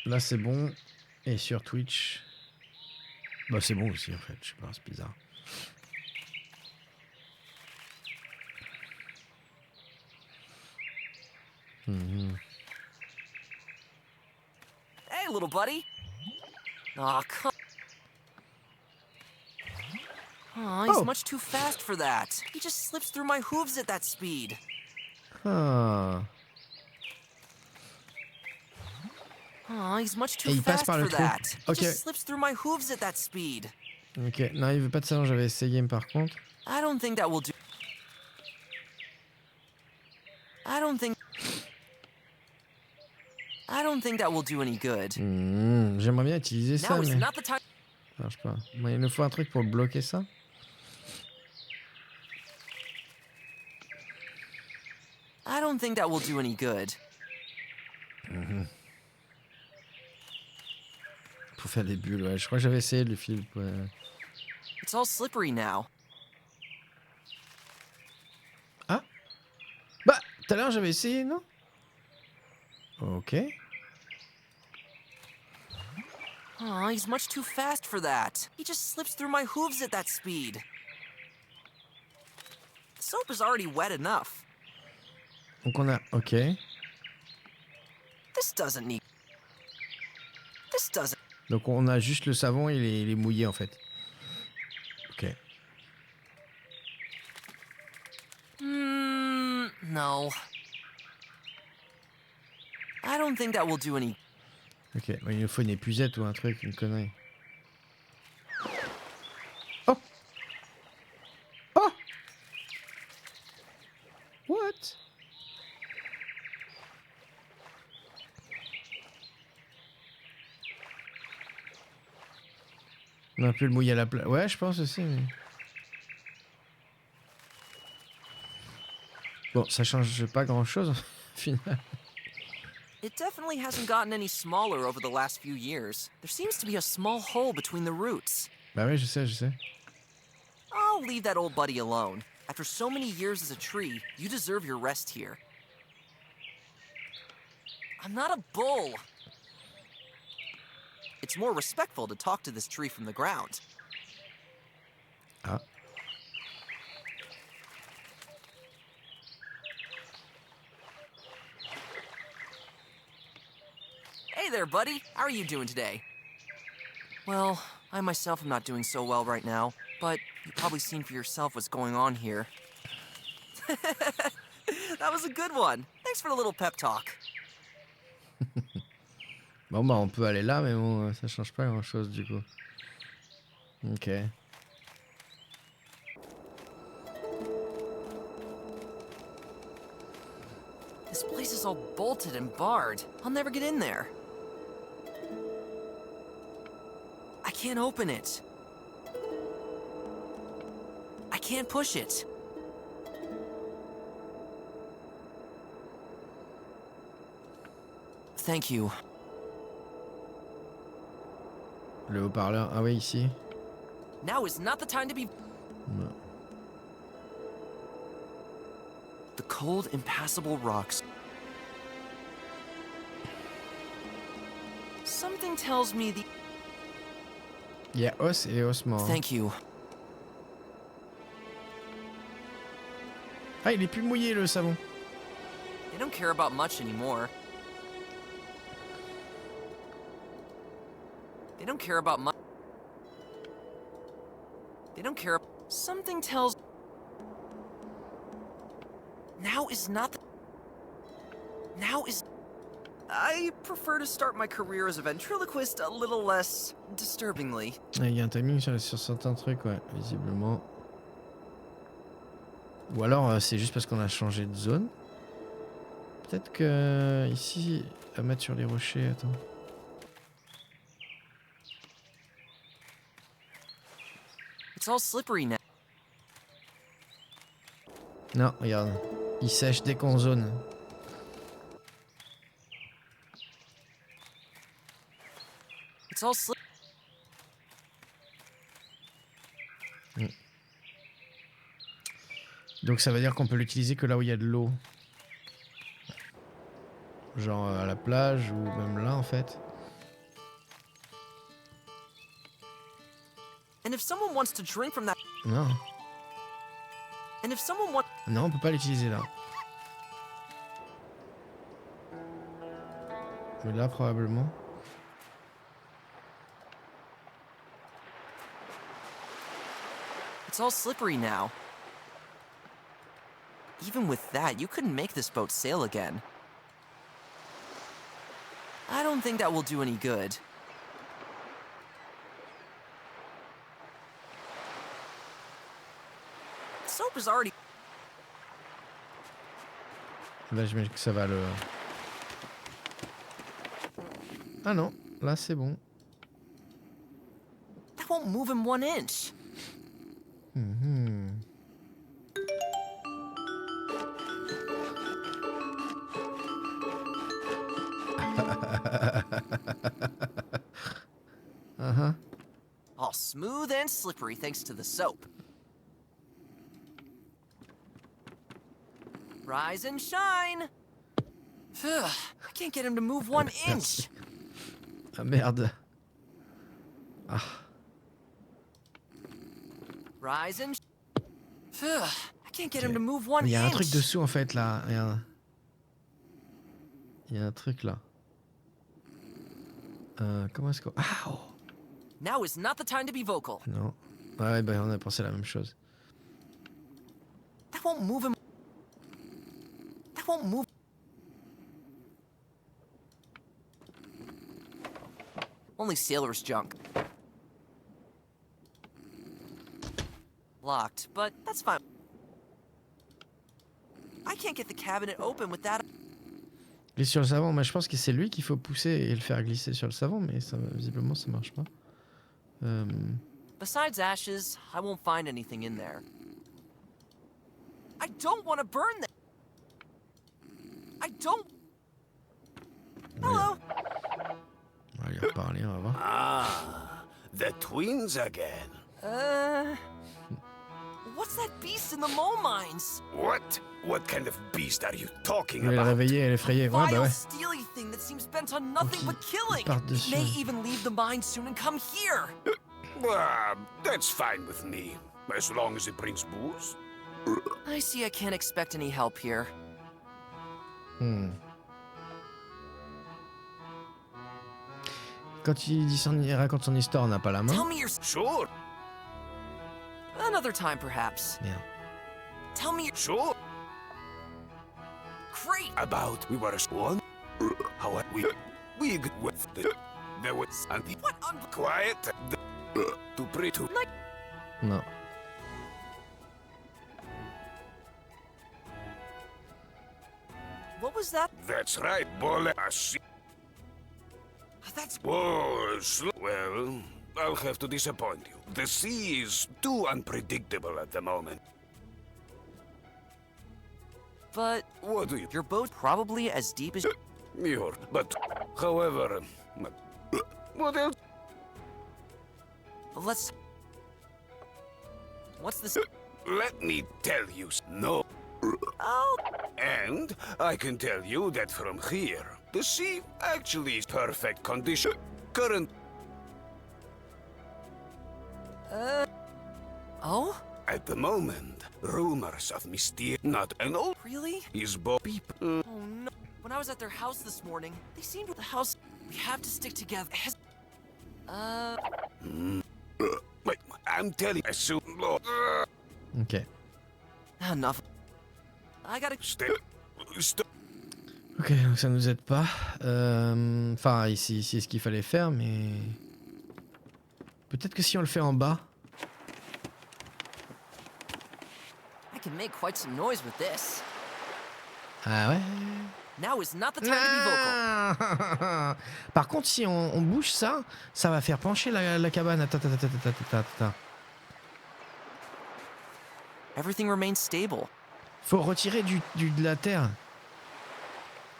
Là, c'est bon. Et sur Twitch... Bah c'est bon aussi, en fait. Je sais pas, c'est bizarre. Hey, little buddy. Aw, come... Aw, he's much too fast for that. He just slips through my hooves at that speed. Ah. Aw, he's much too Et il passe fast par le for trou. that. He Ok. just slips through my hooves at that speed. Ok. Non, il veut pas de salon, j'avais essayé, mais par contre... I don't think that will do... I don't think that will do any good. J'aimerais bien utiliser ça, Now is mais... not the time... Ça marche pas. Moi, il nous faut un truc pour bloquer ça. I don't think that will do any good. Pour faire des bulles, ouais. Je crois que j'avais essayé le fil. Ouais. It's all slippery now. Ah. Bah, tout à l'heure j'avais essayé, non? Ok. Aw, he's much too fast for that. He just slips through my hooves at that speed. The soap is already wet enough. Donc on a... Ok. This doesn't need... This doesn't... Donc on a juste le savon et il est mouillé en fait. Ok. No. I don't think that will do any... Ok. Bon, il nous faut une épuisette ou un truc, une connerie. Oh. Oh. What? On a pu le mouiller à la place. Ouais, je pense aussi. Mais... Bon, ça change pas grand chose au final. It definitely hasn't gotten any smaller over the last few years. There seems to be a small hole between the roots. Bah ouais, je sais, je sais. I'll leave that old buddy alone. After so many years as a tree, you deserve your rest here. I'm not a bull. It's more respectful to talk to this tree from the ground. Ah. Hey there, buddy. How are you doing today? Well, I myself am not doing so well right now, but you've probably seen for yourself what's going on here. That was a good one. Thanks for the little pep talk. Bon bah on peut aller là, mais bon, ça change pas grand chose du coup. Ok. This place is all bolted and barred. I'll never get in there. I can't open it. I can't push it. Thank you. Le haut-parleur. Ah oui, ici. Now is not the time to be... Non. The cold, impassable rocks. Something tells me the... Il y a os et ossements. Thank you. Ah, il est plus mouillé le savon. They don't care about much anymore. They don't care about much. They don't care. Something tells... Now is not the... Now is... I prefer to start my career as a ventriloquist a little less disturbingly. Ah, il y a un timing sur certains trucs, ouais, visiblement. Ou alors c'est juste parce qu'on a changé de zone. Peut-être que ici, à mettre sur les rochers, attends. It's all slippery now. Non, regarde. Il sèche dès qu'on zone. It's all slippery. Donc ça veut dire qu'on peut l'utiliser que là où il y a de l'eau. Genre à la plage ou même là en fait. And if someone wants to drink from that... Non. And if someone wants... Non, on peut pas l'utiliser là. Mais là probablement. It's all slippery now. Even with that, you couldn't make this boat sail again. I don't think that will do any good. Soap is already... Là j'imagine que ça va le... Ah non, là c'est bon. That won't move him 1 inch. All smooth and slippery thanks to the soap. Rise and shine. I can't get him to move 1 inch. Ah merde. Ah. Rise and... I can't get him to move 1 inch. Il y a un truc dessous en fait là. Regarde. Il y a un truc là. Comment est-ce qu'on... Ah oh. Now is not the time to be vocal. Non. Ouais, bah on a pensé la même chose. That won't move him. That won't move. Only sailor's junk. Locked, but that's fine. I can't get the cabinet open with that. Glisse sur le savon, mais je pense que c'est lui qu'il faut pousser et le faire glisser sur le savon, mais ça, visiblement ça marche pas. Besides ashes, I won't find anything in there. I don't want to burn them. I don't. Hello. On va lui reparler, on va voir. Ah, the twins again. What's that beast in the mole mines? What? What kind of beast are you talking Elle est about? réveillée, elle est effrayée. Ouais, bah Vile, ouais. steely thing that seems bent on nothing but killing. part dessus. May even leave the mine soon and come here. That's fine with me, as long as it brings booze. I see I can't expect any help here. Quand il raconte son histoire, on n'a pas la main. Tell me your... Sure, Another time, perhaps. Merde. Tell me your... sure. Great! About we were one. How we good with the there was and the What on... quiet to pray to. Non. What was that? That's right, Bole. That's... Whoa, well, I'll have to disappoint you. The sea is too unpredictable at the moment. But... What do you... Your boat's probably as deep as... But, however... What else? Let's... What's this? Let me tell you... No. Oh... And I can tell you that from here, the sea actually is perfect condition. Current... Oh? At the moment, rumors of not an old... Really? Is people... Oh no. When I was at their house this morning, they seemed to the house... We have to stick together. Wait, I'm telling you, soon, Lord. Ok. Enough. I gotta... Stop. Ok, donc ça nous aide pas. Enfin, ici, c'est ce qu'il fallait faire, mais... Peut-être que si on le fait en bas... I can make quite some noise with this. Ah ouais. Now is not the time to be vocal. Par contre, si on bouge ça, ça va faire pencher la cabane. Attends. Everything remains stable. Faut retirer de la terre.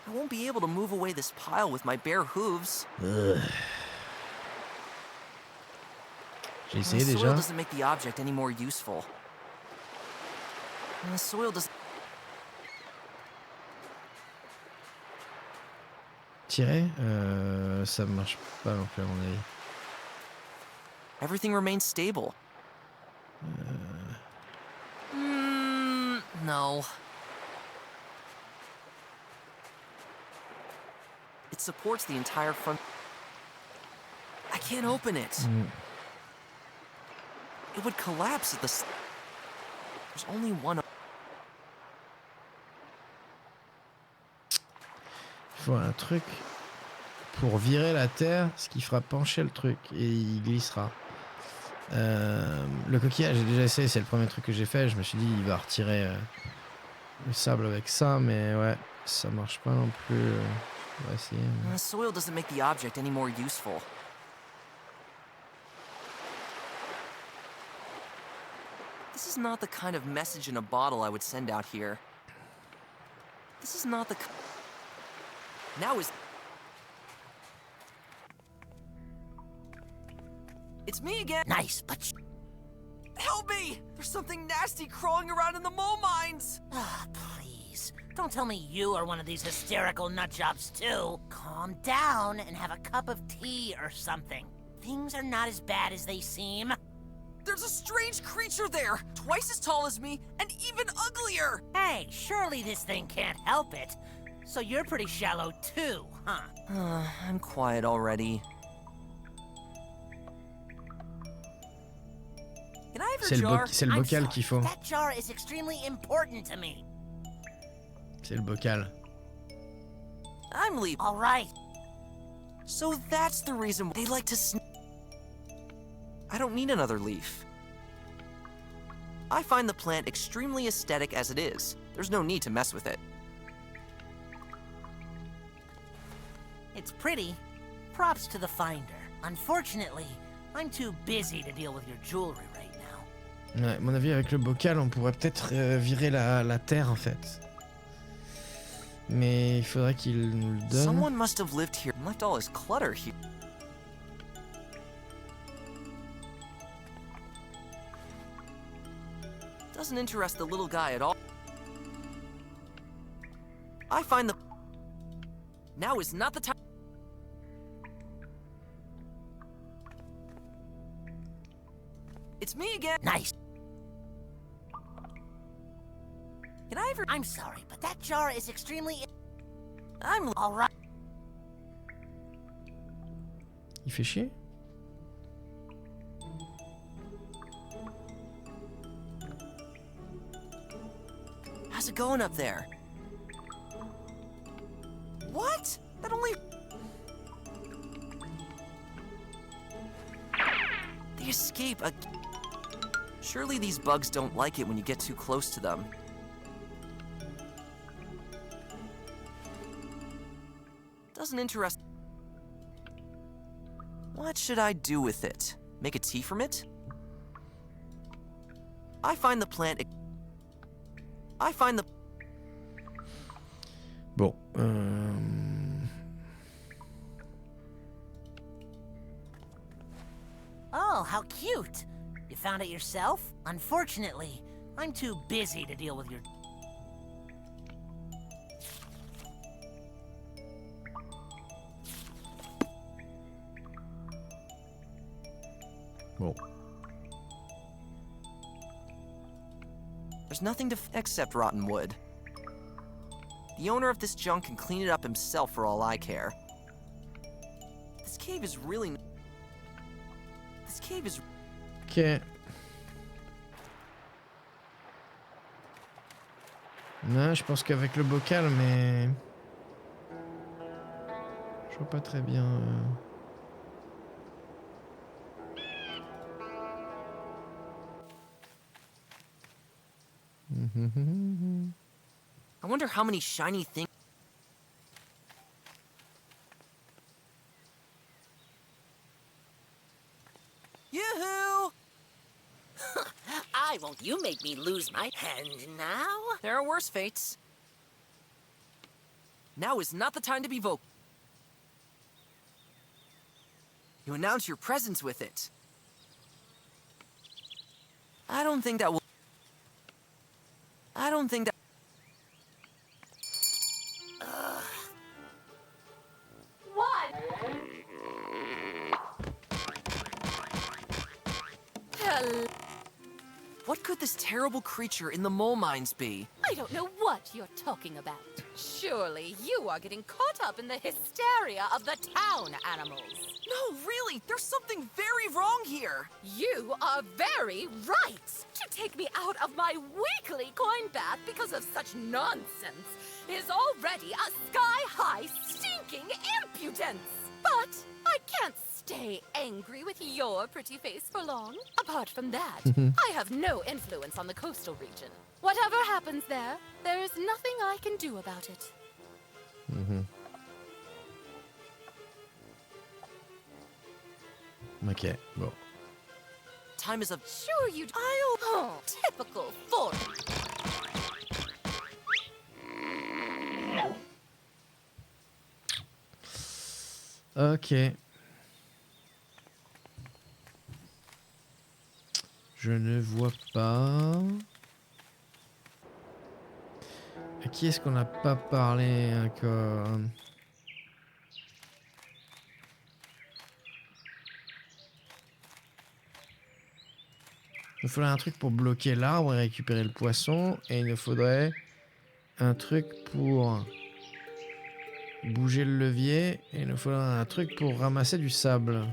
I won't be able to move away this pile with my bare hooves. J'ai essayé The déjà. soil doesn't make the object any more useful. The soil doesn't... Tirer, ça marche pas non plus à mon avis. Everything remains stable. No. It supports the entire front... I can't open it. It would collapse at the... There's only one... Il faut un truc pour virer la terre, ce qui fera pencher le truc et il glissera. Le coquillage, j'ai déjà essayé, c'est le premier truc que j'ai fait. Je me suis dit, il va retirer le sable avec ça, mais ouais, ça marche pas non plus. On va essayer. The soil doesn't make the object any more useful. This is not the kind of message in a bottle I would send out here. This is not the... Now is... It's me again! Nice, but... Help me! There's something nasty crawling around in the mole mines! Ah, please. Don't tell me you are one of these hysterical nutjobs, too. Calm down and have a cup of tea or something. Things are not as bad as they seem. There's a strange creature there! Twice as tall as me, and even uglier! Hey, surely this thing can't help it. So you're pretty shallow, too, huh? I'm quiet already. Can I have your jar? C'est le bocal qu'il faut. That jar is extremely important to me. C'est le bocal. I'm leaving. All right. So that's the reason they like to I don't need another leaf. I find the plant extremely aesthetic as it is. There's no need to mess with it. It's pretty. Props to the finder. Unfortunately, I'm too busy to deal with your jewelry right now. Ouais, à mon avis, avec le bocal, on pourrait peut-être virer la terre en fait. Mais il faudrait qu'il nous le donne. Someone must have lived here and left all his clutter here. Doesn't interest the little guy at all. I find the... Now is not the time... It's me again! Nice. Can I ever... I'm sorry, but that jar is extremely... I'm... All right. Il fait chier. How's it going up there? What? That only... They escape a... Surely these bugs don't like it when you get too close to them. Doesn't interest... What should I do with it? Make a tea from it? I find the... Bon. Oh, how cute! You found it yourself? Unfortunately, I'm too busy to deal with your... Bon. There's nothing to except rotten wood. The owner of this junk can clean it up himself for all I care. This cave is really... This cave is... Ok. Non, je pense qu'avec le bocal, mais... Je vois pas très bien... I wonder how many shiny things... Yoo-hoo! I won't you make me lose my hand now? There are worse fates. Now is not the time to be vocal. You announce your presence with it. I don't think that will... What? Hello. What could this terrible creature in the mole mines be? I don't know what you're talking about. Surely you are getting caught up in the hysteria of the town animals. No, really, there's something very wrong here. You are very right to take me out of my weekly coin bath because of such nonsense is already a sky-high stinking impudence. But I can't stay angry with your pretty face for long. Apart from that, I have no influence on the coastal region. Whatever happens there, there is nothing I can do about it. Ok, bon. Time is up. Sure you do. Oh, typical foreign. Ok. Je ne vois pas. À qui est-ce qu'on n'a pas parlé encore? Il nous faudrait un truc pour bloquer l'arbre et récupérer le poisson. Et il nous faudrait un truc pour bouger le levier. Et il nous faudrait un truc pour ramasser du sable.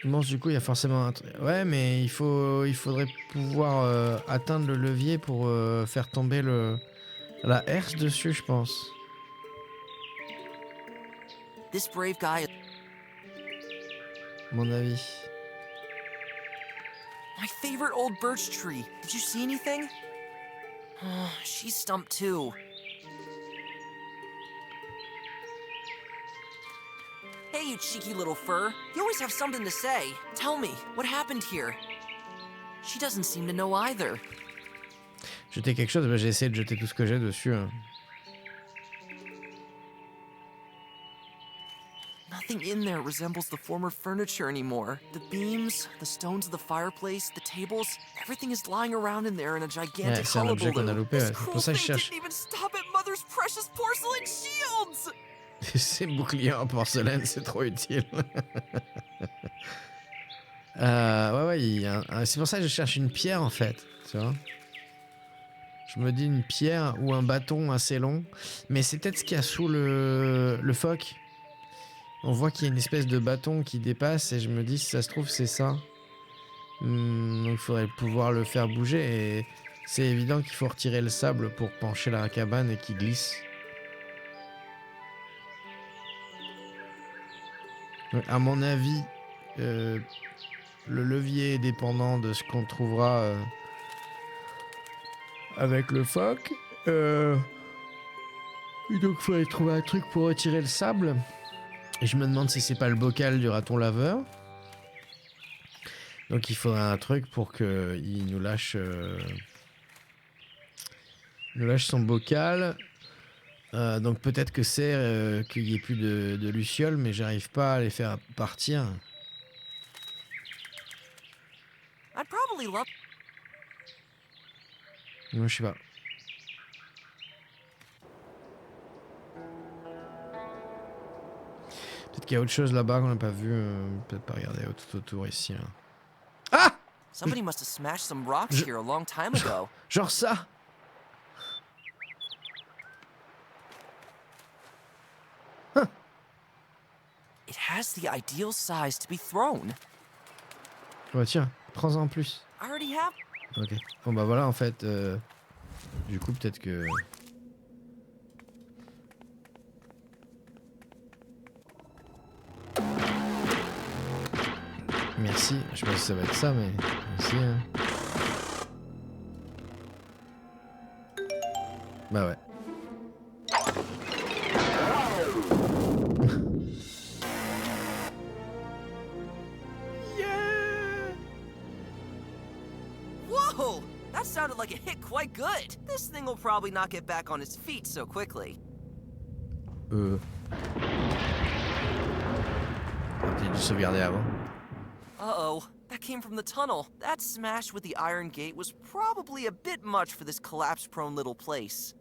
Bon, du coup, il y a forcément un truc. Ouais, mais il faudrait pouvoir atteindre le levier pour faire tomber la herse dessus, je pense. This brave guy... À mon avis. My favorite old birch tree. Did you see anything? She's stumped too. Hey, you cheeky little fur. You always have something to say. Tell me, what happened here? She doesn't seem to know either. Jeter quelque chose, bah, j'ai essayé de jeter tout ce que j'ai dessus. Hein. Nothing in there resembles the former furniture anymore. The beams, the stones of the fireplace, the tables, everything is lying around in there in a gigantic C'est un objet qu'on a loupé. This C'est cruel pour ça que je thing cherche. didn't even stop at Mother's precious porcelain shields! Ces boucliers en porcelaine, c'est trop utile. Ouais, c'est pour ça que je cherche une pierre en fait. Tu vois, je me dis une pierre ou un bâton assez long. Mais c'est peut-être ce qu'il y a sous le phoque. On voit qu'il y a une espèce de bâton qui dépasse et je me dis si ça se trouve c'est ça. Donc il faudrait pouvoir le faire bouger et c'est évident qu'il faut retirer le sable pour pencher la cabane et qu'il glisse. Donc, à mon avis, le levier est dépendant de ce qu'on trouvera avec le phoque. Et donc il faudrait trouver un truc pour retirer le sable. Et je me demande si c'est pas le bocal du raton laveur. Donc il faudrait un truc pour qu'il nous lâche son bocal. Donc peut-être que c'est qu'il n'y ait plus de lucioles, mais j'arrive pas à les faire partir. I'd probably love. Non, je sais pas. Peut-être qu'il y a autre chose là-bas qu'on n'a pas vu. Peut-être pas regarder tout autour ici. Là. Ah! Somebody must have smashed some rocks here a long time ago. Genre ça. Huh. It has the ideal size to be thrown. Ouais, tiens, prends-en en plus. I already have. Ok. Bon bah voilà en fait. Du coup peut-être que. Merci. Je sais pas si ça va être ça, mais merci. Hein. Bah ouais. Whoa! That sounded like it hit quite good. This thing will probably not get back on its feet so quickly. Peut-être dû sauvegarder avant. Uh-oh. That came from the tunnel. That smash with the iron gate was probably a bit much for this collapse-prone little place.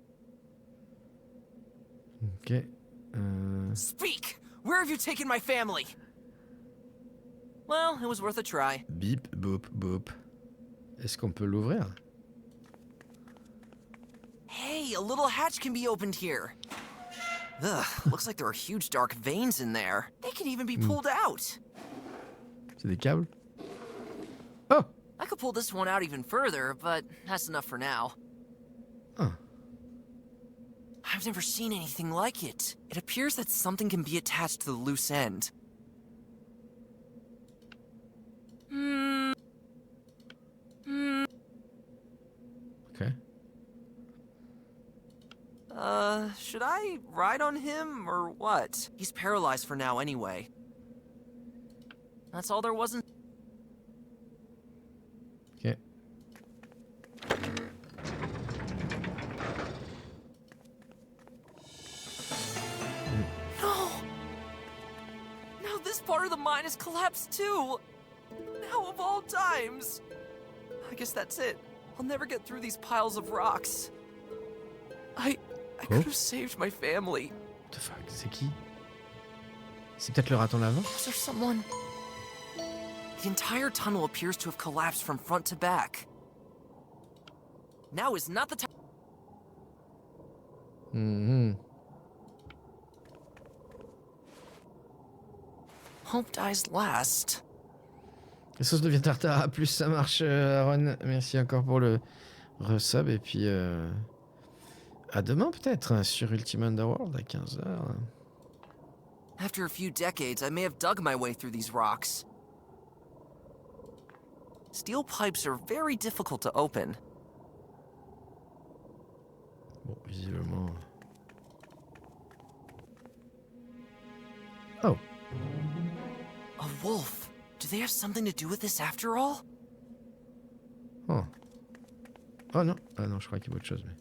Ok. Speak! Where have you taken my family? Well, it was worth a try. Bip, boop, boop. Est-ce qu'on peut l'ouvrir? Hey, a little hatch can be opened here. Ugh, looks like there are huge dark veins in there. They can even be pulled out. C'est des câbles? Oh! I could pull this one out even further, but that's enough for now. Huh. I've never seen anything like it. It appears that something can be attached to the loose end. Okay. Should I ride on him or what? He's paralyzed for now anyway. That's all there wasn't. Okay. No! Now this part of the mine has collapsed too! Now of all times! I guess that's it. I'll never get through these piles of rocks. I could have saved my family. What the fuck, c'est qui? C'est peut-être le raton laveur? Was there someone? The entire tunnel appears to have collapsed from front to back. Now is not the time. Hope dies last. La sauce devient tartare. Plus ça marche, Aaron. Merci encore pour le resub. Et puis, à demain peut-être, sur Ultimate Underworld à 15h. After a few decades, I may have dug my way through these rocks. Steel pipes are very difficult to open. Bon, visiblement... Oh. A wolf. Do they have something to do with this after all? Oh. Oh non. Ah non, je crois qu'il y a autre chose, mais...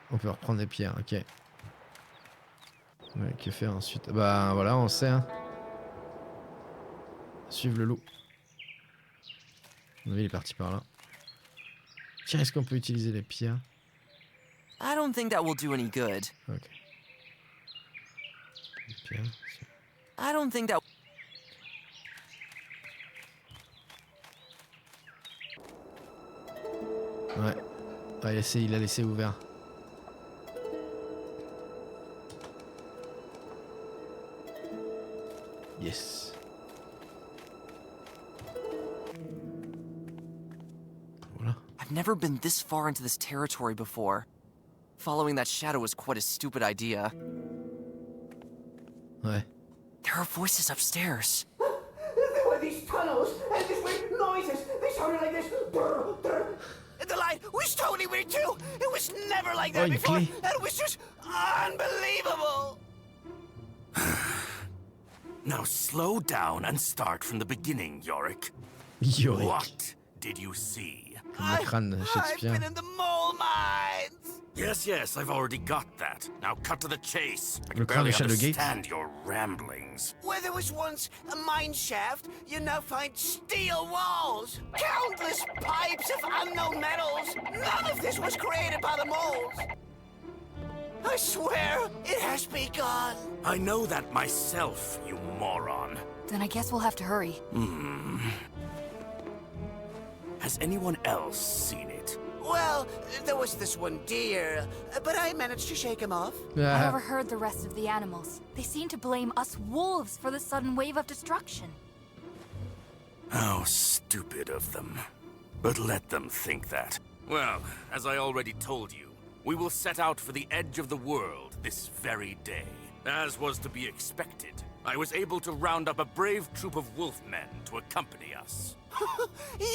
On peut reprendre des pierres, ok. Ouais, que faire ensuite? Bah voilà, on sait. Hein. Suivre le loup. Il est parti par là. Tiens, est-ce qu'on peut utiliser les pierres? I don't think that will do any good. Ok. Les pierres. I don't think that... Ouais. Ah, il a laissé ouvert. Yes. Voilà. I've never been this far into this territory before. Following that shadow was quite a stupid idea. Ouais. There are voices upstairs. There were these tunnels, and these weird noises. They sounded like this. Brr, brr, right. We totally weird too. It was never like Oh, that une before. clé. That was just unbelievable. Now slow down and start from the beginning, Yorick. Yorick. What did you see? Comme le crâne de I've Shakespeare. been in the mole mines. Yes, I've already got that. Now cut to the chase. I Le can crâne barely de Shadowgate. understand your ramblings. Where there was once a mine shaft, you now find steel walls, countless pipes of unknown metals. None of this was created by the moles. I swear, it has begun. I know that myself, you moron. Then I guess we'll have to hurry. Has anyone else seen it? Well, there was this one deer, but I managed to shake him off. I Ah, overheard the rest of the animals. They seem to blame us wolves for the sudden wave of destruction. How stupid of them. But let them think that. Well, as I already told you, we will set out for the edge of the world this very day. As was to be expected, I was able to round up a brave troop of wolfmen to accompany us.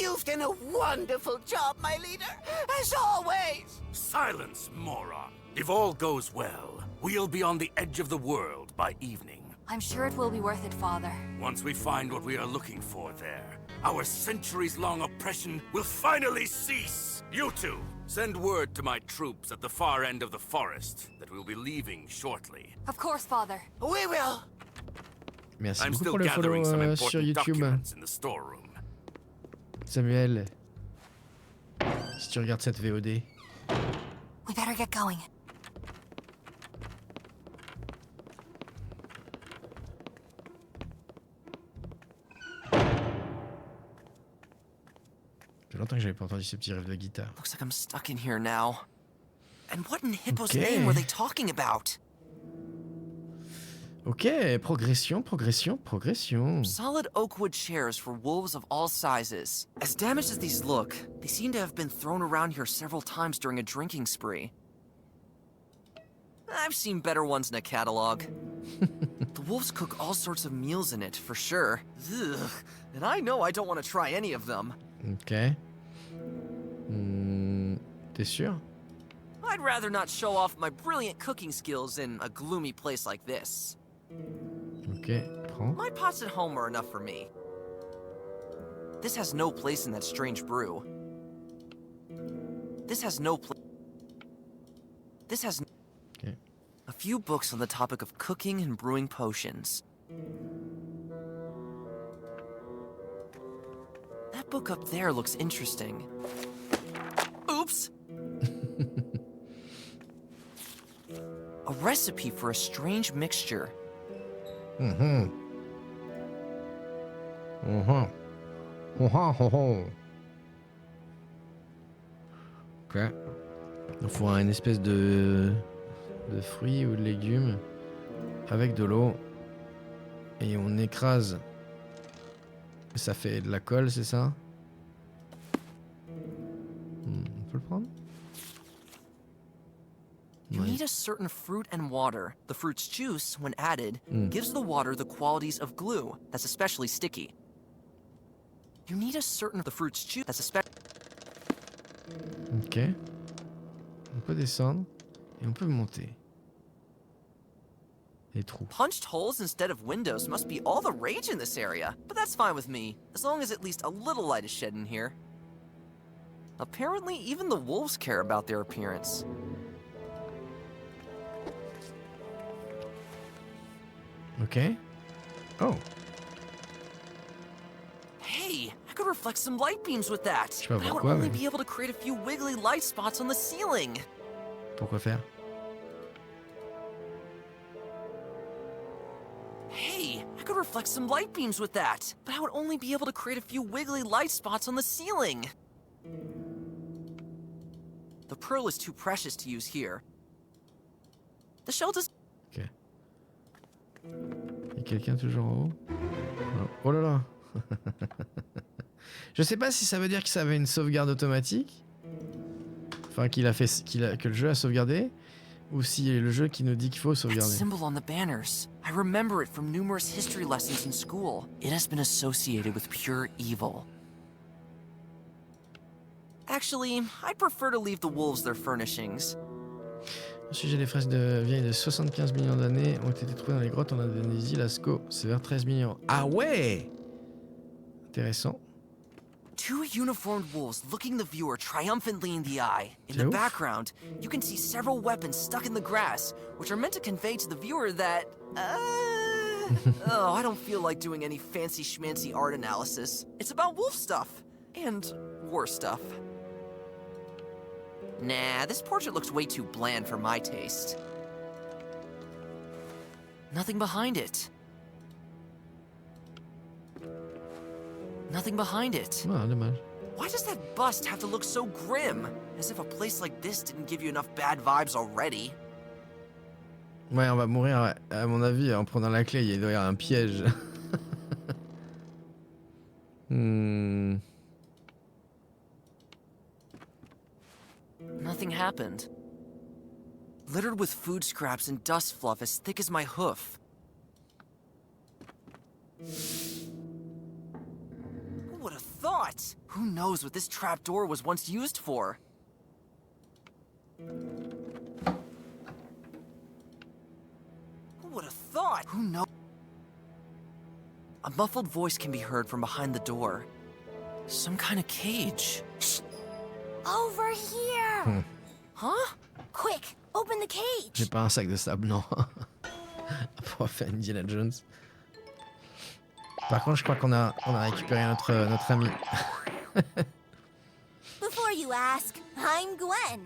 You've done a wonderful job, my leader, as always. Silence, moron. If all goes well, we'll be on the edge of the world by evening. I'm sure it will be worth it, Father. Once we find what we are looking for there, our centuries-long oppression will finally cease. You two, send word to my troops at the far end of the forest that we'll be leaving shortly. Of course, Father. We will. merci I'm beaucoup still pour le follow gathering some sur important YouTube. documents in the storeroom. Samuel, si tu regardes cette VOD. We better get going. Ça fait longtemps que j'avais pas entendu ce petit riff de guitare. Looks like I'm stuck in here now. And what in Hippo's Okay. name were they talking about? Ok, progression. Solid oak wood chairs for wolves of all sizes. As damaged as these look, they seem to have been thrown around here several times during a drinking spree. I've seen better ones in a catalog. The wolves cook all sorts of meals in it, for sure. Ugh. And I know I don't want to try any of them. Ok. T'es sûr? I'd rather not show off my brilliant cooking skills in a gloomy place like this. Ok, prends. My pots at home are enough for me. This has no place in that strange brew. This has no place. This has Okay. a few books on the topic of cooking and brewing potions. That book up there looks interesting. Oops! A recipe for a strange mixture. Ok. Il faut une espèce de fruits ou de légumes avec de l'eau. Et on écrase. Ça fait de la colle, c'est ça? On peut le prendre? You Ouais. need a certain fruit and water. The fruit's juice, when added, gives the water the qualities of glue that's especially sticky. You need a certain the fruit's juice that's especially. Ok. On peut descendre et on peut monter. Les trous. Punched holes instead of windows must be all the rage in this area, but that's fine with me, as long as at least a little light is shed in here. Apparently, even the wolves care about their appearance. Ok. Oh. Hey, I could reflect some light beams with that. Je sais pas But I would pourquoi, only mais- be able to create a few wiggly light spots on the ceiling. Pourquoi faire? Hey, I could reflect some light beams with that. But I would only be able to create a few wiggly light spots on the ceiling. The pearl is too precious to use here. The shell does. Ok. Il y a quelqu'un toujours en haut? Non. Oh là là. Je sais pas si ça veut dire que ça avait une sauvegarde automatique. Enfin, que le jeu a sauvegardé. Ou si le jeu qui nous dit qu'il faut That sauvegarder. symbol on the banners. I remember it from numerous history lessons in school. It has been associated with pure evil. Actually, I'd prefer to leave the wolves their furnishings. Au sujet des fresques vieilles de 75 millions d'années ont été trouvées dans les grottes en Indonésie, Lascaux, c'est vers 13 millions. Ah ouais! Intéressant. Two uniformed wolves looking the viewer triumphantly in the eye. In the Ouf. background, you can see several weapons stuck in the grass, which are meant to convey to the viewer that, oh, I don't feel like doing any fancy schmancy art analysis. It's about wolf stuff. And war stuff. Nah, this portrait looks way too bland for my taste. Nothing behind it. Nothing behind it. Ah, dommage. Why does that bust have to look so grim? As if a place like this didn't give you enough bad vibes already. Ouais, on va mourir, à mon avis, en prenant la clé. Il doit y avoir un piège. Nothing happened. Littered with food scraps and dust fluff as thick as my hoof. Who would have thought? Who knows what this trapdoor was once used for? Who would have thought? Who knows? A muffled voice can be heard from behind the door. Some kind of cage. Shh! Over here! Huh? Quick, open the cage! J'ai pas un sac de sable, non. Pour faire Indiana Jones. Par contre, je crois qu'on a récupéré notre ami. Before you ask, I'm Gwen.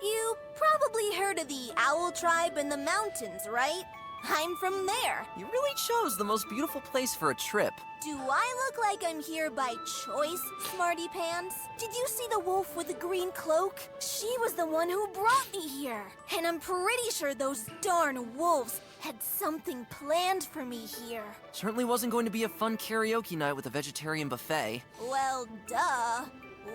You probably heard of the Owl tribe in the mountains, right? I'm from there. You really chose the most beautiful place for a trip. Do I look like I'm here by choice, Smarty Pants? Did you see the wolf with the green cloak? She was the one who brought me here. And I'm pretty sure those darn wolves had something planned for me here. Certainly wasn't going to be a fun karaoke night with a vegetarian buffet. Well, duh.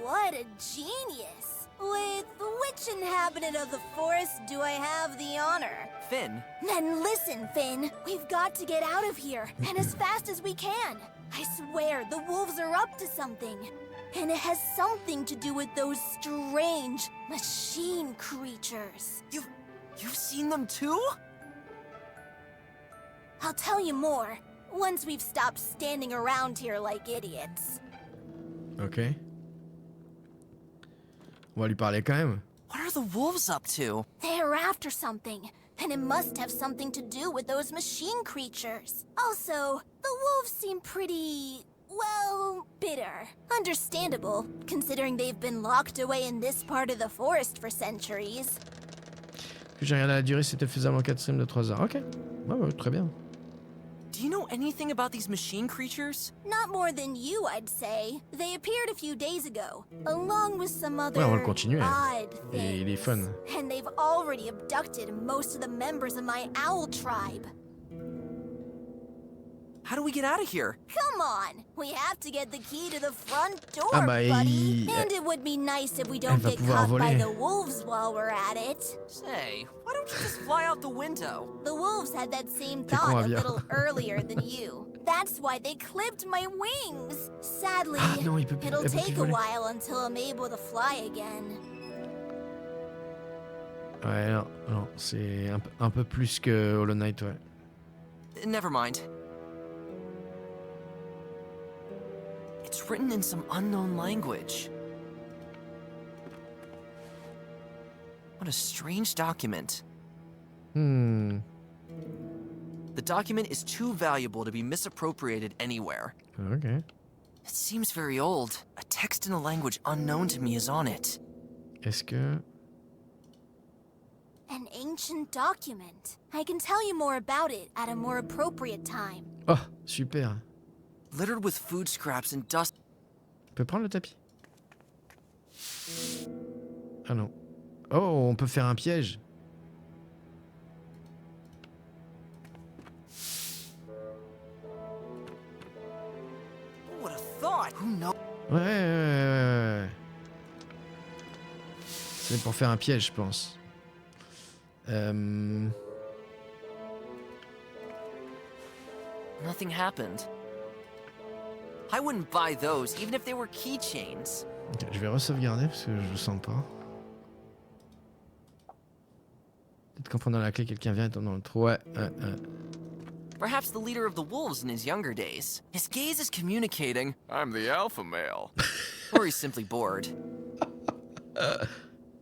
What a genius. With which inhabitant of the forest do I have the honor? Finn. Then listen, Finn. We've got to get out of here, and as fast as we can. I swear, the wolves are up to something. And it has something to do with those strange machine creatures. You've seen them too? I'll tell you more, once we've stopped standing around here like idiots. Ok. On va lui parler quand même. What are the wolves up to? They're after something, and it must have something to do with those machine creatures. Also, the wolves seem pretty, well, bitter. Understandable, considering they've been locked away in this part of the forest for centuries. Que j'ai regardé la durée, c'était faisable en 4 streams de 3 heures. Ok. Ouais, très bien. Do you know anything about these machine creatures? Not more than you, I'd say. They appeared a few days ago, along with some other Ouais, on va le continuer. odd Et il est things. fun. And they've already abducted most of the members of my owl tribe. How do we get out of here? Come on! We have to get the key to the front door, Ah bah, buddy! And it would be nice if we don't va get pouvoir caught by voler. the wolves while we're at it. Say, why don't you just fly out the window? The wolves had that same T'es con, thought a Avia. little earlier than you. That's why they clipped my wings. Sadly, Ah non, il peut plus- it'll elle peut take plus a voler. while until I'm able to fly again. Ouais, non, c'est un peu plus que Hollow Knight, ouais. Never mind. It's written in some unknown language. What a strange document. The document is too valuable to be misappropriated anywhere. Ok. It seems very old. A text in a language unknown to me is on it. Est-ce que... An ancient document. I can tell you more about it at a more appropriate time. Oh, super. Littered with food scraps and dust. On peut prendre le tapis? Ah non. Oh, on peut faire un piège. Who would have thought? Who knows? Ouais. C'est pour faire un piège, je pense. Nothing happened. I wouldn't buy those, even if they were keychains. Ok, je vais re-sauvegarder parce que je le sens pas. Peut-être qu'en prenant la clé, quelqu'un vient et tombe dans le trou. Ouais. Perhaps the leader of the wolves in his younger days. His gaze is communicating. I'm the alpha male. Or he's simply bored.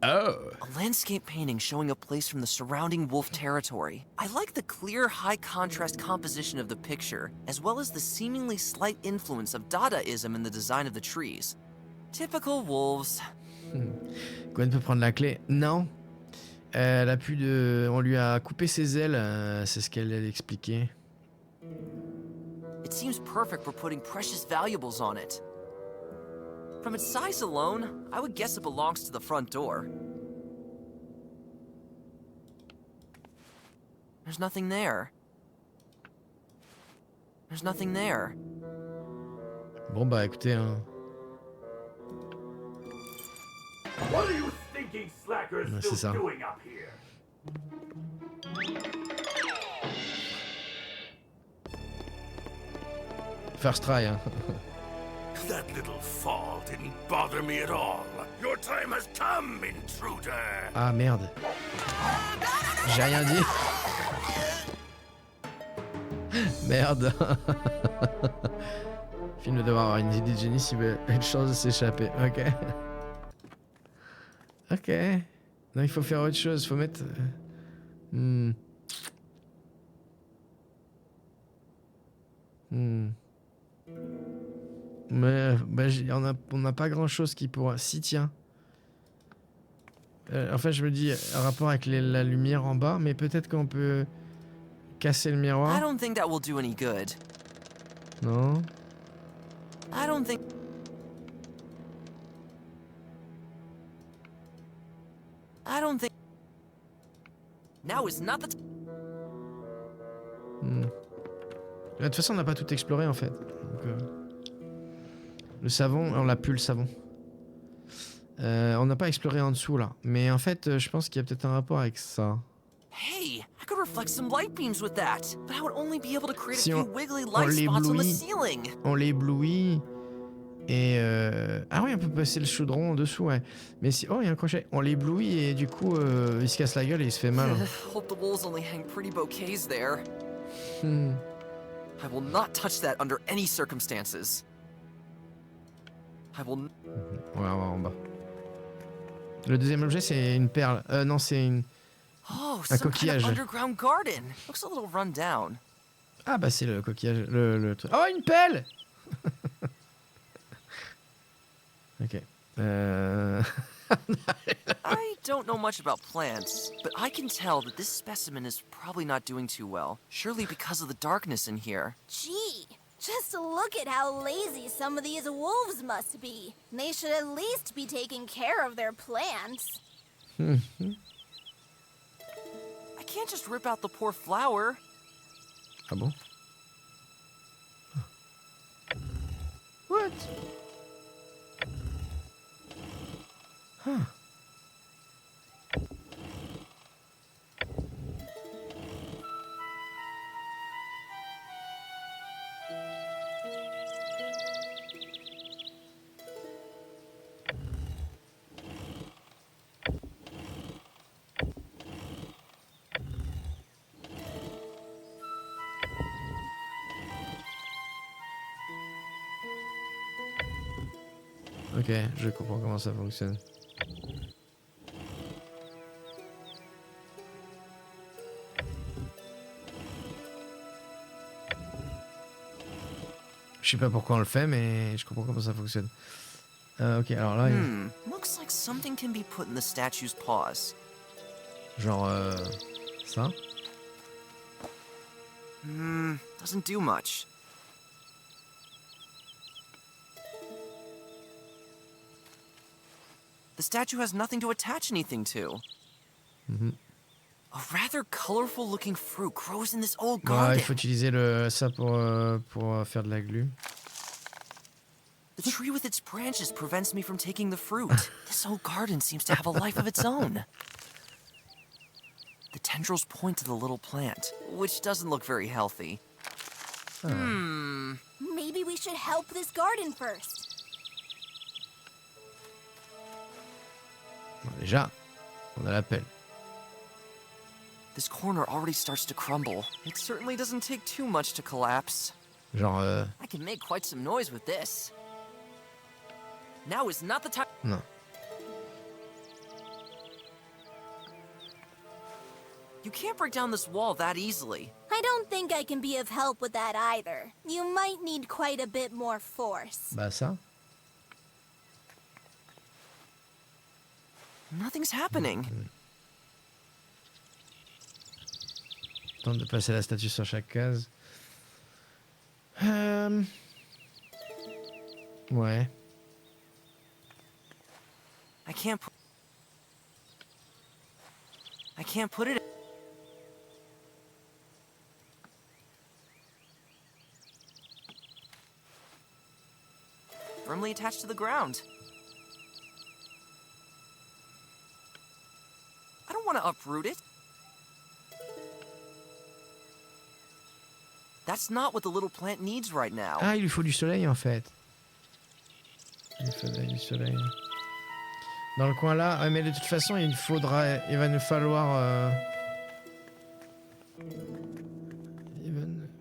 Oh. A landscape painting showing a place from the surrounding wolf territory. I like the clear, high-contrast composition of the picture, as well as the seemingly slight influence of Dadaism in the design of the trees. Typical wolves. Gwen peut prendre la clé. Non. Elle a plus de... On lui a coupé ses ailes, c'est ce qu'elle a expliqué. It seems perfect for putting precious valuables on it. From its size alone, I would guess it belongs to the front door. There's nothing there. There's nothing there. Bon bah écoutez, hein. What are you thinking slackers Ouais, c'est ça. still doing up here? First try, hein. That little fall didn't bother me at all. Your time has come, intruder. Ah merde. J'ai rien dit. Merde. Film devoir avoir une idée de génie s'il veut une chance de s'échapper. Ok. Ok. Non, il faut faire autre chose. Faut mettre... Mais bah, on n'a pas grand chose qui pourra... Si, tiens. En fait, je me dis, un rapport avec la lumière en bas, mais peut-être qu'on peut casser le I miroir. don't think that will do any good. Non. I don't think... Now is not the... De toute façon, on n'a pas tout exploré, en fait. Donc, le savon, on l'a plus, le savon. On n'a pas exploré en dessous, là. Mais en fait, je pense qu'il y a peut-être un rapport avec ça. Hey, I could reflect some light beams with that, but I would only be able to create Si a few on wiggly light spots on the l'éblouit. ceiling. On l'éblouit. Et ah oui, on peut passer le chaudron en dessous, ouais. Mais si... Oh, il y a un crochet. On l'éblouit et du coup, il se casse la gueule et il se fait mal. Hope the wolves only hang pretty bouquets there. Hmm. I will not touch that under any circumstances. I will... On va voir en bas. Le deuxième objet, c'est une perle. Non, c'est une... Oh, un some kind coquillage. of underground garden. Looks a little run down. Ah bah c'est le coquillage, le truc. Oh, une pelle. Ok. I don't know much about plants, but I can tell that this specimen is probably not doing too well. Surely because of the darkness in here. Gee, just look at how lazy some of these wolves must be. They should at least be taking care of their plants. I can't just rip out the poor flower. Ah bon? What? Huh. Ok, je comprends comment ça fonctionne. Je sais pas pourquoi on le fait, mais je comprends comment ça fonctionne. Ok, alors là, Looks like something can be put in the statue's paws. genre ça. Doesn't do much. The statue has nothing to attach anything to. A rather colorful looking fruit grows in this old Ouais, garden. il faut utiliser ça pour faire de la glu. The tree with its branches prevents me from taking the fruit. This old garden seems to have a life of its own. The tendrils point to the little plant, which doesn't look very healthy. Maybe we should help this garden first. Bon, déjà, on a l'appel. This corner already starts to crumble. It certainly doesn't take too much to collapse. Genre, I can make quite some noise with this. Now is not the time. non. You can't break down this wall that easily. I don't think I can be of help with that either. You might need quite a bit more force. Bah ça. Nothing's happening. Tente de placer la statue sur chaque case. Ouais. I can't put it. Firmly attached to the ground. I don't want to uproot it. That's not what the little plant needs right now. Ah, il lui faut du soleil en fait. Il faudrait du soleil. Dans le coin là, ah, mais de toute façon, il va nous falloir.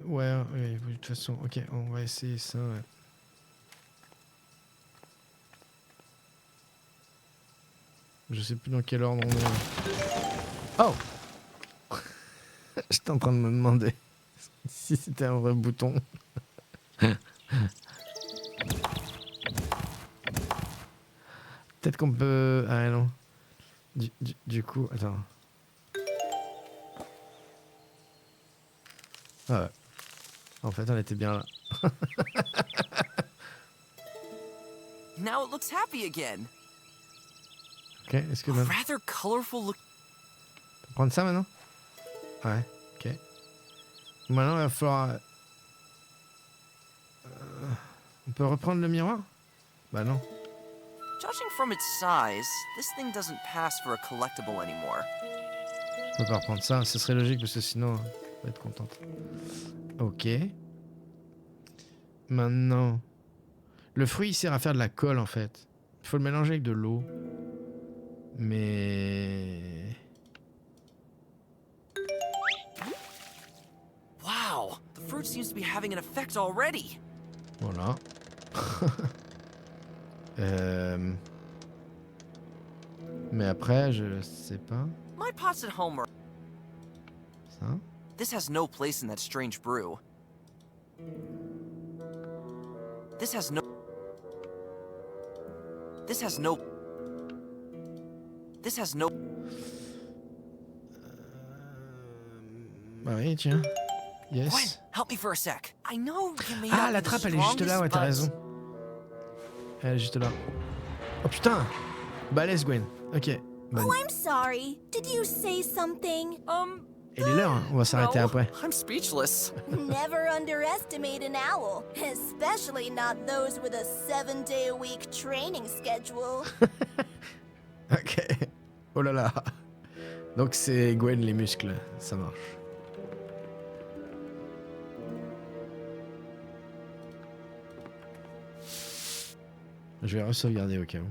Ouais, de toute façon, ok, on va essayer ça. Ouais. Je sais plus dans quel ordre on est. Oh. J'étais en train de me demander si c'était un vrai bouton. Peut-être qu'on peut... Ah non. Du coup... Attends. Ah ouais. En fait, on était bien là. Now it looks happy again. Ok, est-ce que... Même... Rather colorful look. On peut prendre ça maintenant? Ouais, ok. Maintenant, il va falloir... On peut reprendre le miroir? Bah non. Judging from its size, this thing doesn't pass for a collectible anymore. On peut pas reprendre ça, ce serait logique parce que sinon, on va être contente. Ok. Maintenant, le fruit il sert à faire de la colle en fait. Il faut le mélanger avec de l'eau. Mais... Wow, the fruit seems to be having an effect already. Voilà. Mais après, je sais pas. My pots at home are... Ça. This has no place in that strange brew. This has no... This has no... This has no... Bah oui, tiens. Yes. Gwen, help me for a sec. I know you may Ah, not la be the trappe, elle est juste là, ouais, t'as strongest, raison. Elle est juste là. Oh putain! Balèze, Gwen. Ok. Bonne. Oh, I'm sorry. Did you say something? Il est l'heure, hein. On va s'arrêter no, après. I'm speechless. Never underestimate an owl, especially not those with a 7-day-a-week training schedule. Ok. Oh là là. Donc c'est Gwen les muscles, ça marche. Je vais re-sauvegarder au cas où.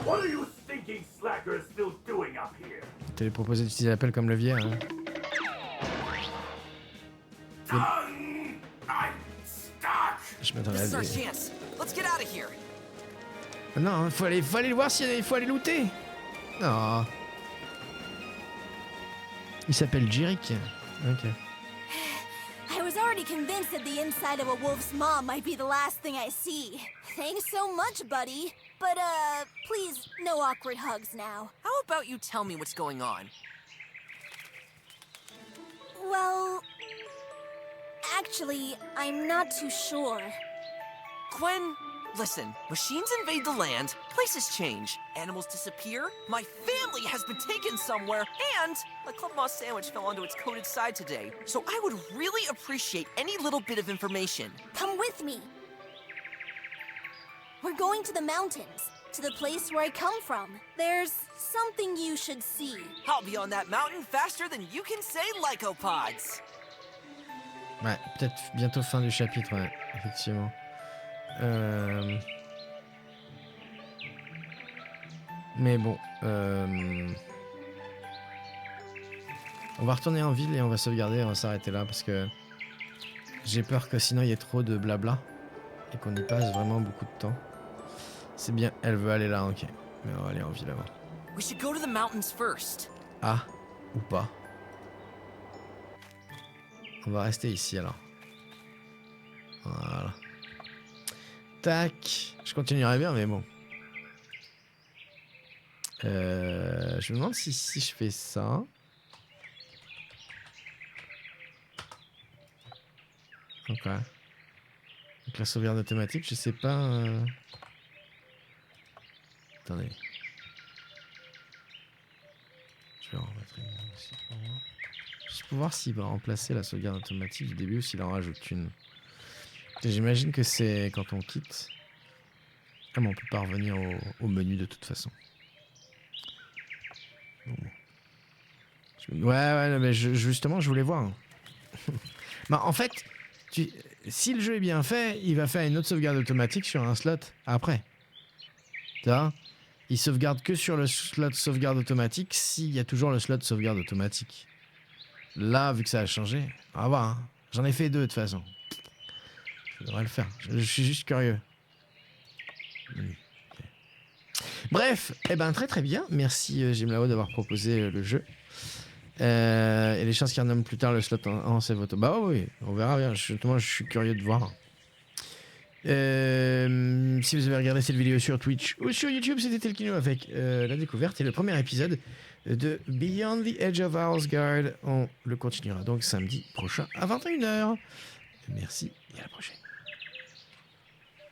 What are you stinking slackers still doing up here? Tu t'avais proposé d'utiliser l'appel comme levier, hein. I'm stuck. Je m'attendais This is à our des... chance. Let's get out of here. Non, faut aller le voir s'il faut aller looter. Non. Il s'appelle Jerick. Ok. I was already convinced that the inside of a wolf's maw might be the last thing I see. Thanks so much, buddy. But, please, no awkward hugs now. How about you tell me what's going on? Well, actually, I'm not too sure. Gwen, listen. Machines invade the land, places change, animals disappear, my family has been taken somewhere, and my Club Moss sandwich fell onto its coated side today. So I would really appreciate any little bit of information. Come with me. We're going to the mountains, to the place where I come from. There's something you should see. I'll be on that mountain faster than you can say lycopods. Ouais, peut-être bientôt fin du chapitre, ouais, effectivement. Mais bon, on va retourner en ville et on va sauvegarder, on va s'arrêter là parce que j'ai peur que sinon il y ait trop de blabla et qu'on y passe vraiment beaucoup de temps. C'est bien, elle veut aller là, ok. Mais on va aller en ville avant. We should go to the mountains first. Ah, ou pas. On va rester ici alors. Voilà. Tac. Je continuerai bien, mais bon. Je me demande si je fais ça. Ok. Donc la sauvegarde automatique, je sais pas. Attendez. Je vais en remettre une aussi pour moi. Juste pour voir s'il va remplacer la sauvegarde automatique du début ou s'il en rajoute une. J'imagine que c'est quand on quitte. Ah mais on peut pas revenir au menu de toute façon. Bon. Ouais, mais justement, je voulais voir. Bah, en fait, si le jeu est bien fait, il va faire une autre sauvegarde automatique sur un slot après. Tu vois ? Il sauvegarde que sur le slot sauvegarde automatique s'il y a toujours le slot sauvegarde automatique. Là, vu que ça a changé, on va voir. Hein. J'en ai fait 2 de toute façon. Je devrais le faire. Je suis juste curieux. Okay. Bref, eh ben très très bien. Merci Jimlao d'avoir proposé le jeu. Et les chances qu'il renomme plus tard le slot en save auto. Bah oui, on verra bien. Justement, je suis curieux de voir. Si vous avez regardé cette vidéo sur Twitch ou sur YouTube, c'était Telkino avec la découverte et le premier épisode de Beyond the Edge of Owlsgard. On le continuera donc samedi prochain à 21h. Merci et à la prochaine.